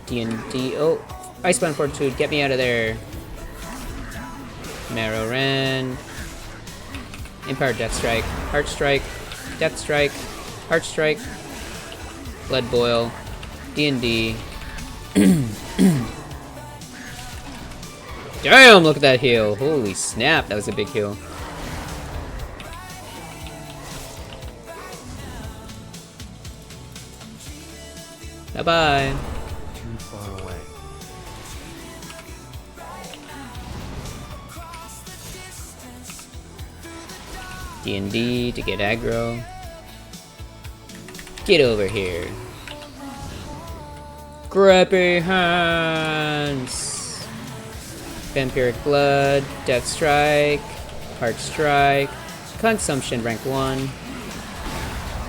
D&D, oh, Icebound Fortitude, get me out of there, Marrow Rend, Empowered Death Strike, Heart Strike, Death Strike, Heart Strike, Blood Boil, D&D. Damn, look at that heal. Holy snap, that was a big heal. Bye-bye. Too far away. D&D to get aggro. Get over here. Grabby hands. Vampiric Blood, Death Strike, Heart Strike, Consumption rank 1,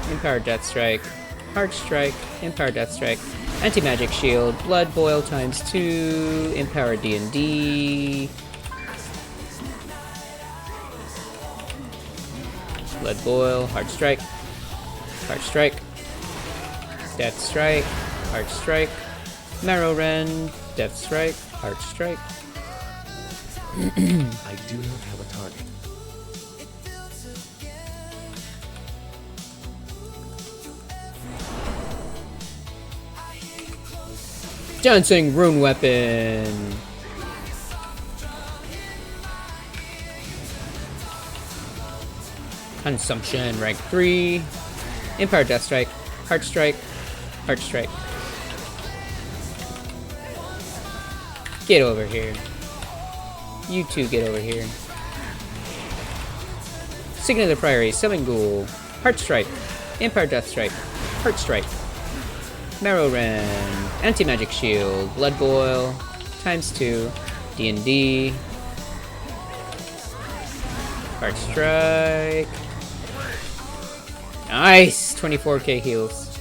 Empowered Death Strike, Heart Strike, Empowered Death Strike, Anti-Magic Shield, Blood Boil times 2, Empowered D&D, Blood Boil, Heart Strike, Death Strike, Heart Strike, Marrow Rend, Death Strike, Heart Strike. I do not have a target. Dancing rune weapon. Consumption rank 3. Empowered Death Strike, Heart Strike, Heart Strike. Get over here. You two get over here. Signet of the Priory, Summon Ghoul, Heart Strike, Empowered Death Strike, Heart Strike, Marrow Rend, Anti-Magic Shield, Blood Boil, times 2, D&D, Heart Strike. Nice! 24k heals.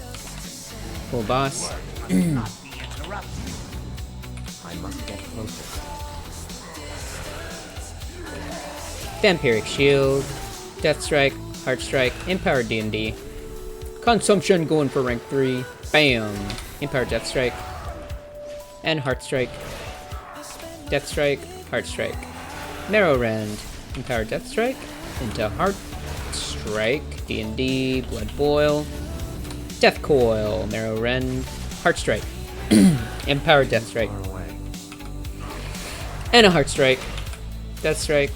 Full boss. Not be interrupted. I must get closer. Vampiric Shield, Death Strike, Heart Strike, Empowered D&D. Consumption going for rank 3. Bam! Empowered Death Strike. And Heart Strike. Death Strike, Heart Strike. Marrow Rend, Empowered Death Strike. Into Heart Strike, D&D, Blood Boil. Death Coil, Marrow Rend, Heart Strike. Empowered Death Strike. Far away. And a Heart Strike. Death Strike.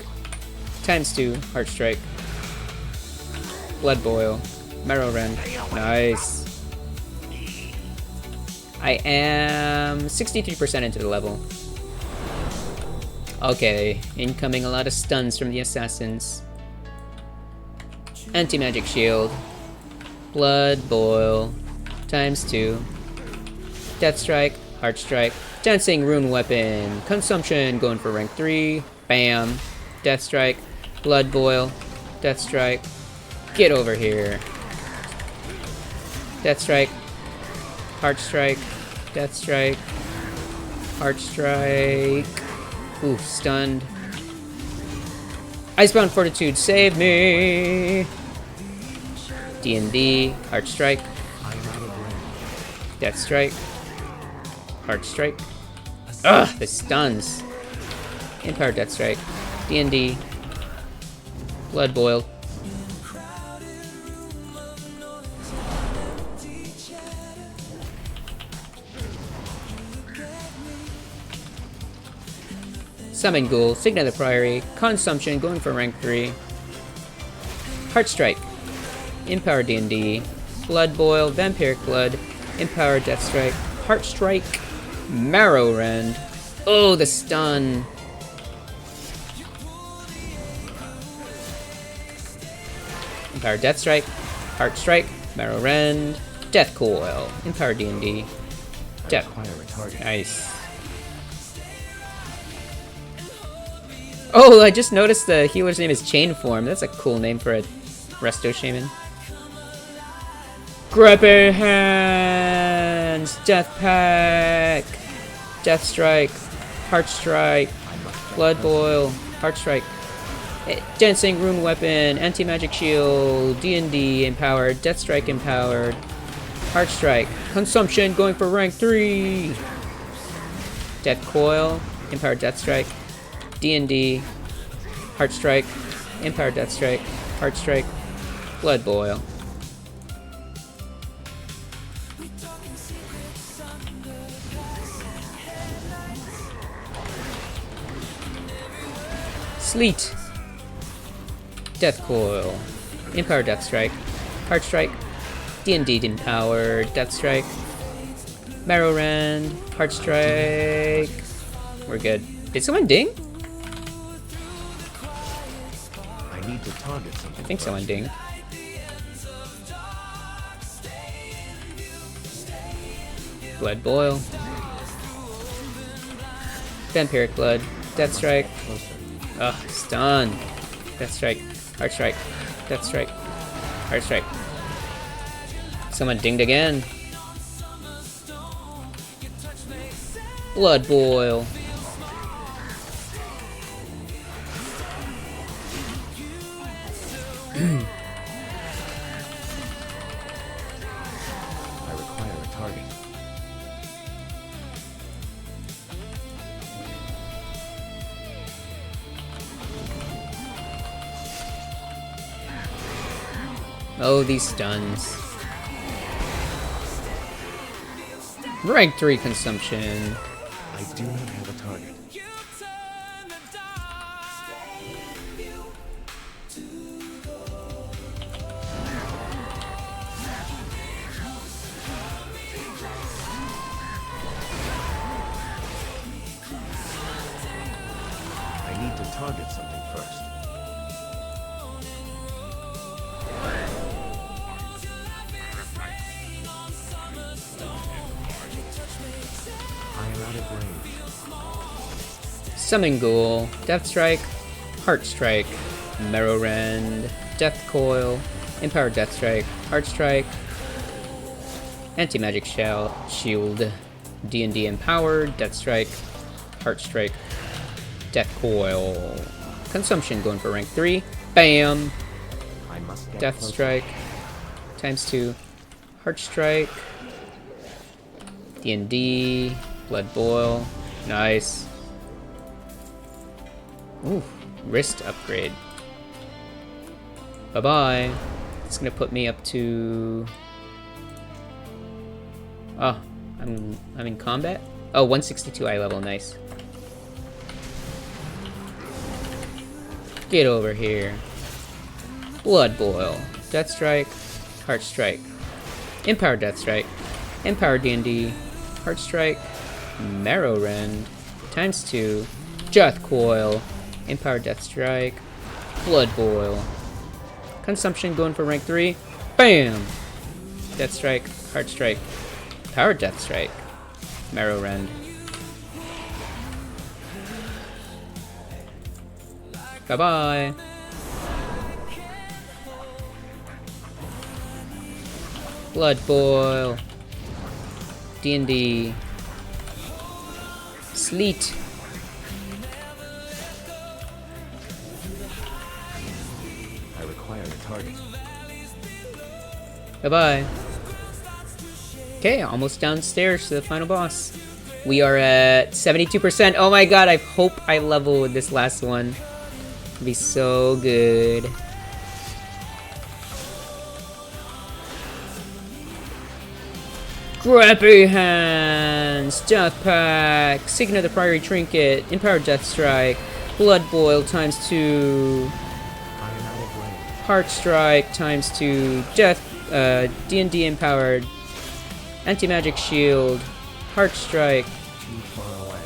×2. Heart Strike. Blood Boil. Marrow Rend. Nice. I am 63% into the level. Okay, incoming a lot of stuns from the assassins. Anti-magic shield. Blood Boil. ×2. Death Strike. Heart Strike. Dancing Rune Weapon. Consumption going for rank 3. Bam. Death Strike. Blood Boil. Death Strike. Get over here. Death Strike. Heart Strike. Death Strike. Heart Strike. Ooh, stunned. Icebound Fortitude, save me! D&D. Heart Strike. I am out of range. Death Strike. Heart Strike. Ugh, the stuns. Empowered Death Strike. D&D. Blood Boil. Summon Ghoul. Signet of the Priory. Consumption going for rank 3. Heart Strike. Empowered D&D. Blood Boil. Vampiric Blood. Empowered Death Strike. Heart Strike. Marrow Rend. Oh, the stun. Empowered Death Strike. Heart Strike. Marrow Rend. Death Coil. Empowered D&D. Death. Acquire a target. Nice. Oh, I just noticed the healer's name is Chain Form. That's a cool name for a Resto Shaman. Gripping Hands! Death Pack! Death Strike. Heart Strike. Blood Boil. Heart Strike. Dancing Rune Weapon. Anti-Magic Shield. D&D Empowered. Death Strike Empowered. Heart Strike. Consumption going for rank 3! Death Coil. Empowered Death Strike. D&D. Heart Strike. Empowered Death Strike. Heart Strike. Blood Boil. Sleet. Death Coil. Empowered Death Strike. Heart Strike. D&D Empowered Death Strike. Marrow Rend. Heart Strike. We're good. Did someone ding? I need to target something. I think someone dinged. Blood Boil. Vampiric Blood. Death Strike. Closer. Ugh, stun. Death Strike. Heart Strike. Death Strike. Heart Strike. Someone dinged again. Blood Boil. I require a target. Oh, these stuns. Rank 3 consumption. I do not have a target. I need to target something first. I am out of range. Summon Ghoul. Death Strike. Heart Strike. Marrow Rend. Death Coil. Empowered Death Strike. Heart Strike. Anti-Magic Shield. D&D Empowered. Death Strike. Heart Strike. Death Coil. Consumption going for rank 3. Bam! I must get Death closer. Strike. ×2. Heart Strike. D&D. Blood Boil. Nice. Ooh, wrist upgrade. Bye-bye. It's gonna put me up to... Oh, I'm in combat. Oh, 162 eye level, nice. Get over here. Blood Boil, Death Strike, Heart Strike, Empower Death Strike, Empower D&D, Heart Strike, Marrow Rend, ×2, Death Coil, Empower Death Strike, Blood Boil, Consumption going for rank 3, BAM! Death Strike, Heart Strike, Power Death Strike, Marrow Rend. Bye-bye! Blood Boil, D&D, Sleet, I require a target. bye-bye. Okay, almost downstairs to the final boss. We are at 72%. Oh my god, I hope I level with this last one. It'll be so good. Scrappy Hands, Death Pack, Signet the Priory Trinket, Empowered Death Strike, Blood Boil ×2, I am out of range. Heart Strike ×2, Death, D&D Empowered, Anti-Magic Shield, Heart Strike. Too far away.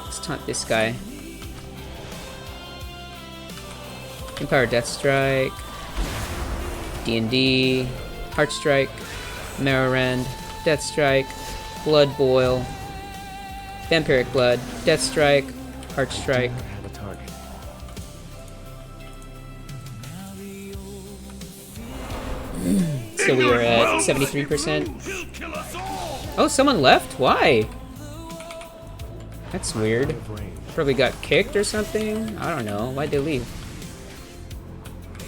Let's taunt this guy. Empowered Death Strike, D&D, Heart Strike, Marrow Rend, Death Strike, Blood Boil, Vampiric Blood, Death Strike, Heart Strike. I have a target. So we are at 73%. He'll kill us all. Oh, someone left? Why? That's Out weird. of range. Probably got kicked or something? I don't know. Why'd they leave? Too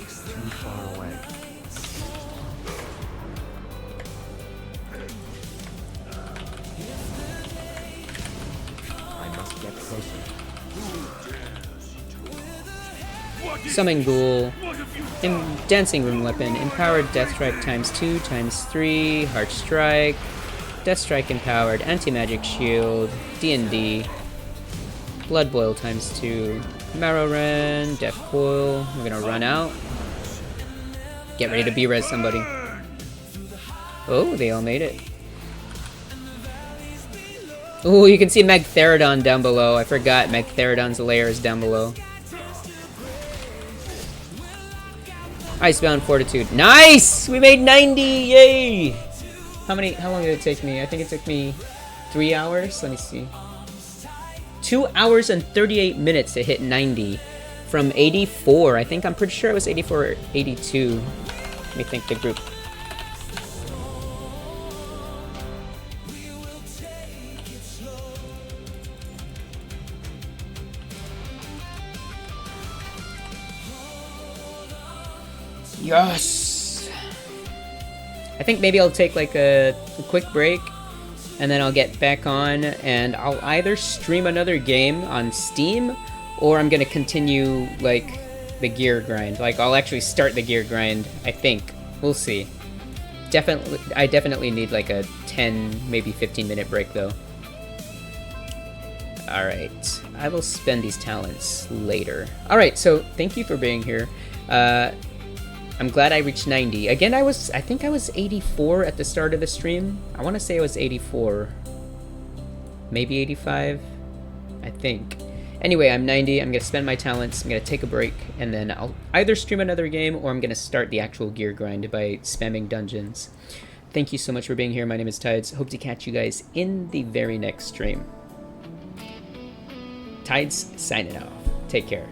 far away. I must get closer. Summon Ghoul. What have you Dancing Room Weapon. Empowered Death Strike ×2, ×3. Heart Strike. Death Strike Empowered. Anti-Magic Shield. D&D. Blood Boil ×2. Marrow Rend. Death Coil. We're gonna run out. Get ready to B-res somebody. Oh, they all made it. Oh, you can see Magtheridon down below. I forgot Magtheridon's lair is down below. Icebound Fortitude. Nice! We made 90! Yay! How long did it take me? I think it took me 3 hours. Let me see. 2 hours and 38 minutes to hit 90 from 84. I'm pretty sure it was 84 or 82. Let me think the group. Yes! I think maybe I'll take like a quick break and then I'll get back on and I'll either stream another game on Steam or I'm gonna continue like the gear grind. Like I'll actually start the gear grind, I think. We'll see. I definitely need like a 10, maybe 15-minute break though. Alright, I will spend these talents later. Alright, so thank you for being here. I'm glad I reached 90. Again, I think I was 84 at the start of the stream. I want to say I was 84. Maybe 85? I think. Anyway, I'm 90. I'm going to spend my talents. I'm going to take a break. And then I'll either stream another game or I'm going to start the actual gear grind by spamming dungeons. Thank you so much for being here. My name is Tides. Hope to catch you guys in the very next stream. Tides signing off. Take care.